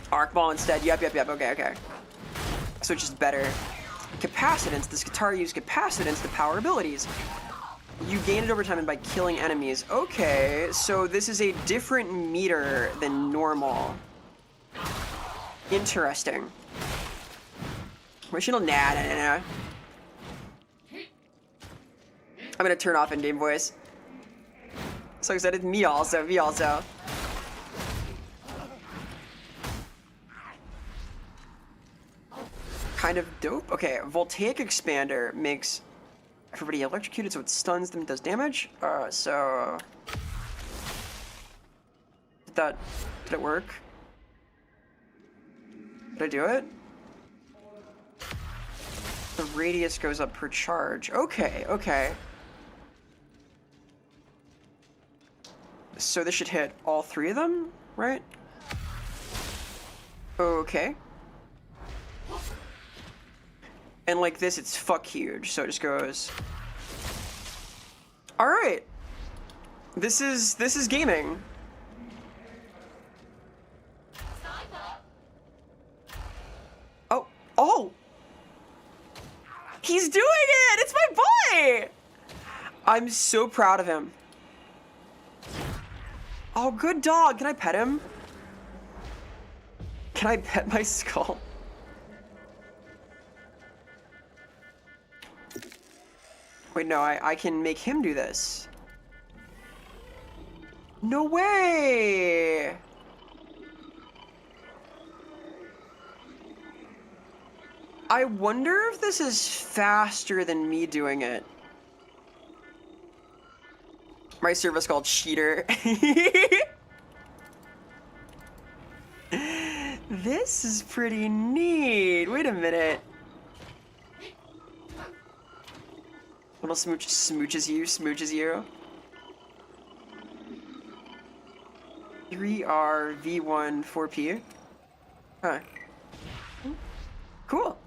Arc ball instead. Yep. Okay. So it's just better. Capacitance. The Skitarii use capacitance to power abilities. You gain it over time and by killing enemies. Okay, so this is a different meter than normal. Interesting. Nah. I'm gonna turn off in-game voice. So excited. Me also. Kind of dope. Okay, voltaic expander makes everybody electrocuted, so it stuns them, does damage. So did it work? Did I do it? The radius goes up per charge. Okay. So this should hit all three of them, right? Okay. And like this, it's fuck huge, so it just goes. All right. This is gaming. Oh. He's doing it! It's my boy! I'm so proud of him. Oh, good dog. Can I pet him? Can I pet my skull? Wait, no, I can make him do this. No way! I wonder if this is faster than me doing it. My service called Cheater. This is pretty neat. Wait a minute. Little smooch smooches you. 3R V1 4P. Huh. Cool.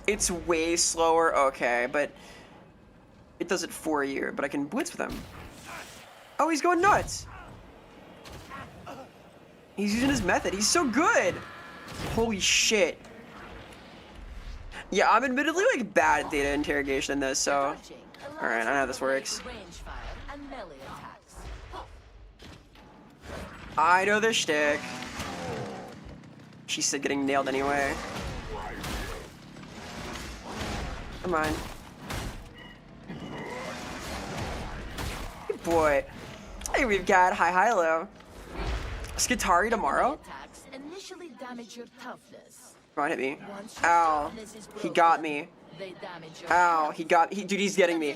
It's way slower. Okay, but it does it for you. But I can blitz with him. Oh, he's going nuts. He's using his method. He's so good. Holy shit. Yeah, I'm admittedly like bad at data interrogation in this, so. Alright, I know how this works. I know the shtick. She's getting nailed anyway. Come on. Good boy. Hey, we've got high-low. Skitarii tomorrow? Initially damage your toughness. Come on, hit me. Ow. He got me. Ow. Dude, he's getting me.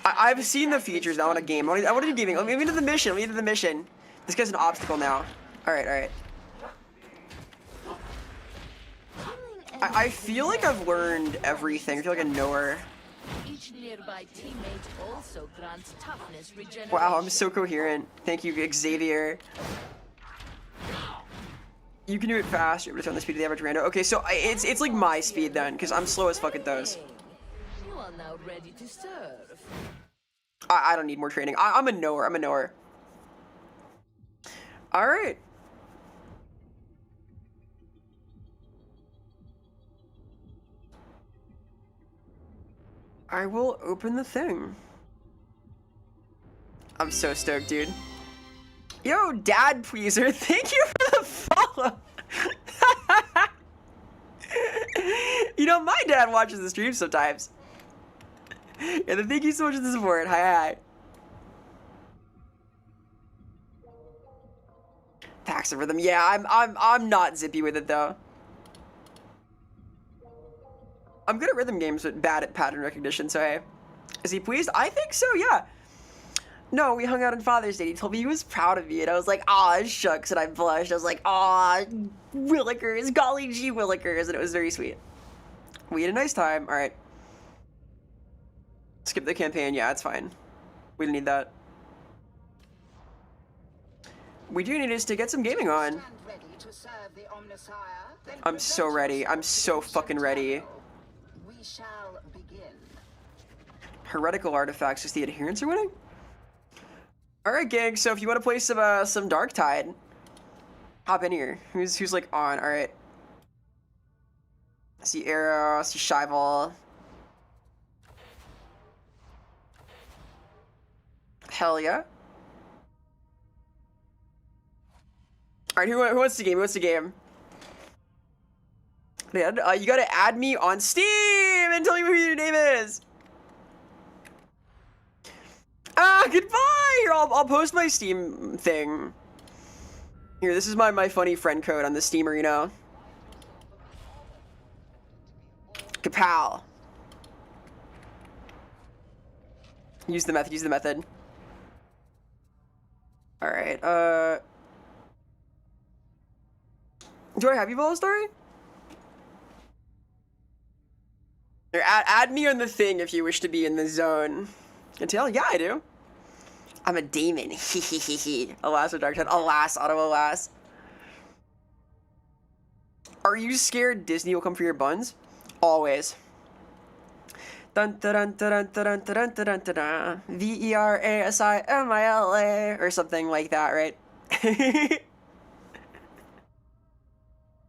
I've seen the features now in a game. I want to do gaming. Let me do the mission. This guy's an obstacle now. Alright. I feel like I've learned everything. I feel like I know her. Each nearby teammate also grants toughness regeneration. Wow, I'm so coherent. Thank you, Xavier. You can do it faster, but it's on the speed of the average rando. Okay, so it's like my speed then, because I'm slow as fuck at those. You are now ready to serve. I don't need more training. I'm a knower. All right. I will open the thing. I'm so stoked, dude. Yo, Dad Pleaser, thank you for the follow. You know, my dad watches the stream sometimes. And then thank you so much for the support. Hi. Packs of Rhythm. Yeah, I'm not zippy with it though. I'm good at rhythm games, but bad at pattern recognition. So hey, is he pleased? I think so. Yeah. No, we hung out on Father's Day. He told me he was proud of me, and I was like, "Aw, shucks," and I blushed. I was like, "Aw, Willikers, golly gee, Willikers," and it was very sweet. We had a nice time. All right. Skip the campaign. Yeah, it's fine. We don't need that. We do need is to get some gaming on. I'm so ready. I'm so fucking ready. We shall begin. Heretical artifacts. Is the adherents are winning? All right, gang. So if you want to play some Darktide, hop in here. Who's like on? All right. I see Arrow. I see Shival. Hell yeah. All right, who wants the game? Who wants the game? Man, you gotta add me on Steam and tell me who your name is. Goodbye. Here, I'll post my Steam thing. Here, this is my funny friend code on the Steam Arena. Kapow. Use the method. Use the method. All right. Do I have you follow story? Here, add me on the thing if you wish to be in the zone. Until yeah, I do. I'm a demon. Alas, Darktide. Alas, auto alas. Are you scared Disney will come for your buns? Always. Dun dun dun dun dun dun dun dun dun. VERASIMILA or something like that, right?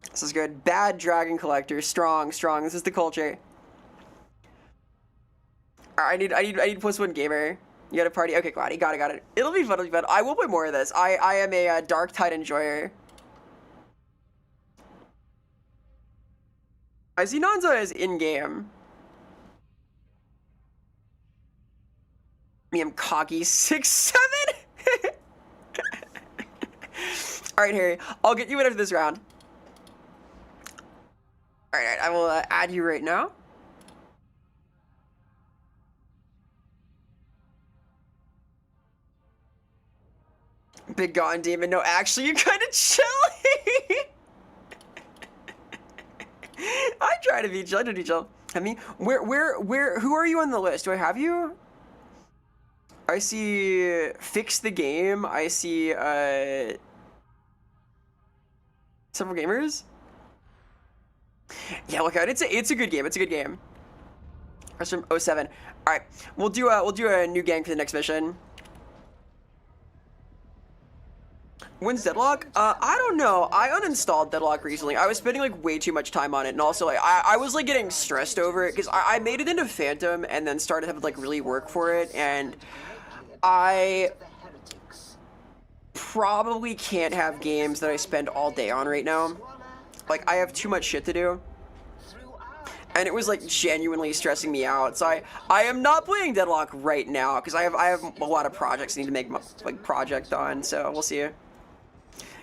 This is good. Bad dragon collector. Strong. This is the culture. I need +1 gamer. You got a party? Okay, Cloudy. Got it. It'll be fun. I will play more of this. I am a Darktide enjoyer. I see Nanza is in-game. Me, I'm cocky. 6-7? Alright, Harry. I'll get you in after this round. Alright, I will add you right now. Big Gone Demon. No, actually, you're kind of chilly. I try to be chill. I mean, who are you on the list? Do I have you? I see Fix the Game. I see several gamers. Yeah, look out. It's a good game. It's a good game. That's from 07. All right, we'll do a new gang for the next mission. When's Deadlock? I don't know. I uninstalled Deadlock recently. I was spending like way too much time on it, and also like I was like getting stressed over it because I made it into Phantom and then started having to like really work for it, and I probably can't have games that I spend all day on right now. Like I have too much shit to do. And it was like genuinely stressing me out. So I am not playing Deadlock right now because I have a lot of projects I need to make my like project on, so we'll see.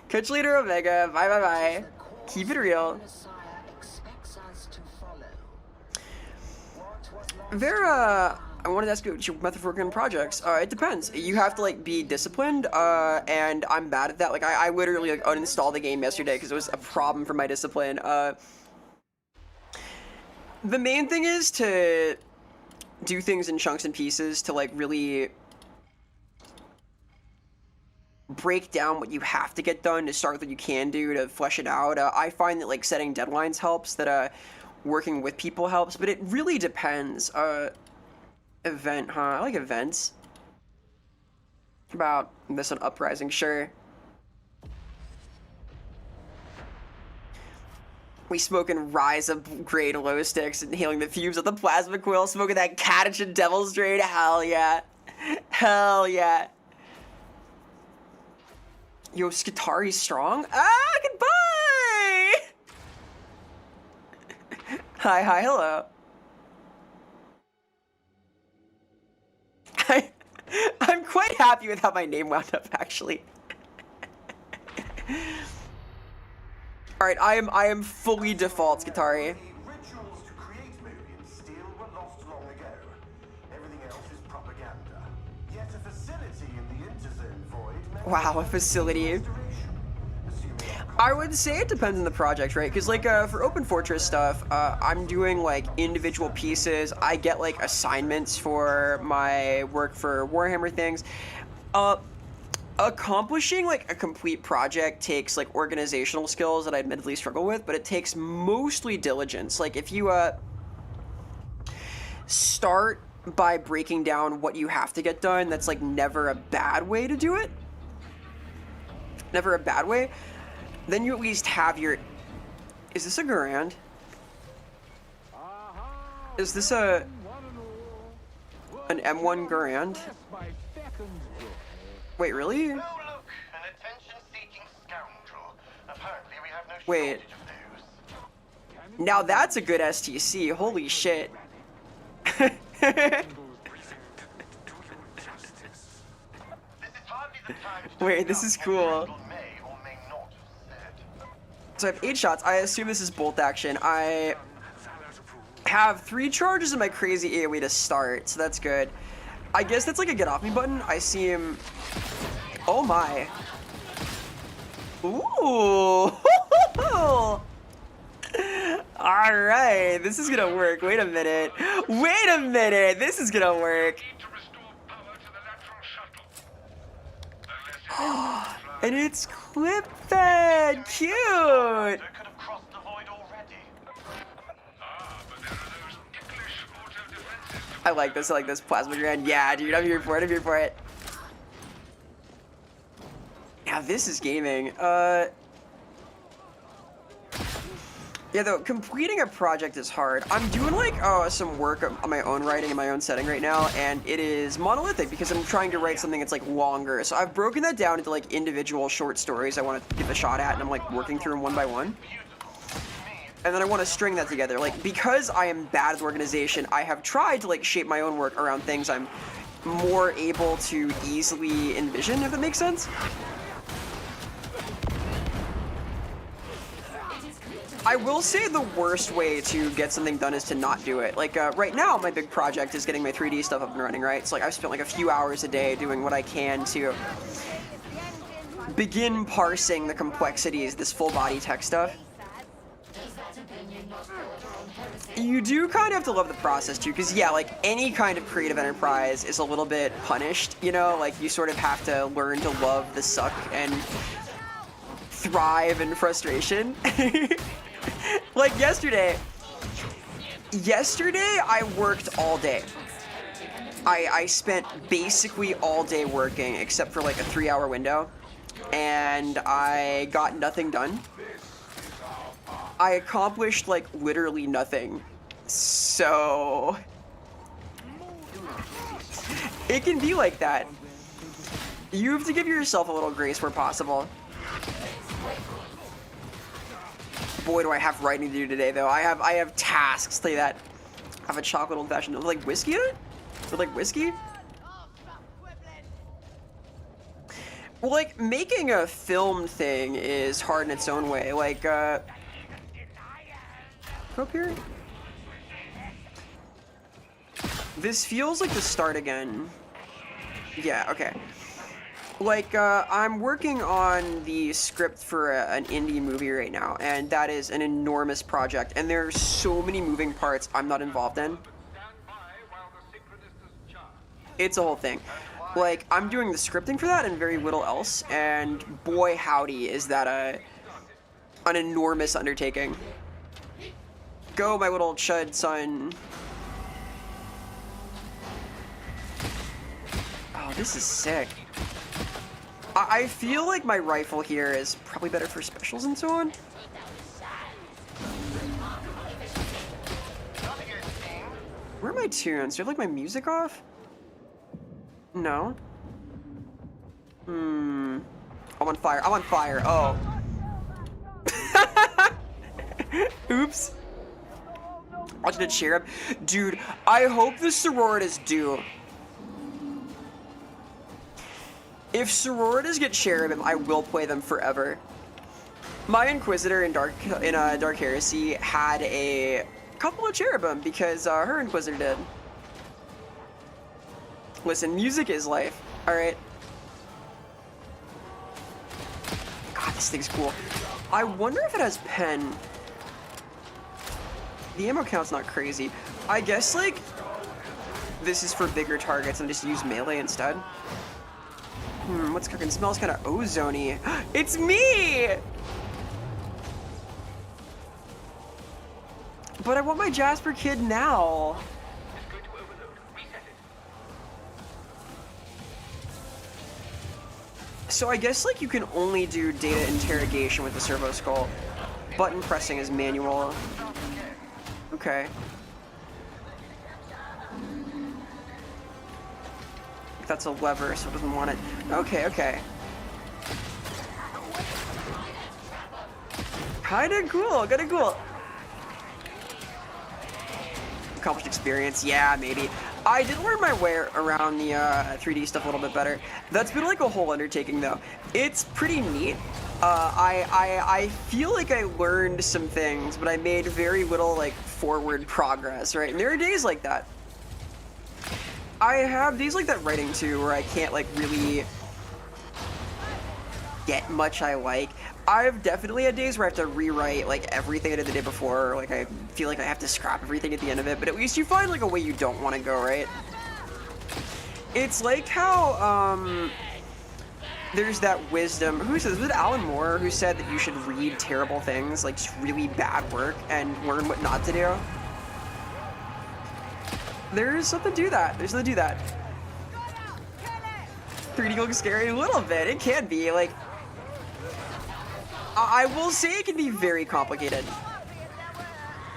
Coach Leader Omega, bye. Keep it real. Vera, I wanted to ask you your method for working on projects. It depends. You have to like be disciplined, and I'm bad at that. Like I literally like uninstalled the game yesterday because it was a problem for my discipline. The main thing is to do things in chunks and pieces to like really break down what you have to get done to start with what you can do to flesh it out. I find that like setting deadlines helps, that working with people helps, but it really depends. Event, huh? I like events. About this on Uprising, sure. We smoking Rise of Great Low Sticks, inhaling the fumes of the plasma quill, smoking that Catachin Devil's Drain. Hell yeah. Hell yeah. Yo, Skitarii strong? Ah, goodbye! Hi, hi, hello. I'm quite happy with how my name wound up, actually. Alright, I am fully default Skitarii. Rituals to create Meridian steel were lost long ago. Everything else is propaganda. Yet a facility in the interzone void. Wow, a facility. I would say it depends on the project, right? Because like for Open Fortress stuff, I'm doing like individual pieces. I get like assignments for my work for Warhammer things. Accomplishing like a complete project takes like organizational skills that I admittedly struggle with, but it takes mostly diligence. Like if you start by breaking down what you have to get done, that's like never a bad way to do it. Never a bad way. Then you at least have your... Is this a Garand? Is this an M1 Garand? Wait, really? Oh, look, an attention-seeking scoundrel. Apparently we have no Wait. shortage of those. Now that's a good STC. Holy shit. This is hardly the time to Wait, this is cool. may or may not have said. So I have 8 shots. I assume this is bolt action. I have 3 charges in my crazy AoE to start, so that's good. I guess that's like a get off me button. I see him. Oh my. Ooh. Alright, this is gonna work. Wait a minute. Wait a minute. This is gonna work. And it's clip fed. Cute. Could have crossed the void already. I like this. I like this plasma grand. Yeah, dude. I'm here for it. I'm here for it. Now this is gaming. Yeah, though, completing a project is hard. I'm doing, like, some work on my own writing in my own setting right now, and it is monolithic because I'm trying to write something that's, like, longer. So I've broken that down into, like, individual short stories I want to give a shot at, and I'm, like, working through them one by one. And then I want to string that together. Like, because I am bad at organization, I have tried to, like, shape my own work around things I'm more able to easily envision, if that makes sense. I will say the worst way to get something done is to not do it. Like, right now, my big project is getting my 3D stuff up and running, right? So, like, I've spent, like, a few hours a day doing what I can to begin parsing the complexities, this full-body tech stuff. You do kind of have to love the process, too, because, yeah, like, any kind of creative enterprise is a little bit punished, you know? Like, you sort of have to learn to love the suck and thrive in frustration. Like yesterday I worked all day. I spent basically all day working except for like a 3-hour window, and I got nothing done. I accomplished like literally nothing. So it can be like that. You have to give yourself a little grace where possible. Boy, do I have writing to do today, though. I have tasks. Tell you that. I have a chocolate old-fashioned with like whiskey in it. With like whiskey. Well, like making a film thing is hard in its own way. Like, go up here. This feels like the start again. Yeah. Okay. Like, I'm working on the script for an indie movie right now, and that is an enormous project, and there's so many moving parts I'm not involved in. It's a whole thing. Like, I'm doing the scripting for that and very little else, and boy howdy is that an enormous undertaking. Go, my little chud son. Oh, this is sick. I feel like my rifle here is probably better for specials and so on. Where are my tunes? Do I have like my music off? No. I'm on fire. I'm on fire. Oh. Oops. Watching a cherub. Dude, I hope the sororitas do. If sororitas get cherubim, I will play them forever. My Inquisitor in Dark Heresy had a couple of cherubim because her Inquisitor did. Listen, music is life. Alright. God, this thing's cool. I wonder if it has pen. The ammo count's not crazy. I guess, like, this is for bigger targets and just use melee instead. What's cooking? Smells kind of ozone-y. It's me! But I want my Jasper kid now. So I guess, like, you can only do data interrogation with the servo skull. Button pressing is manual. Okay. That's a lever, so it doesn't want it. Okay, okay. Kinda cool, kinda cool. Accomplished experience, yeah, maybe. I did learn my way around the 3D stuff a little bit better. That's been like a whole undertaking, though. It's pretty neat. I feel like I learned some things, but I made very little, like, forward progress, right? And there are days like that. I have days like that writing, too, where I can't, like, really get much I like. I've definitely had days where I have to rewrite, like, everything I did the day before. Like, I feel like I have to scrap everything at the end of it, but at least you find, like, a way you don't want to go, right? It's like how, there's that wisdom. Who says? Was it Alan Moore who said that you should read terrible things, like just really bad work, and learn what not to do? There's something to that. There's something to that. 3D looks scary a little bit. It can be. Like, I will say it can be very complicated.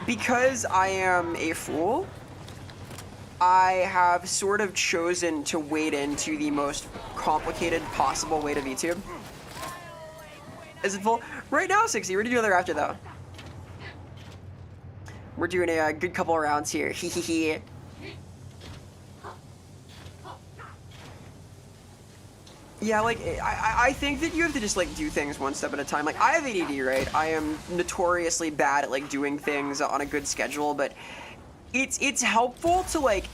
Because I am a fool, I have sort of chosen to wade into the most complicated possible way to VTube. Is it full? Right now, 60. We're gonna do another after, though. We're doing a good couple of rounds here. Hehehe. Yeah, like, I think that you have to just, like, do things one step at a time. Like, I have ADD, right? I am notoriously bad at, like, doing things on a good schedule, but it's helpful to, like,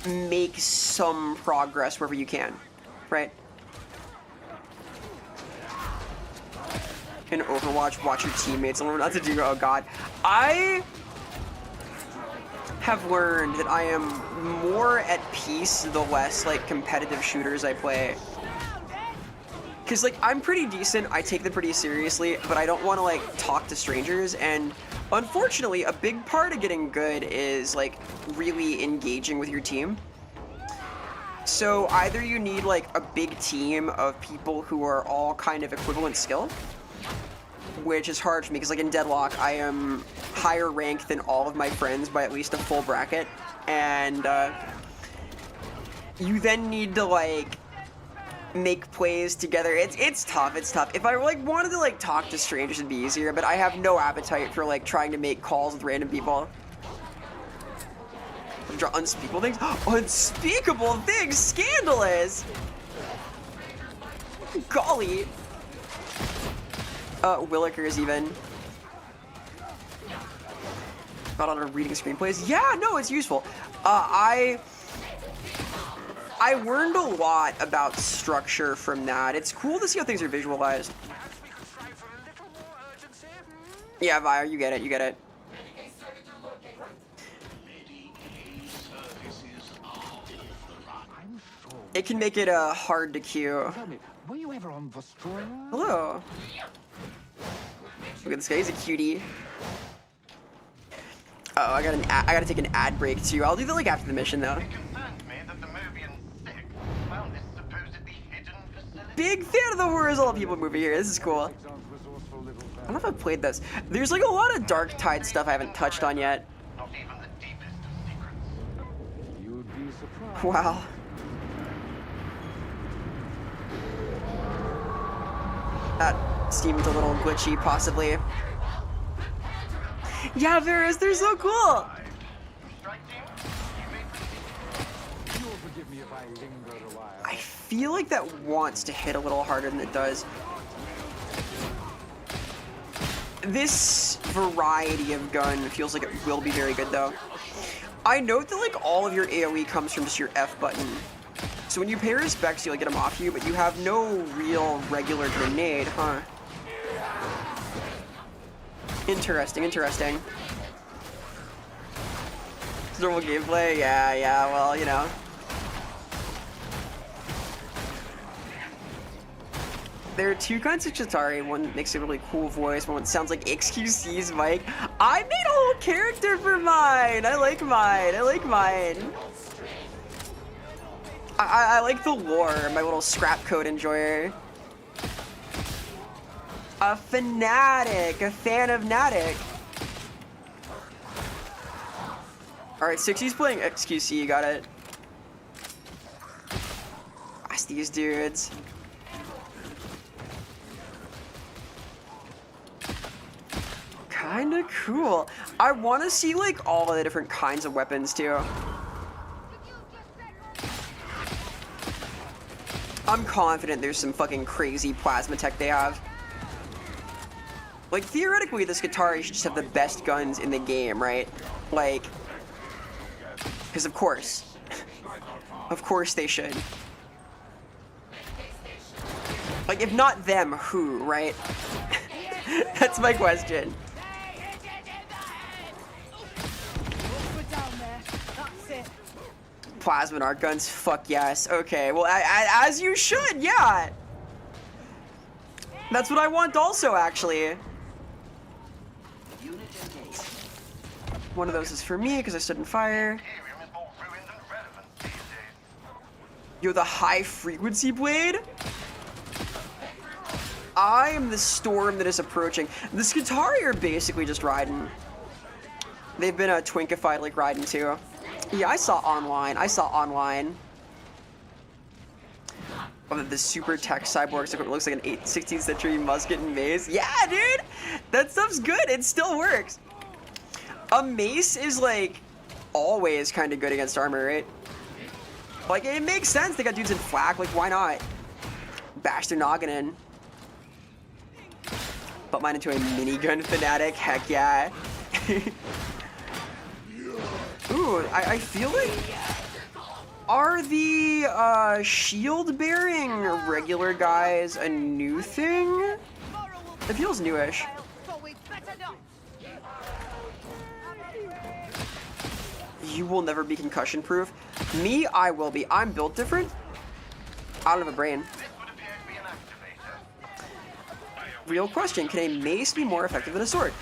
make some progress wherever you can, right? In Overwatch, watch your teammates and learn not to do, oh god. I have learned that I am more at peace the less, like, competitive shooters I play. Because, like, I'm pretty decent, I take them pretty seriously, but I don't want to, like, talk to strangers, and unfortunately, a big part of getting good is, like, really engaging with your team. So either you need, like, a big team of people who are all kind of equivalent skill, which is hard for me, because, like, in Deadlock, I am higher ranked than all of my friends by at least a full bracket, and you then need to, like, make plays together. It's tough, it's tough. If I, like, wanted to, like, talk to strangers, it'd be easier, but I have no appetite for, like, trying to make calls with random people. Draw unspeakable things? Unspeakable things? Scandalous! Golly! Willikers, even. Not on a reading screenplays. Yeah, no, it's useful. I learned a lot about structure from that. It's cool to see how things are visualized. Yeah, Vire, you get it, you get it. It can make it hard to queue. Were you ever on Vostroya? Hello. Look at this guy, he's a cutie. Oh, I gotta take an ad break too. I'll do that, like, after the mission, though. Big fan of the Horizontal People movie here. This is cool. I don't know if I've played this. There's, like, a lot of Darktide stuff I haven't touched on yet. You'd be surprised. Wow. That seemed a little glitchy, possibly. Yeah, Varus, they're so cool! You'll forgive me if I linger a while. I feel like that wants to hit a little harder than it does. This variety of gun feels like it will be very good, though. I note that, like, all of your AoE comes from just your F button. So when you pay respects, you'll get them off you, but you have no real regular grenade, huh? Interesting, interesting. Normal gameplay? Yeah, well, you know. There are two kinds of Skitarii. One makes a really cool voice, one sounds like XQC's mic. I made a whole character for mine! I like mine. I like the lore, my little scrap code enjoyer. A fanatic, a fan of Natic. Alright, 60's playing XQC, got it. That's these dudes. Kinda cool. I wanna see like all the different kinds of weapons too. I'm confident there's some fucking crazy plasma tech they have. Like, theoretically, the Skitarii should just have the best guns in the game, right? Like, because of course they should. Like, if not them, who, right? That's my question. Plasma arc guns, fuck yes. Okay, well, as you should, yeah. That's what I want also, actually. One of those is for me, because I stood in fire. Yo, the high frequency blade? I am the storm that is approaching. The Skitarii are basically just Raiden. They've been twinkified like Raiden too. Yeah, I saw online. Oh, the super tech cyborgs. It looks like an 16th century musket and mace. Yeah, dude! That stuff's good. It still works. A mace is, like, always kind of good against armor, right? Like, it makes sense. They got dudes in flak. Like, why not? Bash their noggin in. Put mine into a minigun fanatic. Heck yeah. Ooh, I feel like... Are the shield-bearing regular guys a new thing? It feels newish. You will never be concussion-proof. Me, I will be. I'm built different. I don't have a brain. Real question, can a mace be more effective than a sword?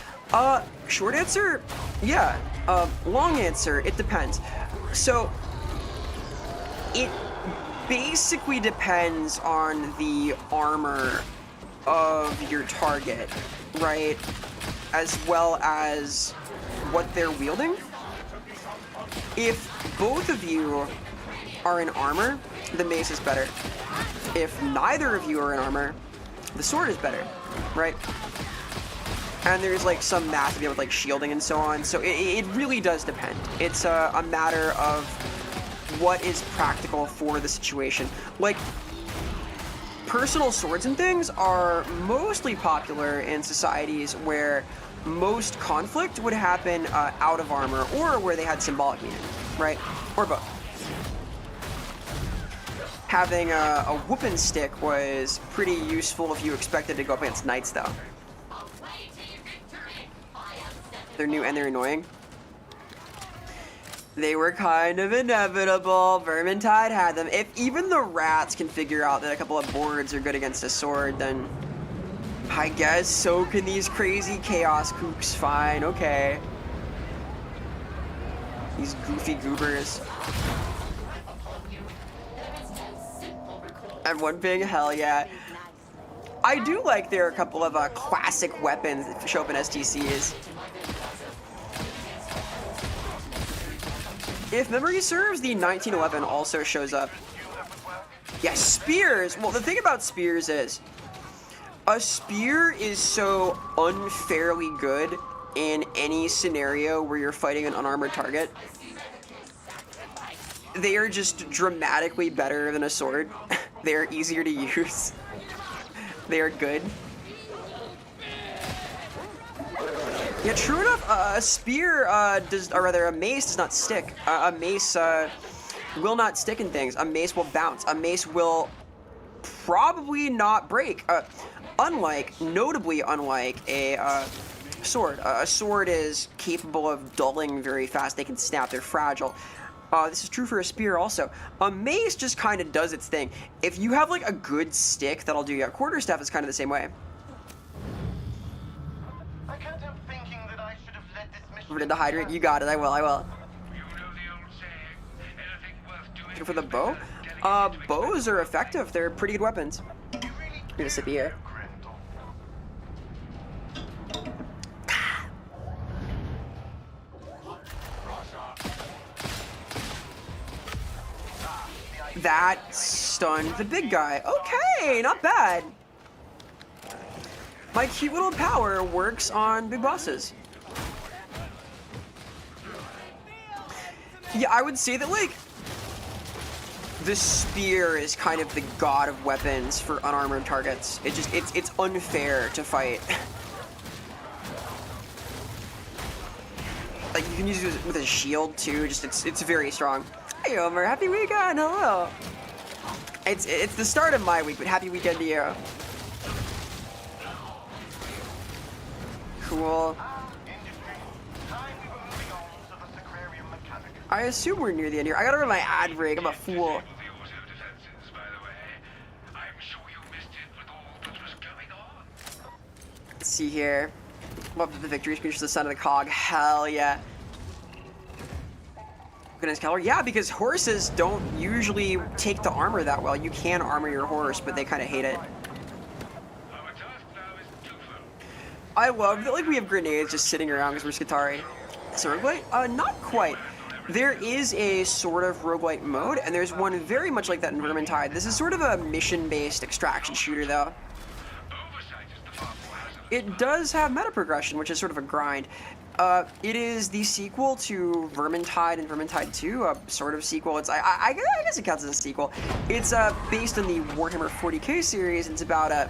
Short answer, yeah. Long answer, it depends. So, it basically depends on the armor of your target, right? As well as what they're wielding. If both of you are in armor, the mace is better. If neither of you are in armor, the sword is better, right? And there's like some math to be with like shielding and so on, so it really does depend. It's a matter of what is practical for the situation. Like, personal swords and things are mostly popular in societies where most conflict would happen out of armor, or where they had symbolic meaning, right? Or both. Having a whooping stick was pretty useful if you expected to go up against knights, though. They're new and they're annoying. They were kind of inevitable. Vermintide had them. If even the rats can figure out that a couple of boards are good against a sword, then I guess so can these crazy chaos kooks. Fine, okay. These goofy goobers. And one big hell yeah. I do like there are a couple of classic weapons that show up in STCs. If memory serves, the 1911 also shows up. Yeah, spears. Well, the thing about spears is, A spear is so unfairly good in any scenario where you're fighting an unarmored target. They are just dramatically better than a sword. They are easier to use. They are good. Yeah, true enough, a spear or rather a mace does not stick. A mace will not stick in things. A mace will bounce. A mace will probably not break. Notably unlike a sword. A sword is capable of dulling very fast. They can snap. They're fragile. This is true for a spear also. A mace just kind of does its thing. If you have like a good stick, that'll do you. A quarterstaff is kind of the same way. I can't help thinking that I should have led this mission. We're gonna hydrate. You got it. I will. You know the old saying, anything worth doing For the bow? Bows are effective. They're pretty good weapons. I'm gonna sip here. That stunned the big guy. Okay, not bad. My cute little power works on big bosses. Yeah, I would say that, like, the spear is kind of the god of weapons for unarmored targets. It's unfair to fight. Like, you can use it with a shield too. It's very strong. Hey, Omer, happy weekend. Hello. It's the start of my week, but happy weekend to you. Cool. I assume we're near the end here. I gotta run my ad break. I'm a fool. Let's see here. Love the victory speech to the son of the cog. Hell yeah. Goodness, Keller. Yeah, because horses don't usually take the armor that well. You can armor your horse, but they kind of hate it. I love that, like, we have grenades just sitting around because we're Skitarii. Is it roguelite? Not quite. There is a sort of roguelite mode, and there's one very much like that in Vermintide. This is sort of a mission-based extraction shooter, though. It does have meta progression, which is sort of a grind. It is the sequel to Vermintide and Vermintide 2, a sort of sequel. I guess it counts as a sequel. It's based on the Warhammer 40k series, and it's about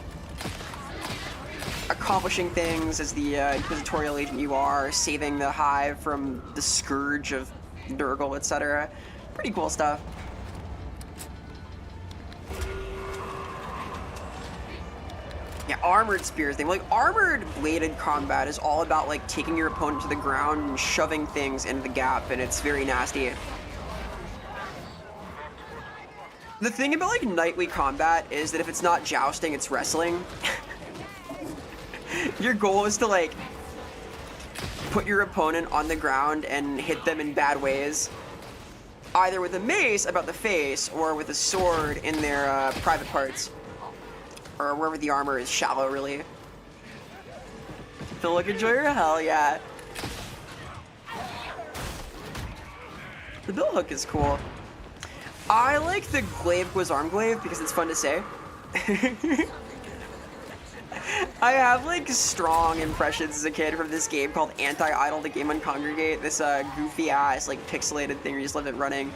accomplishing things as the inquisitorial agent you are, saving the hive from the scourge of Nurgle, etc. Pretty cool stuff. Yeah, armored spears thing. Like, armored bladed combat is all about, like, taking your opponent to the ground and shoving things into the gap, and it's very nasty. The thing about, like, knightly combat is that if it's not jousting, it's wrestling. Your goal is to, like, put your opponent on the ground and hit them in bad ways. Either with a mace about the face, or with a sword in their private parts. Or wherever the armor is shallow, really. The look enjoyer? Hell yeah. The bill hook is cool. I like the glaive arm glaive because it's fun to say. I have, like, strong impressions as a kid from this game called Anti-Idol, the game on Congregate. This goofy ass, like, pixelated thing where you just love it running.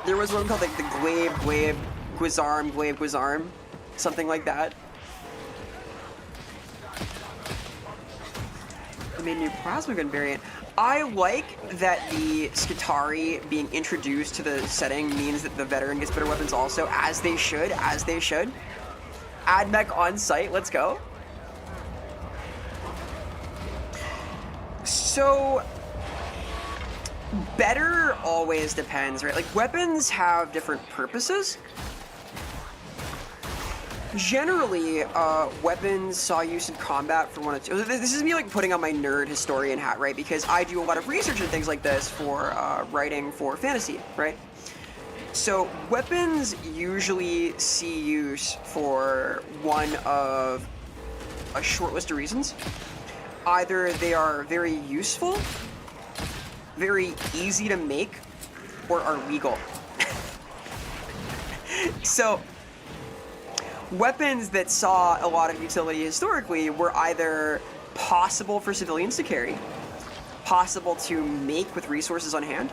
There was one called, like, the glaive Guizarm. Something like that. They made a new plasma gun variant. I like that the Skitarii being introduced to the setting means that the veteran gets better weapons also, as they should. AdMech on site, let's go. So, better always depends, right? Like, weapons have different purposes. Generally, weapons saw use in combat for one of two. This is me, like, putting on my nerd historian hat, right? Because I do a lot of research and things like this for writing for fantasy, right? So weapons usually see use for one of a short list of reasons. Either they are very useful, very easy to make, or are legal. So weapons that saw a lot of utility historically were either possible for civilians to carry, possible to make with resources on hand,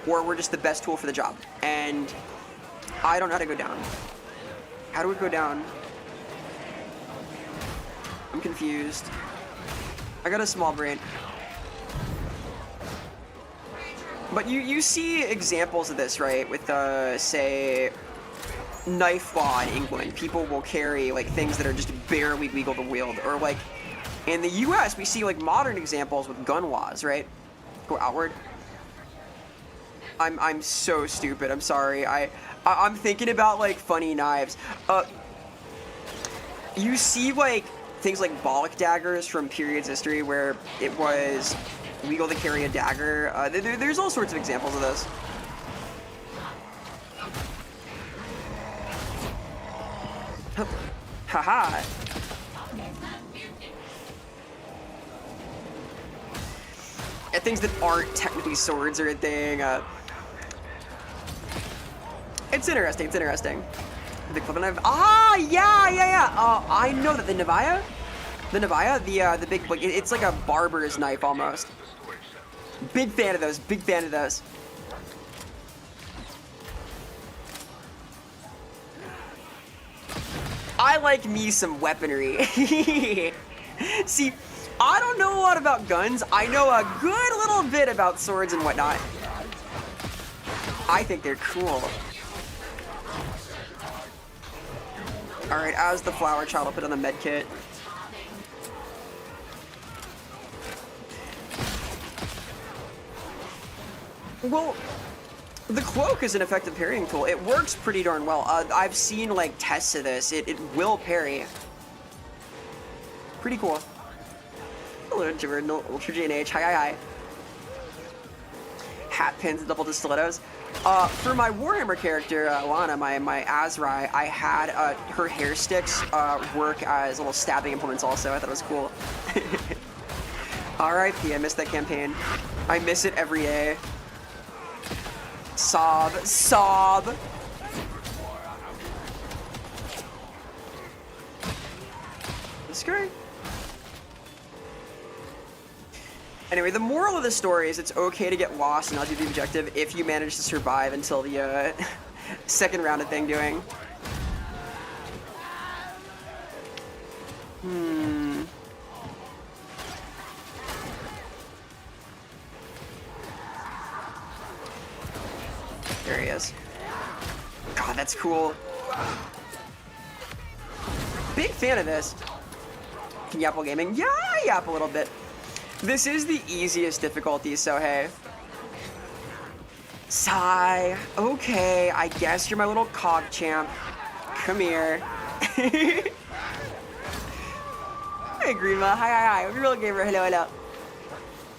or were just the best tool for the job. And I don't know how to go down. How do we go down? I'm confused. I got a small brain. But you see examples of this, right? With, say, knife law in England. People will carry, like, things that are just barely legal to wield. Or, like, in the US, we see, like, modern examples with gun laws, right? Go outward. I'm so stupid. I'm sorry. I'm thinking about, like, funny knives. You see, like, things like Bollock daggers from periods history where it was legal to carry a dagger. There's all sorts of examples of this. Haha. And things that aren't technically swords or anything. It's interesting. It's interesting. The clip knife. Ah, yeah. I know that the Navia, the big, like, it's like a barber's knife almost. Big fan of those. Big fan of those. I like me some weaponry. See, I don't know a lot about guns. I know a good little bit about swords and whatnot. I think they're cool. Alright, as the flower child, I'll put on the med kit. Well, the cloak is an effective parrying tool. It works pretty darn well. I've seen, like, tests of this. It will parry. Pretty cool. Hello, Jibber, Ultra J&H. Hi. Hat pins and double stilettos. For my Warhammer character, Lana, my Azrai, I had her hair sticks work as little stabbing implements also. I thought it was cool. R.I.P. I missed that campaign. I miss it every day. Sob. That's great. Anyway, the moral of the story is it's okay to get lost and not do the objective if you manage to survive until the second round of thing doing. There he is. God, that's cool. Big fan of this. Can you Apple Gaming? Yeah, I yap a little bit. This is the easiest difficulty, so hey. Sigh. Okay, I guess you're my little cog champ. Come here. Hey, Greenma. Hi. Real gamer. Hello.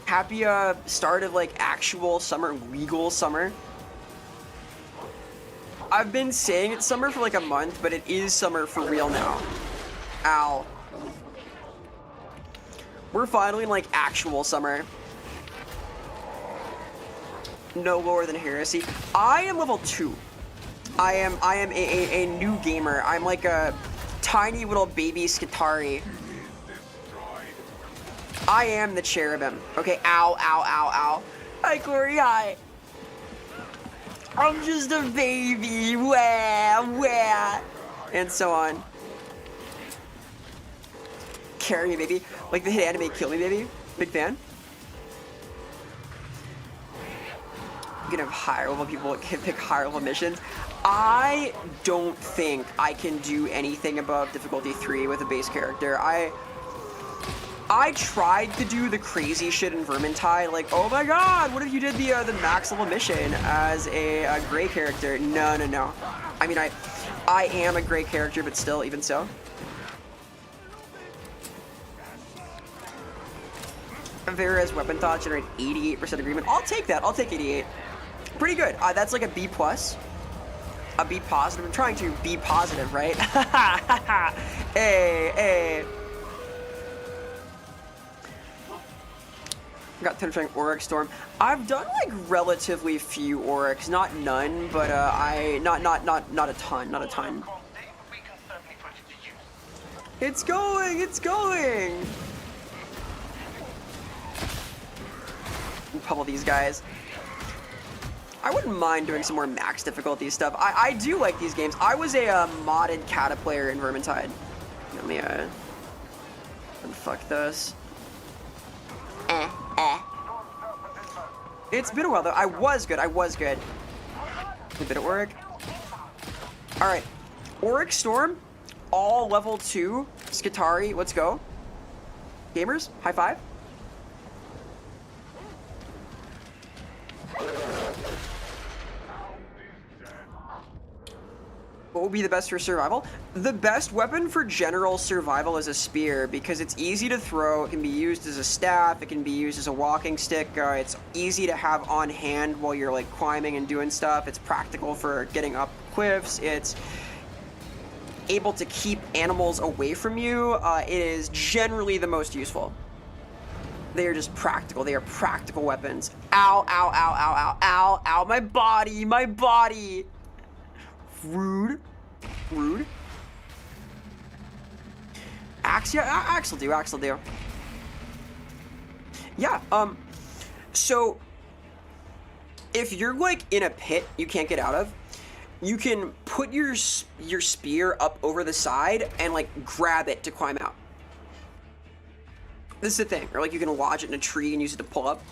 Happy start of, like, actual summer, legal summer. I've been saying it's summer for like a month, but it is summer for real now. Ow. We're finally in, like, actual summer. No lower than heresy. I am level 2. I am a new gamer. I'm like a tiny little baby Skitarii. I am the cherubim. Okay, ow. Hi, Corey, hi. I'm just a baby. Wah. And so on. Carry me, baby. Like the hit anime Kill Me, baby. Big fan. You can have higher level people can pick higher level missions. I don't think I can do anything above difficulty 3 with a base character. I tried to do the crazy shit in Vermintide, like, oh my god, what if you did the max level mission as a gray character? No. I mean, I am a gray character, but still, even so. Vera's weapon thoughts generate 88% agreement. I'll take that. I'll take 88. Pretty good. That's like a B+. A B positive. I'm trying to be positive, right? Hey. Got 10 trying Oryx Storm. I've done like relatively few Oryx, not none, but not a ton. It's going! It's going! Pummel these guys. I wouldn't mind doing some more max difficulty stuff. I do like these games. I was a modded kata player in Vermintide. Let me unfuck this. It's been a while though. I was good. A bit of Auric. Alright. Auric Storm. All level 2. Skitarii. Let's go. Gamers, high five. What would be the best for survival? The best weapon for general survival is a spear because it's easy to throw. It can be used as a staff. It can be used as a walking stick. It's easy to have on hand while you're like climbing and doing stuff. It's practical for getting up cliffs. It's able to keep animals away from you. It is generally the most useful. They are just practical. They are practical weapons. Ow, ow, ow, ow, ow, ow, ow, my body, my body. Rude. Rude. Axe, yeah, axe will do, axe will do. Yeah, so if you're like in a pit you can't get out of, you can put your spear up over the side and like grab it to climb out. This is the thing. Or like you can lodge it in a tree and use it to pull up.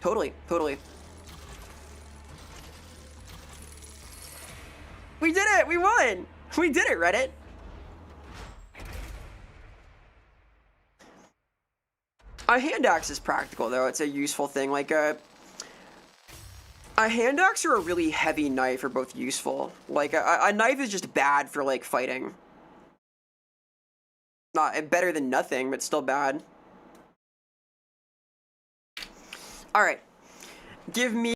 Totally, totally. We did it! We won! We did it, Reddit! A hand axe is practical, though. It's a useful thing. Like, a hand axe or a really heavy knife are both useful. Like, a knife is just bad for, like, fighting. Not better than nothing, but still bad. Alright. Give me